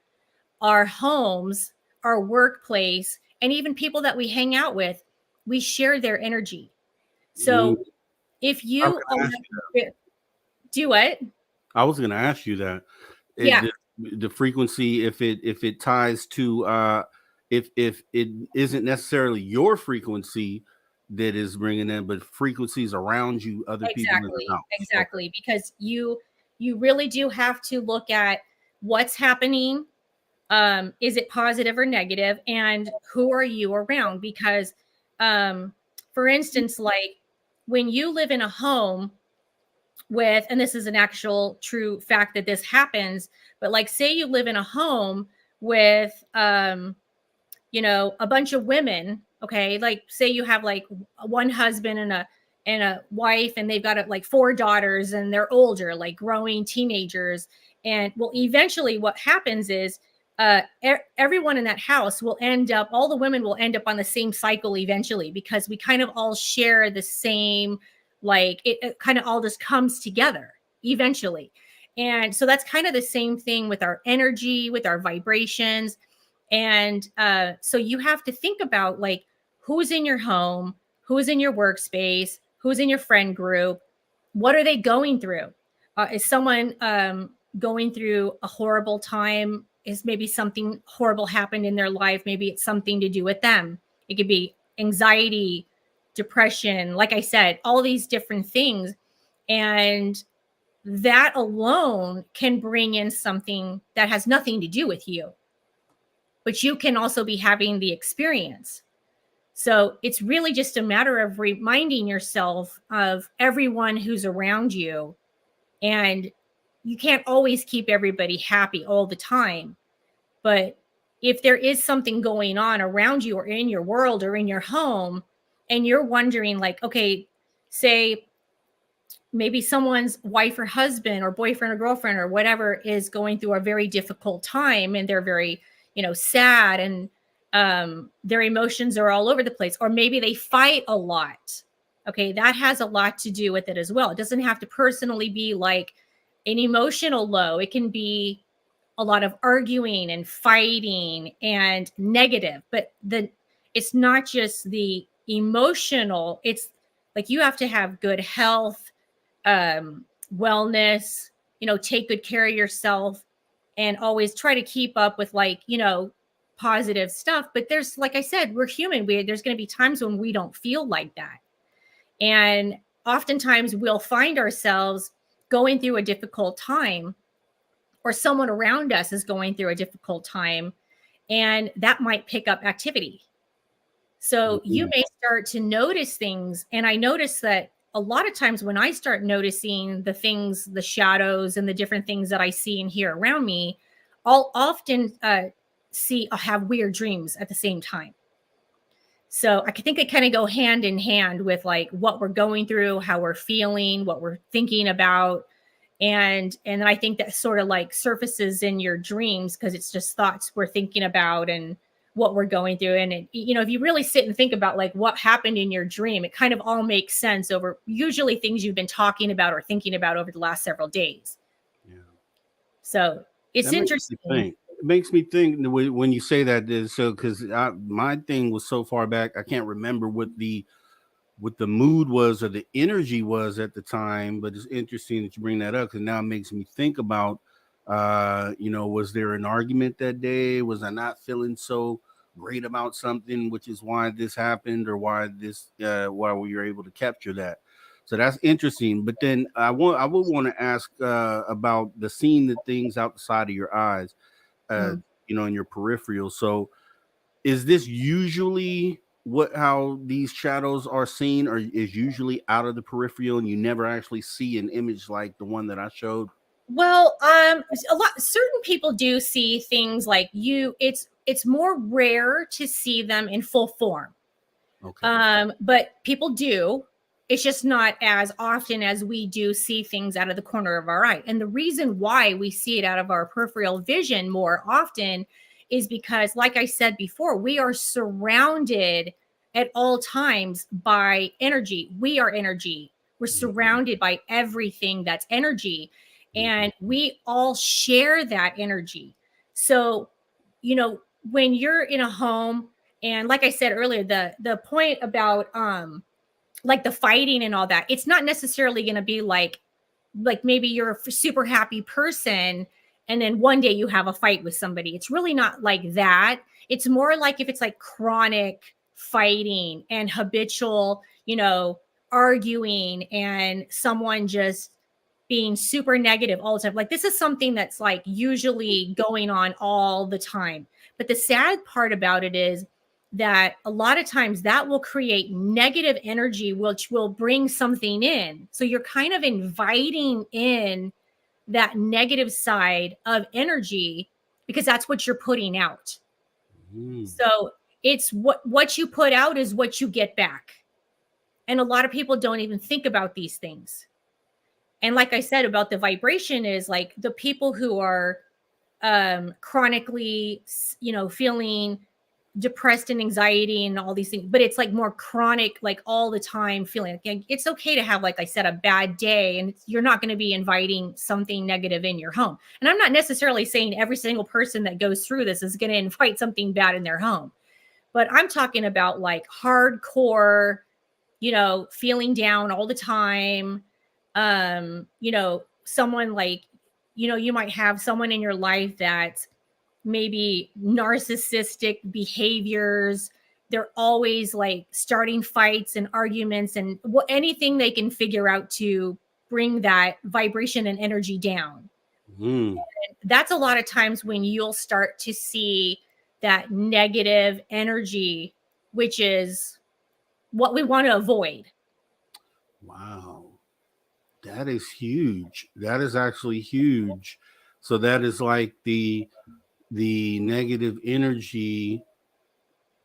our homes, our workplace, and even people that we hang out with. We share their energy. So if you do what? I was going to ask you that. The frequency, if it ties to if it isn't necessarily your frequency that is bringing in, but frequencies around you, other people in the house. Exactly, because you really do have to look at what's happening. Is it positive or negative, and who are you around? Because, for instance, like when you live in a home with, and this is an actual true fact that this happens, but like say you live in a home with, a bunch of women. Okay. Like say you have like one husband and a wife, and they've got like 4 daughters, and they're older, like growing teenagers. And well, eventually what happens is, everyone in that house will end up, all the women will end up on the same cycle eventually, because we kind of all share the same, like it kind of all just comes together eventually. And so that's kind of the same thing with our energy, with our vibrations. And so you have to think about like who's in your home, who's in your workspace, who's in your friend group, what are they going through? Is someone going through a horrible time is maybe something horrible happened in their life. Maybe it's something to do with them. It could be anxiety, depression, like I said, all these different things. And that alone can bring in something that has nothing to do with you, but you can also be having the experience. So it's really just a matter of reminding yourself of everyone who's around you. And you can't always keep everybody happy all the time. But if there is something going on around you or in your world or in your home, and you're wondering, like, okay, say maybe someone's wife or husband or boyfriend or girlfriend or whatever is going through a very difficult time, and they're very, sad, and their emotions are all over the place, or maybe they fight a lot. Okay, that has a lot to do with it as well. It doesn't have to personally be like an emotional low. It can be a lot of arguing and fighting and negative, but it's not just the emotional. It's like you have to have good health, wellness, take good care of yourself, and always try to keep up with positive stuff. But there's, like I said, we're human. There's going to be times when we don't feel like that. And oftentimes we'll find ourselves going through a difficult time, or someone around us is going through a difficult time, and that might pick up activity. So you may start to notice things. And I notice that a lot of times when I start noticing the things, the shadows and the different things that I see and hear around me, I'll often have weird dreams at the same time. So I think they kind of go hand in hand with like what we're going through, how we're feeling, what we're thinking about. And I think that sort of like surfaces in your dreams because it's just thoughts we're thinking about and what we're going through. And if you really sit and think about like what happened in your dream, it kind of all makes sense over usually things you've been talking about or thinking about over the last several days. Yeah. So it's interesting. It makes me think when you say that, so because my thing was so far back, I can't remember what the mood was or the energy was at the time, but it's interesting that you bring that up because now it makes me think about, was there an argument that day? Was I not feeling so great about something, which is why this happened, or why we were able to capture that? So that's interesting. But then I would want to ask about the seeing the things outside of your eyes, in your peripheral. So is this usually how these shadows are seen, or is usually out of the peripheral and you never actually see an image like the one that I showed? Well, certain people do see things like it's more rare to see them in full form. Okay. But people do. It's just not as often as we do see things out of the corner of our eye. And the reason why we see it out of our peripheral vision more often is because, like I said before, we are surrounded at all times by energy. We are energy. We're surrounded by everything that's energy. And we all share that energy. So, when you're in a home, and like I said earlier, the point about like the fighting and all that, it's not necessarily going to be like maybe you're a super happy person and then one day you have a fight with somebody. It's really not like that. It's more like if it's like chronic fighting and habitual, arguing, and someone just being super negative all the time. Like this is something that's like usually going on all the time. But the sad part about it is that a lot of times that will create negative energy, which will bring something in. So you're kind of inviting in that negative side of energy because that's what you're putting out. So it's what you put out is what you get back. And a lot of people don't even think about these things. And like I said about the vibration is like the people who are chronically, feeling depressed and anxiety and all these things, but it's like more chronic, like all the time feeling. Like, it's okay to have, like I said, a bad day, and you're not going to be inviting something negative in your home. And I'm not necessarily saying every single person that goes through this is going to invite something bad in their home, but I'm talking about like hardcore, feeling down all the time. Someone like, you might have someone in your life that maybe narcissistic behaviors. They're always like starting fights and arguments and anything they can figure out to bring that vibration and energy down. Mm. That's a lot of times when you'll start to see that negative energy, which is what we want to avoid. Wow. That is huge. That is actually huge. So that is like the negative energy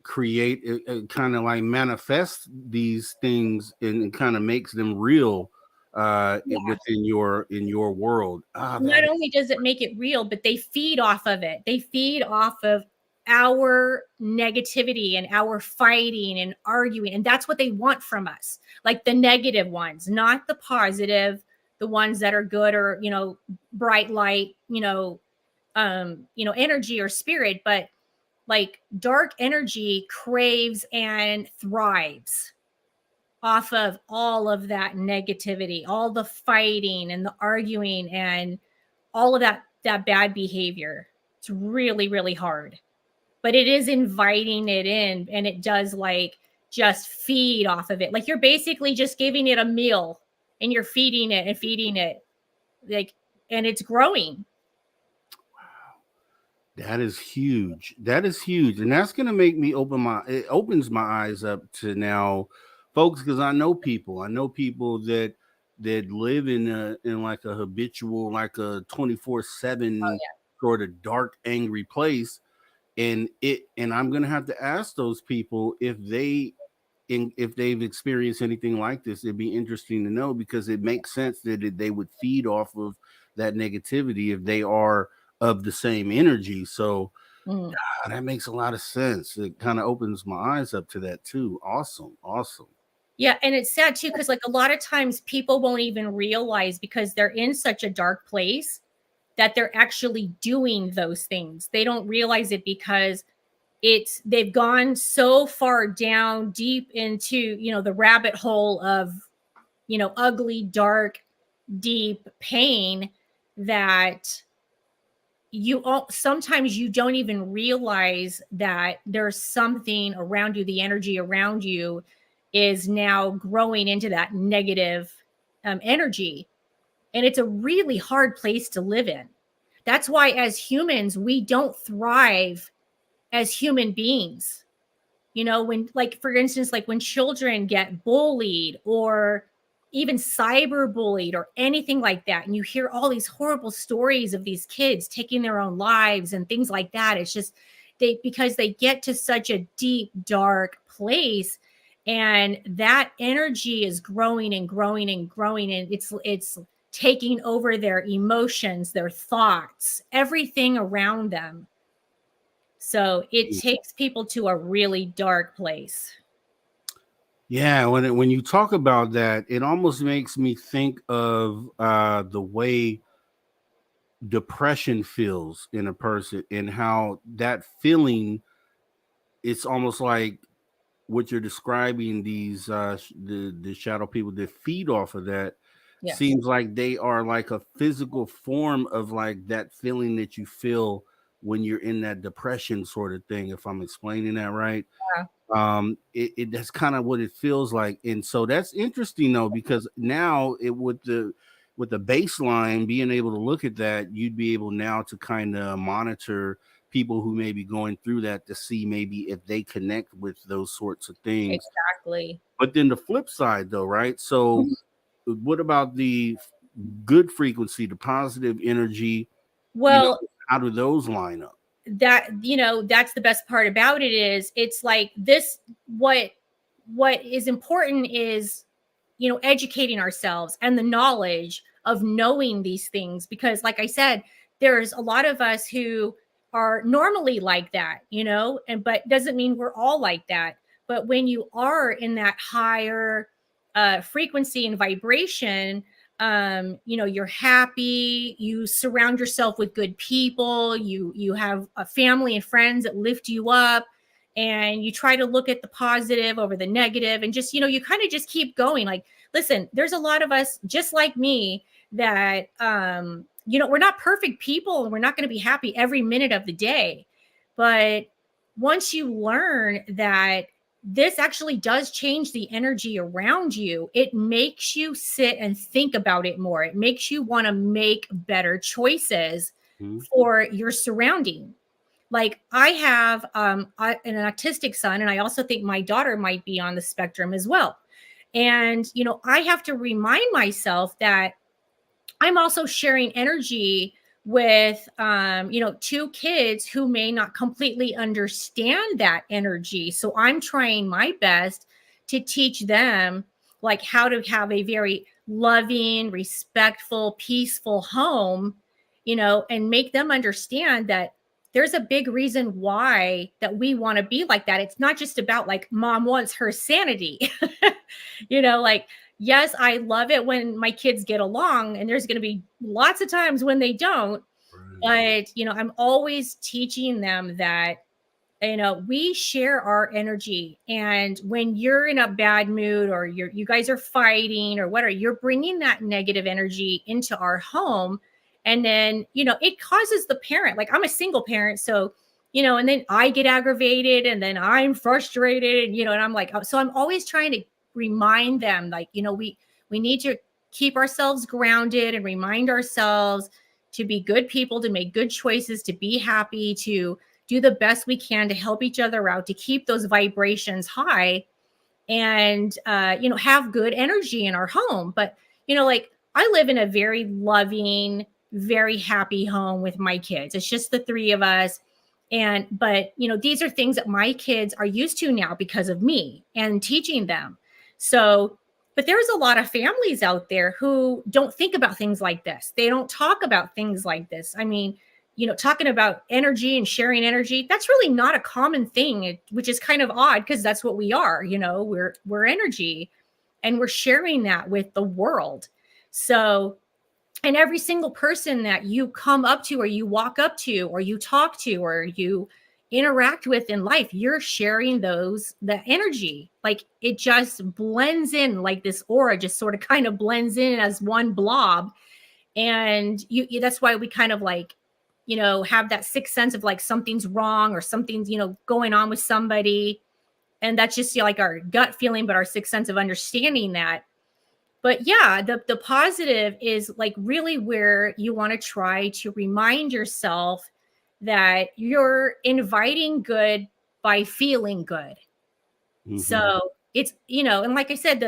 create it kind of like manifests these things and kind of makes them real within your world. Not only does it make it real, but they feed off of it. They feed off of our negativity and our fighting and arguing. And that's what they want from us. Like the negative ones, not the positive, the ones that are good or, bright light, energy or spirit, but like dark energy craves and thrives off of all of that negativity, all the fighting and the arguing and all of that bad behavior. It's really, really hard, but it is inviting it in, and it does like just feed off of it. Like you're basically just giving it a meal and you're feeding it and feeding it, like, and it's growing. That is huge. That is huge. And that's going to make me it opens my eyes up to now, folks, because I know people that live in like a habitual, like a 24/7 sort of dark, angry place. And I'm going to have to ask those people if they've experienced anything like this. It'd be interesting to know, because it makes sense that they would feed off of that negativity if they are of the same energy. So that makes a lot of sense. It kind of opens my eyes up to that too. Awesome. Yeah, and it's sad too, because like a lot of times people won't even realize, because they're in such a dark place, that they're actually doing those things. They don't realize it because they've gone so far down deep into, the rabbit hole of, ugly, dark, deep pain, that sometimes you don't even realize that there's something around you. The energy around you is now growing into that negative energy. And it's a really hard place to live in. That's why as humans, we don't thrive as human beings. When, like, for instance, like when children get bullied or even cyberbullied or anything like that, and you hear all these horrible stories of these kids taking their own lives and things like that, it's just because they get to such a deep, dark place, and that energy is growing and growing and growing, and it's taking over their emotions, their thoughts, everything around them. So it takes people to a really dark place. Yeah, when you talk about that, it almost makes me think of the way depression feels in a person, and how that feeling, it's almost like what you're describing, these the shadow people that feed off of that. Yes. Seems like they are like a physical form of like that feeling that you feel when you're in that depression sort of thing, if I'm explaining that right. Yeah. That's kind of what it feels like. And so that's interesting though, because now with the baseline, being able to look at that, you'd be able now to kind of monitor people who may be going through that, to see maybe if they connect with those sorts of things. Exactly. But then the flip side though, right? So what about the good frequency, the positive energy? Well, how do those line up? That's the best part about it, is it's like this, what is important is, educating ourselves and the knowledge of knowing these things, because like I said, there's a lot of us who are normally like that, but doesn't mean we're all like that. But when you are in that higher frequency and vibration, you're happy, you surround yourself with good people, you have a family and friends that lift you up, and you try to look at the positive over the negative, and just, you kind of just keep going. Like, listen, there's a lot of us just like me that we're not perfect people and we're not going to be happy every minute of the day. But once you learn that this actually does change the energy around you, it makes you sit and think about it more. It makes you want to make better choices for your surrounding. Like I have an autistic son, and I also think my daughter might be on the spectrum as well. And, I have to remind myself that I'm also sharing energy with, two kids who may not completely understand that energy. So I'm trying my best to teach them like how to have a very loving, respectful, peaceful home, and make them understand that there's a big reason why that we want to be like that. It's not just about like mom wants her sanity, like, yes, I love it when my kids get along, and there's going to be lots of times when they don't. But, I'm always teaching them that, we share our energy. And when you're in a bad mood or you guys are fighting or whatever, you're bringing that negative energy into our home. And then, it causes the parent, like I'm a single parent. So, and then I get aggravated and then I'm frustrated, and I'm like, so I'm always trying to remind them, like, we need to keep ourselves grounded and remind ourselves to be good people, to make good choices, to be happy, to do the best we can to help each other out, to keep those vibrations high and, have good energy in our home. But, like I live in a very loving, very happy home with my kids. It's just the three of us. But these are things that my kids are used to now because of me and teaching them. So, but there's a lot of families out there who don't think about things like this. They don't talk about things like this. I mean, talking about energy and sharing energy, that's really not a common thing, which is kind of odd because that's what we are. We're energy and we're sharing that with the world. So, and every single person that you come up to or you walk up to or you talk to or you interact with in life, you're sharing the energy. Like it just blends in, like this aura just sort of kind of blends in as one blob. And that's why we kind of like, have that sixth sense of like something's wrong or something's, going on with somebody. And that's just like our gut feeling, but our sixth sense of understanding that. But yeah, the positive is like really where you want to try to remind yourself that you're inviting good by feeling good. Mm-hmm. So it's, and like I said,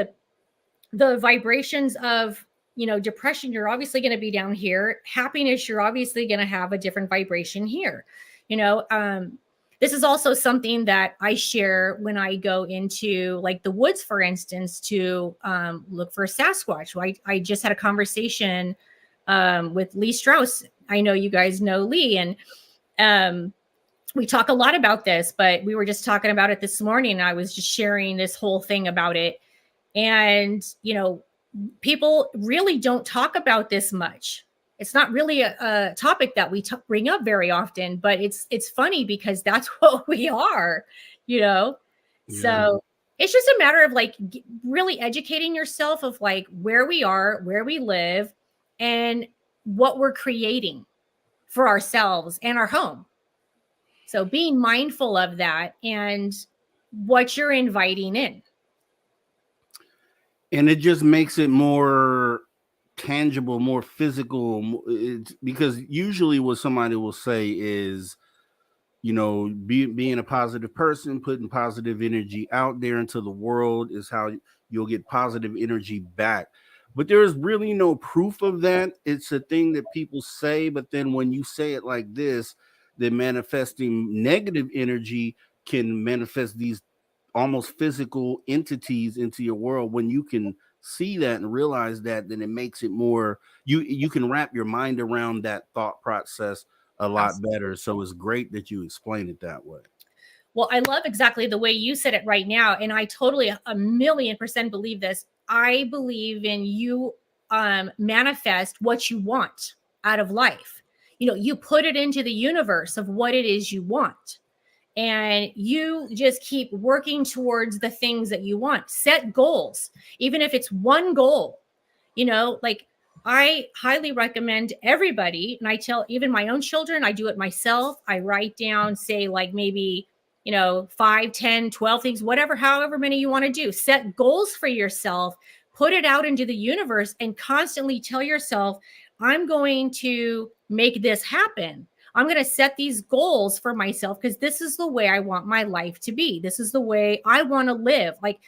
the vibrations of, depression, you're obviously going to be down here. Happiness, you're obviously going to have a different vibration here. This is also something that I share when I go into like the woods, for instance, to look for a Sasquatch. I just had a conversation with Lee Strauss. I know you guys know Lee, and we talk a lot about this, but we were just talking about it this morning. And I was just sharing this whole thing about it. And, people really don't talk about this much. It's not really a topic that we bring up very often, but it's funny because that's what we are, Yeah. So it's just a matter of like really educating yourself of like where we are, where we live, and what we're creating for ourselves and our home. So being mindful of that and what you're inviting in. And it just makes it more tangible, more physical. It's because usually what somebody will say is, being a positive person, putting positive energy out there into the world is how you'll get positive energy back. But there is really no proof of that. It's a thing that people say, but then when you say it like this, then manifesting negative energy can manifest these almost physical entities into your world. When you can see that and realize that, then it makes it more, you can wrap your mind around that thought process a lot better. So it's great that you explain it that way. Well, I love exactly the way you said it right now. And I totally 1,000,000% believe this. I believe in you manifest what you want out of life. You put it into the universe of what it is you want. And you just keep working towards the things that you want. Set goals, even if it's one goal. Like I highly recommend everybody, and I tell even my own children, I do it myself. I write down, say, like maybe, 5, 10, 12 things, whatever, however many you want to do. Set goals for yourself, put it out into the universe, and constantly tell yourself, I'm going to make this happen. I'm going to set these goals for myself because this is the way I want my life to be. This is the way I want to live. Like,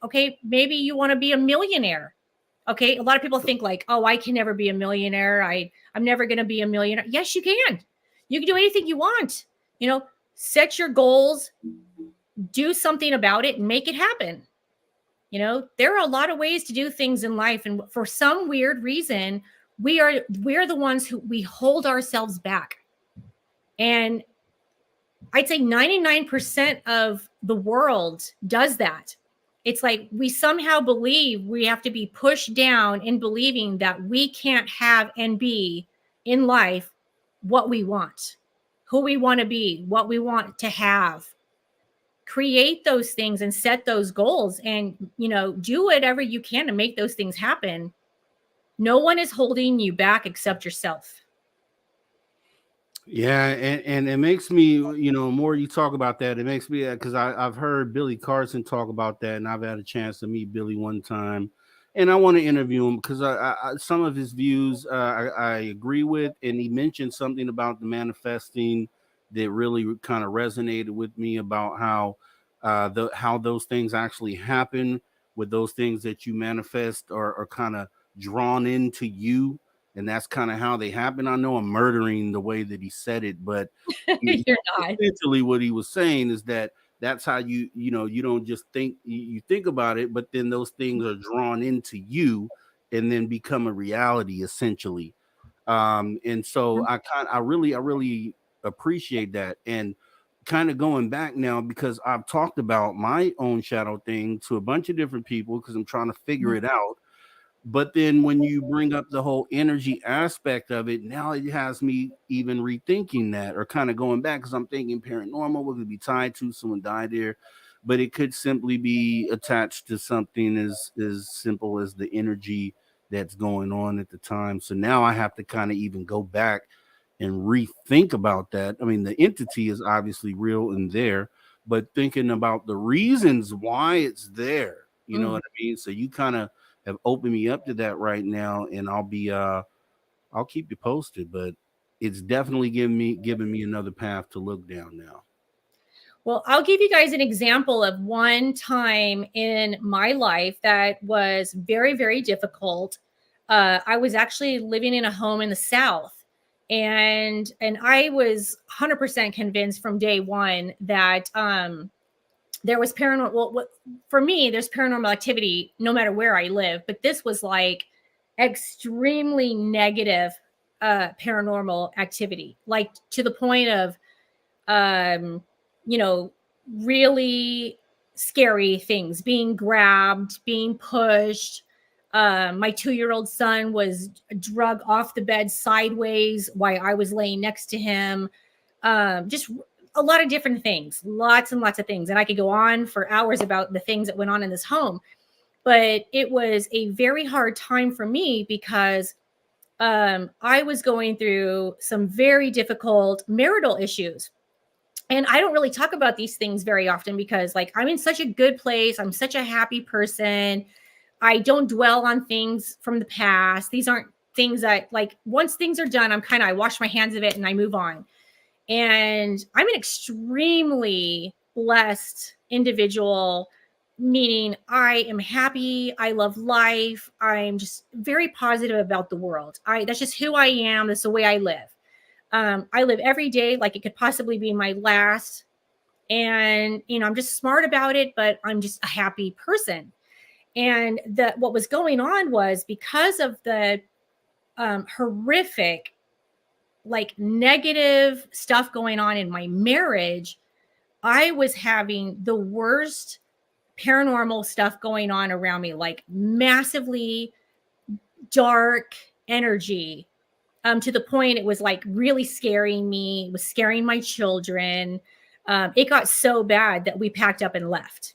okay, maybe you want to be a millionaire. Okay. A lot of people think like, oh, I can never be a millionaire. I'm never going to be a millionaire. Yes, you can. You can do anything you want. Set your goals, do something about it, and make it happen. There are a lot of ways to do things in life. And for some weird reason, we're the ones who we hold ourselves back. And I'd say 99% of the world does that. It's like we somehow believe we have to be pushed down in believing that we can't have and be in life what we want, who we want to be, what we want to have. Create those things and set those goals and, do whatever you can to make those things happen. No one is holding you back except yourself. Yeah, and it makes me, more you talk about that, it makes me, because I've heard Billy Carson talk about that, and I've had a chance to meet Billy one time, and I want to interview him because I some of his views I agree with, and he mentioned something about the manifesting that really kind of resonated with me about how how those things actually happen, with those things that you manifest are kind of drawn into you. And that's kind of how they happen. I know I'm murdering the way that he said it, but You're not. essentially what he was saying is that that's how you don't just think, you think about it, but then those things are drawn into you and then become a reality essentially. And so I really appreciate that. And kind of going back now, because I've talked about my own shadow thing to a bunch of different people because I'm trying to figure it out. But then when you bring up the whole energy aspect of it, now it has me even rethinking that, or kind of going back, because I'm thinking paranormal, what could be tied to someone died there, but it could simply be attached to something as simple as the energy that's going on at the time. So now I have to kind of even go back and rethink about that. I mean, the entity is obviously real and there, but thinking about the reasons why it's there, you know what I mean? So you kind of have opened me up to that right now, and I'll keep you posted, but it's definitely giving me another path to look down now. Well, I'll give you guys an example of one time in my life that was very, very difficult. I was actually living in a home in the South, and I was 100% convinced from day one that there was paranormal. Well, for me, there's paranormal activity no matter where I live, but this was like extremely negative paranormal activity, like to the point of, really scary things, being grabbed, being pushed. My 2-year-old son was drug off the bed sideways while I was laying next to him. Just a lot of different things, lots and lots of things. And I could go on for hours about the things that went on in this home. But it was a very hard time for me because I was going through some very difficult marital issues. And I don't really talk about these things very often because, like, I'm in such a good place. I'm such a happy person. I don't dwell on things from the past. These aren't things that, like, once things are done, I wash my hands of it and I move on. And I'm an extremely blessed individual, meaning I am happy. I love life. I'm just very positive about the world. That's just who I am. That's the way I live. I live every day like it could possibly be my last. And, I'm just smart about it, but I'm just a happy person. And what was going on was because of the horrific, like, negative stuff going on in my marriage, I was having the worst paranormal stuff going on around me, like massively dark energy, to the point it was like really scaring me. It was scaring my children. It got so bad that we packed up and left.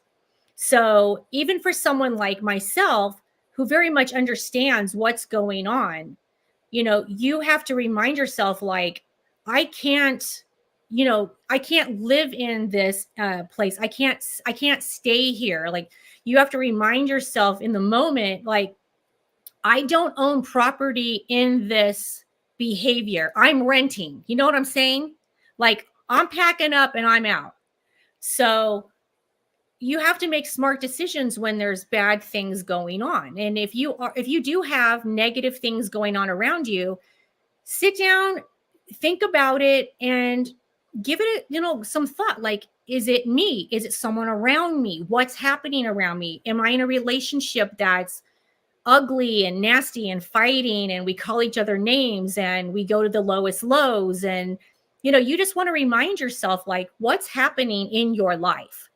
So even for someone like myself, who very much understands what's going on, you know, you have to remind yourself, like, I can't, you know, I can't live in this place. I can't stay here. Like, you have to remind yourself in the moment, like, I don't own property in this behavior. I'm renting. You know what I'm saying? Like, I'm packing up and I'm out. So you have to make smart decisions when there's bad things going on. And if you do have negative things going on around you, sit down, think about it, and give it, you know, some thought. Like, is it me? Is it someone around me? What's happening around me? Am I in a relationship that's ugly and nasty and fighting, and we call each other names and we go to the lowest lows? And, you know, you just want to remind yourself, like, what's happening in your life.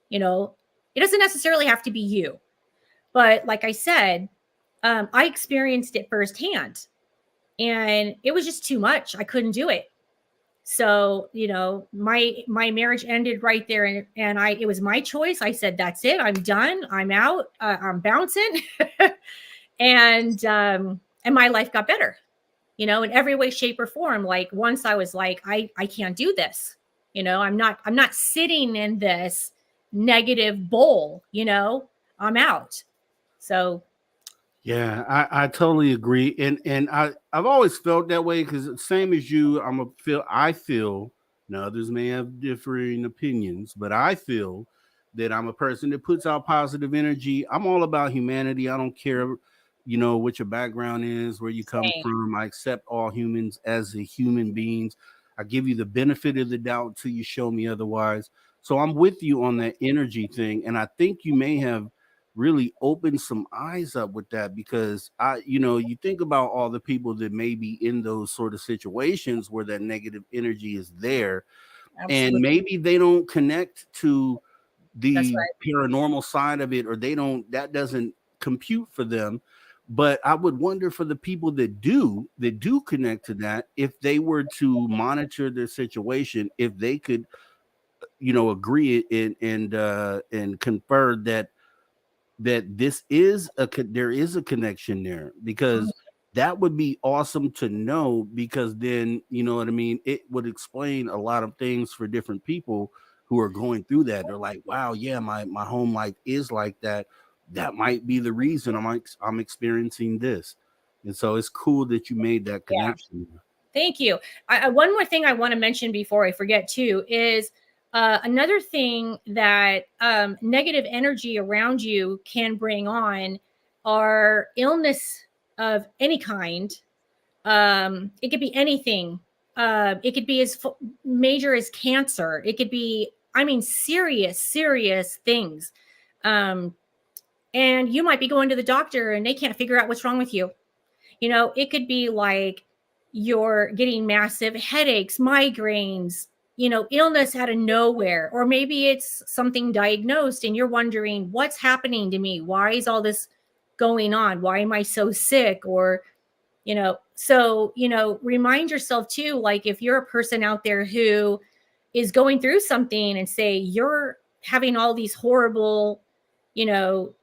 You know, it doesn't necessarily have to be you, but like I said, I experienced it firsthand, and it was just too much. I couldn't do it. So, you know, my marriage ended right there, and it was my choice. I said, that's it. I'm done. I'm out. I'm bouncing. And my life got better, you know, in every way, shape, or form. Like, once I was like, I can't do this. You know, I'm not sitting in this negative bowl, you know, I'm out. So Yeah, I totally agree, and I've always felt that way, because same as you, I feel. Now others may have differing opinions, but I feel that I'm a person that puts out positive energy. I'm all about humanity. I don't care, you know, what your background is, where you come same. from. I accept all humans as the human beings. I give you the benefit of the doubt until you show me otherwise. So I'm with you on that energy thing, and I think you may have really open some eyes up with that, because you know, you think about all the people that may be in those sort of situations where that negative energy is there, and Absolutely. maybe they don't connect to That's the right. paranormal side of it, or that doesn't compute for them. But I would wonder, for the people that do connect to that, if they were to monitor their situation, if they could, you know, agree and confer that this is there is a connection there, because that would be awesome to know, because then, you know what I mean, it would explain a lot of things for different people who are going through that. They're like, wow, yeah, my home life is like that. That might be the reason I'm experiencing this. And so it's cool that you made that Yeah. connection. Thank you. One more thing I want to mention before I forget too is another thing that negative energy around you can bring on are illness of any kind. It could be anything. It could be as major as cancer. It could be, I mean, serious things. Um, and you might be going to the doctor and they can't figure out what's wrong with you. You know, it could be like you're getting massive headaches, migraines, you know, illness out of nowhere. Or maybe it's something diagnosed and you're wondering, what's happening to me? Why is all this going on? Why am I so sick? Or, you know, so, you know, remind yourself too, like, if you're a person out there who is going through something, and say you're having all these horrible, you know,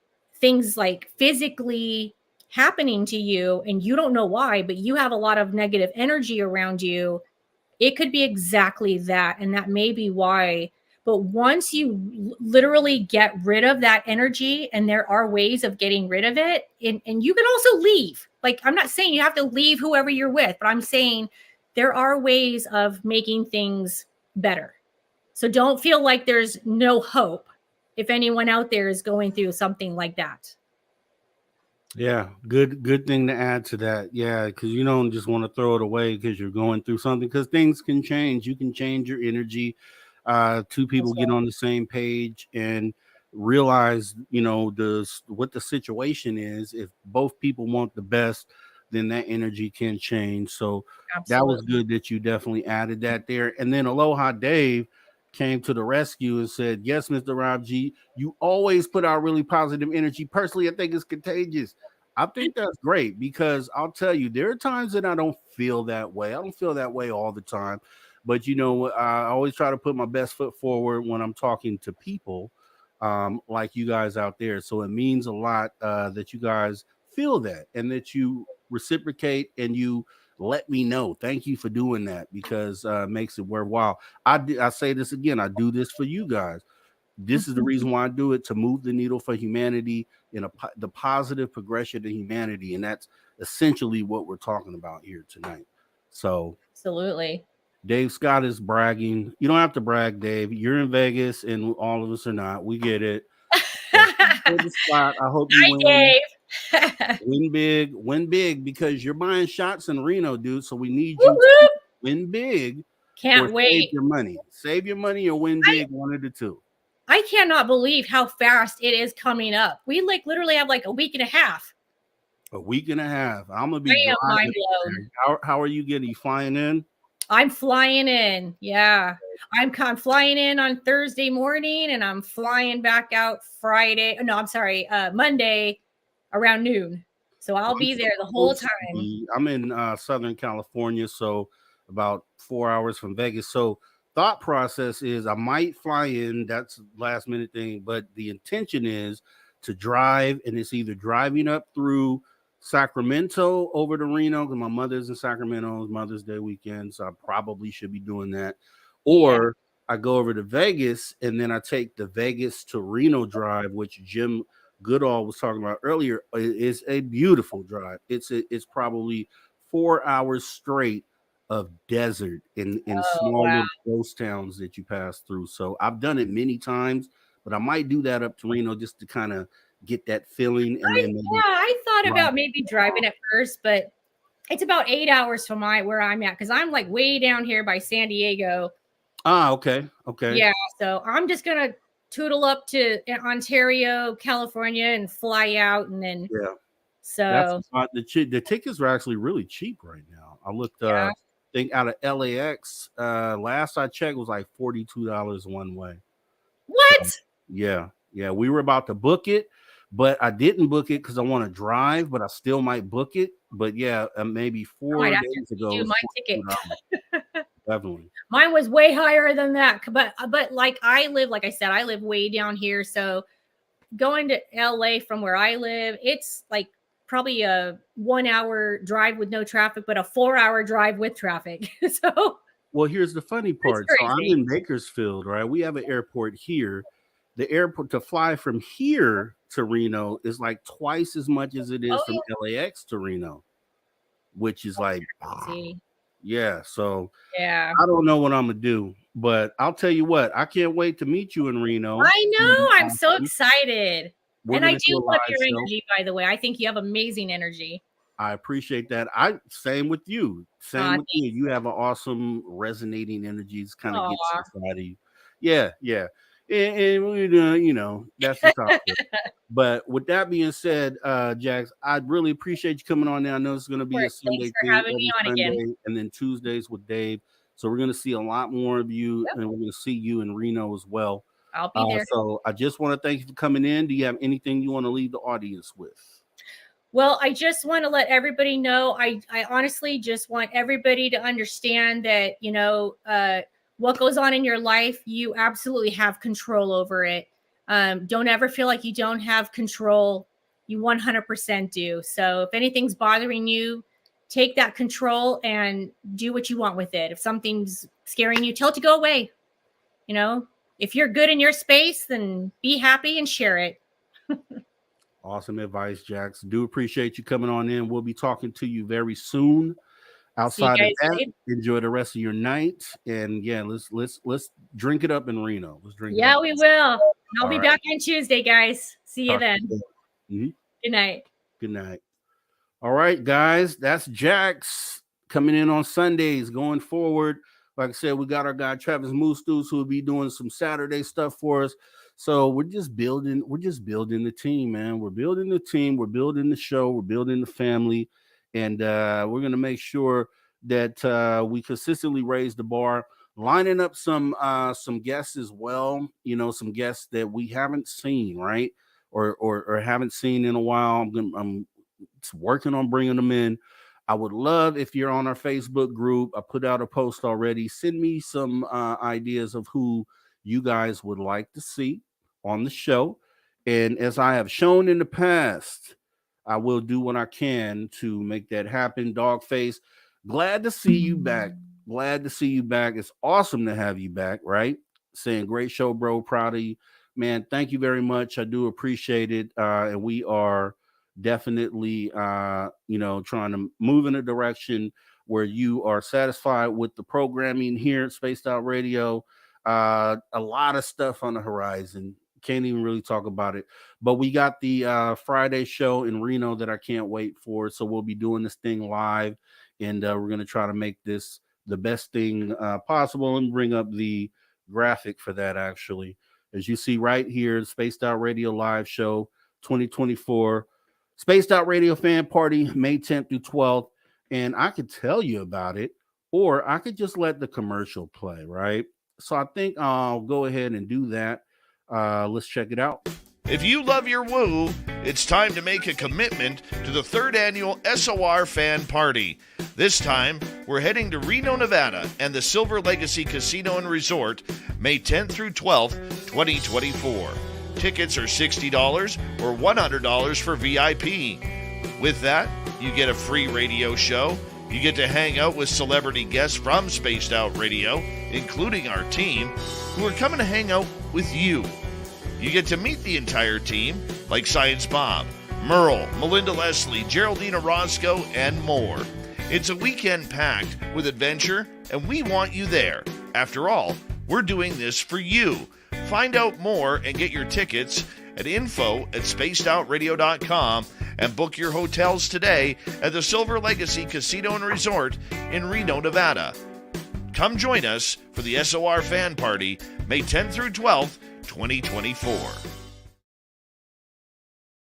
things like physically happening to you, and you don't know why, but you have a lot of negative energy around you, it could be exactly that. And that may be why. But once you literally get rid of that energy, and there are ways of getting rid of it, and you can also leave. Like, I'm not saying you have to leave whoever you're with, but I'm saying there are ways of making things better. So don't feel like there's no hope if anyone out there is going through something like that. Yeah, good thing to add to that. Yeah, because you don't just want to throw it away because you're going through something, because things can change. You can change your energy. Two people That's get right. on the same page and realize, you know, what the situation is. If both people want the best, then that energy can change. So that was Absolutely. good that you definitely added that there. And then Aloha Dave came to the rescue and said, yes, Mr. Rob G, you always put out really positive energy. Personally, I think it's contagious. I think that's great, because I'll tell you, there are times that I don't feel that way. I don't feel that way all the time. But, you know, I always try to put my best foot forward when I'm talking to people. like you guys out there. So it means a lot that you guys feel that and that you reciprocate and you let me know. Thank you for doing that because it makes it worthwhile. I say this again. I do this for you guys. This is the reason why I do it, to move the needle for humanity in the positive progression of humanity, and that's essentially what we're talking about here tonight. So Absolutely. Dave Scott is bragging. You don't have to brag, Dave. You're in Vegas, and all of us are not. We get it. The spot. I hope you win. Dave. Win big, because you're buying shots in Reno, dude. So we need Whoop, you to whoop. win big. Can't or wait. Save your money. Save your money or win big. One of the two. I cannot believe how fast it is coming up. We like literally have like a week and a half. A week and a half. I'm gonna be. I am mind blown. How are you getting? You flying in? I'm flying in. Yeah, I'm flying in on Thursday morning, and I'm flying back out Friday. No, I'm sorry, Monday around noon. So I'll be there the whole time. I'm in Southern California, so about 4 hours from Vegas. So thought process is I might fly in. That's last minute thing, but the intention is to drive, and it's either driving up through Sacramento over to Reno, because my mother's in Sacramento. It's Mother's Day weekend, so I probably should be doing that. Or I go over to Vegas, and then I take the Vegas to Reno drive, which Jim Goodall was talking about earlier. Is a beautiful drive. It's probably 4 hours straight of desert in small little ghost towns that you pass through. So I've done it many times, but I might do that up to Reno just to kind of get that feeling. And then I thought about maybe driving at first, but it's about 8 hours from where I'm at, because I'm like way down here by San Diego. Okay. Yeah, so I'm just gonna tootle up to Ontario, California, and fly out, and then So the tickets are actually really cheap right now. I looked think out of LAX, last I checked was like $42 one way. What? So, yeah, we were about to book it, but I didn't book it because I want to drive, but I still might book it. But yeah, maybe 4 days ago, do my ticket. Definitely. Mine was way higher than that, but like I said, I live way down here, so going to LA from where I live, it's like probably a 1 hour drive with no traffic, but a 4 hour drive with traffic. So, well, here's the funny part. So I'm in Bakersfield, right? We have an airport here. The airport to fly from here to Reno is like twice as much as it is from LAX to Reno, which is like, yeah. So I don't know what I'm gonna do, but I'll tell you what, I can't wait to meet you in Reno. I know. I'm so excited. And I do love your energy, by the way. I think you have amazing energy. I appreciate that. Same with you. You have an awesome resonating energy. It's kind of gets inside of you. Yeah. And that's the topic. But with that being said, Jax, I really appreciate you coming on now. I know it's going to be a Sunday thing having me on Sunday, again. and then Tuesdays with Dave. So we're going to see a lot more of you, and we're going to see you in Reno as well. I'll be there. So I just want to thank you for coming in. Do you have anything you want to leave the audience with? Well, I just want to let everybody know, I honestly just want everybody to understand that, what goes on in your life, you absolutely have control over it. Don't ever feel like you don't have control. You 100% do. So if anything's bothering you, take that control and do what you want with it. If something's scaring you, tell it to go away. If you're good in your space, then be happy and share it. Awesome advice, Jax. Do appreciate you coming on in. We'll be talking to you very soon. Outside of that, enjoy the rest of your night. And yeah, let's drink it up in Reno. Let's drink it up. We will. I'll be back on Tuesday, guys. See you then. Mm-hmm. Good night. Good night. All right, guys. That's Jax coming in on Sundays going forward. Like I said, we got our guy Travis Moostus, who will be doing some Saturday stuff for us. So we're just building the team, man. We're building the team, we're building the show, we're building the family, and we're gonna make sure that we consistently raise the bar, lining up some guests as well. Some guests that we haven't seen, right, or haven't seen in a while. I'm working on bringing them in. I would love if you're on our Facebook group. I put out a post already. Send me some ideas of who you guys would like to see. on the show. And as I have shown in the past, I will do what I can to make that happen. Dogface, glad to see you back. Glad to see you back. It's awesome to have you back, right? Saying great show, bro. Proud of you. Man, thank you very much. I do appreciate it. And we are definitely trying to move in a direction where you are satisfied with the programming here at Spaced Out Radio. A lot of stuff on the horizon. Can't even really talk about it. But we got the Friday show in Reno that I can't wait for. So we'll be doing this thing live, and we're going to try to make this the best thing possible and bring up the graphic for that, actually. As you see right here, Spaced Out Radio Live Show 2024. Spaced Out Radio Fan Party, May 10th through 12th. And I could tell you about it, or I could just let the commercial play, right? So I think I'll go ahead and do that. Let's check it out. If you love your woo, it's time to make a commitment to the 3rd annual SOR Fan Party. This time, we're heading to Reno, Nevada and the Silver Legacy Casino and Resort, May 10th through 12th, 2024. Tickets are $60 or $100 for VIP. With that, you get a free radio show. You get to hang out with celebrity guests from Spaced Out Radio, including our team, who are coming to hang out with you. You get to meet the entire team, like Science Bob, Merle, Melinda Leslie, Geraldine Orozco, and more. It's a weekend packed with adventure, and we want you there. After all, we're doing this for you. Find out more and get your tickets at info@spacedoutradio.com and book your hotels today at the Silver Legacy Casino and Resort in Reno, Nevada. Come join us for the SOR Fan Party, May 10th through 12th, 2024.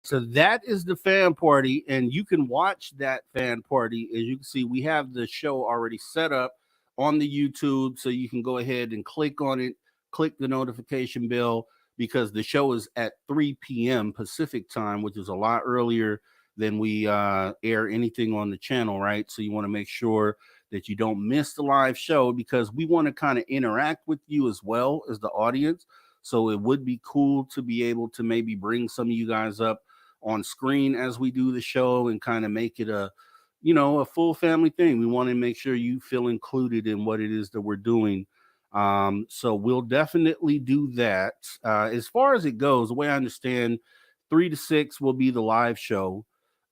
So that is the fan party, and you can watch that fan party. As you can see, we have the show already set up on the YouTube, so you can go ahead and click on it, click the notification bell, because the show is at 3 p.m. Pacific time, which is a lot earlier than we air anything on the channel, right? So you want to make sure that you don't miss the live show, because we want to kind of interact with you as well as the audience. So it would be cool to be able to maybe bring some of you guys up on screen as we do the show and kind of make it a full family thing. We want to make sure you feel included in what it is that we're doing. So we'll definitely do that. As far as it goes, the way I understand, 3 to 6 will be the live show.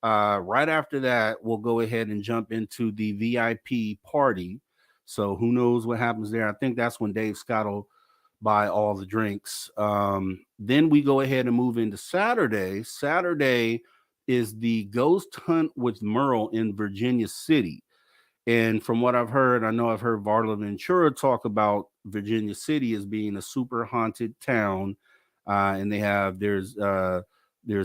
Right after that, we'll go ahead and jump into the VIP party. So who knows what happens there? I think that's when Dave Scott will buy all the drinks. Then we go ahead and move into Saturday. Saturday is the Ghost Hunt with Merle in Virginia City. And from what I've heard, I know I've heard Varla Ventura talk about Virginia City as being a super haunted town. And there's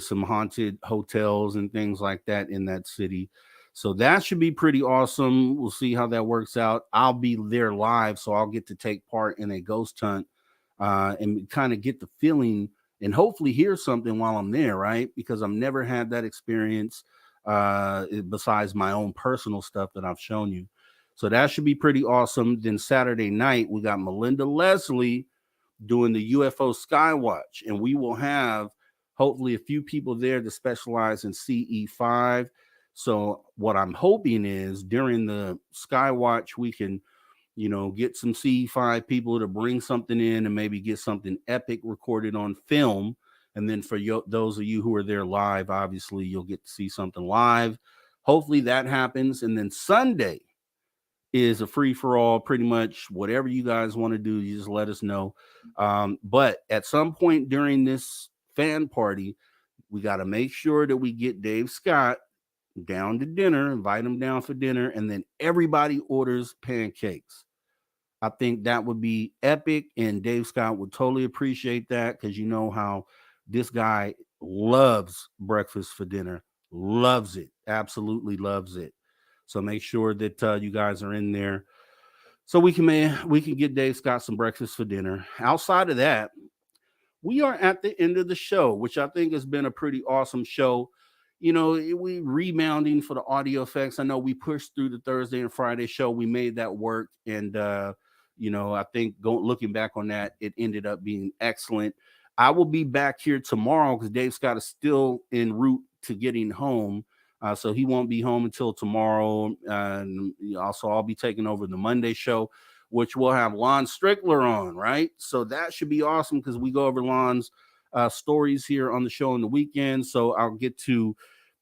some haunted hotels and things like that in that city. So that should be pretty awesome. We'll see how that works out. I'll be there live, so I'll get to take part in a ghost hunt and kind of get the feeling and hopefully hear something while I'm there, right? Because I've never had that experience besides my own personal stuff that I've shown you. So that should be pretty awesome. Then Saturday night, we got Melinda Leslie doing the UFO Skywatch, and we will have hopefully a few people there that specialize in CE5. So what I'm hoping is during the Skywatch, we can, get some CE5 people to bring something in and maybe get something epic recorded on film. And then for those of you who are there live, obviously you'll get to see something live. Hopefully that happens. And then Sunday is a free-for-all, pretty much whatever you guys want to do, you just let us know. But at some point during this fan party, we got to make sure that we get Dave Scott down to dinner, invite him down for dinner, and then everybody orders pancakes. I think that would be epic, and Dave Scott would totally appreciate that, because you know how this guy loves breakfast for dinner, loves it, absolutely loves it. So make sure that you guys are in there so we can get Dave Scott some breakfast for dinner. Outside of that, we are at the end of the show, which I think has been a pretty awesome show. We rebounding for the audio effects. I know we pushed through the Thursday and Friday show. We made that work. And, I think looking back on that, it ended up being excellent. I will be back here tomorrow because Dave Scott is still en route to getting home. So he won't be home until tomorrow. And also, I'll be taking over the Monday show, which will have Lon Strickler on, right? So that should be awesome because we go over Lon's stories here on the show on the weekend. So I'll get to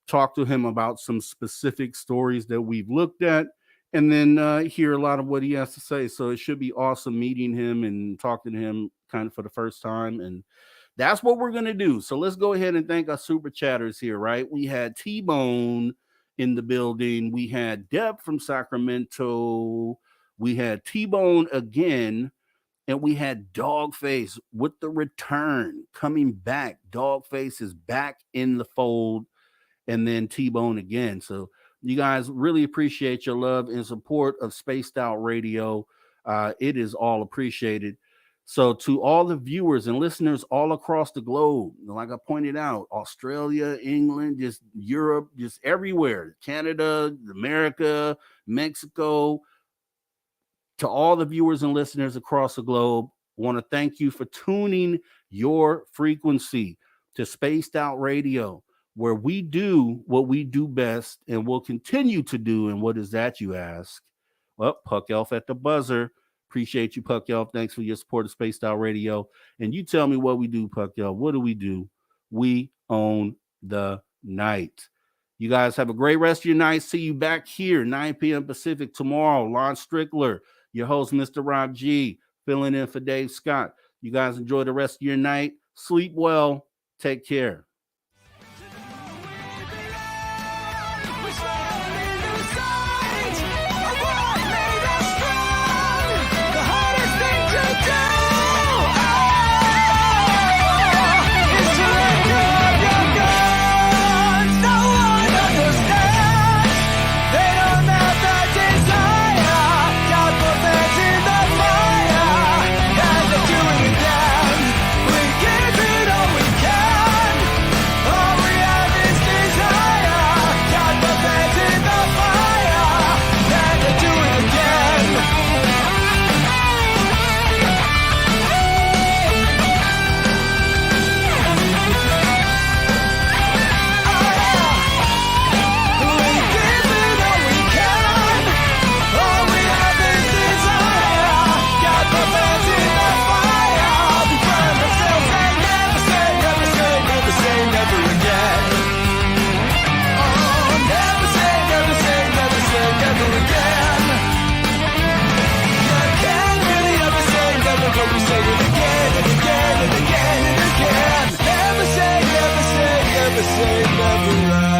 talk to him about some specific stories that we've looked at and then hear a lot of what he has to say. So it should be awesome meeting him and talking to him kind of for the first time. And that's what we're going to do. So let's go ahead and thank our super chatters here, right? We had T-Bone in the building. We had Deb from Sacramento. We had T-Bone again. And we had Dogface with the return coming back. Dogface is back in the fold. And then T-Bone again. So you guys really appreciate your love and support of Spaced Out Radio. It is all appreciated. So to all the viewers and listeners all across the globe, like I pointed out, Australia, England, just Europe, just everywhere, Canada, America, Mexico, to all the viewers and listeners across the globe, I want to thank you for tuning your frequency to Spaced Out Radio, where we do what we do best and will continue to do. And what is that, you ask? Well, Puck Elf at the buzzer. Appreciate you, Puck Elf. Thanks for your support of Spaced Out Radio. And you tell me what we do, Puck Elf. What do? We own the night. You guys have a great rest of your night. See you back here, 9 p.m. Pacific tomorrow. Lon Strickler, your host, Mr. Rob G, filling in for Dave Scott. You guys enjoy the rest of your night. Sleep well. Take care. Never say never again.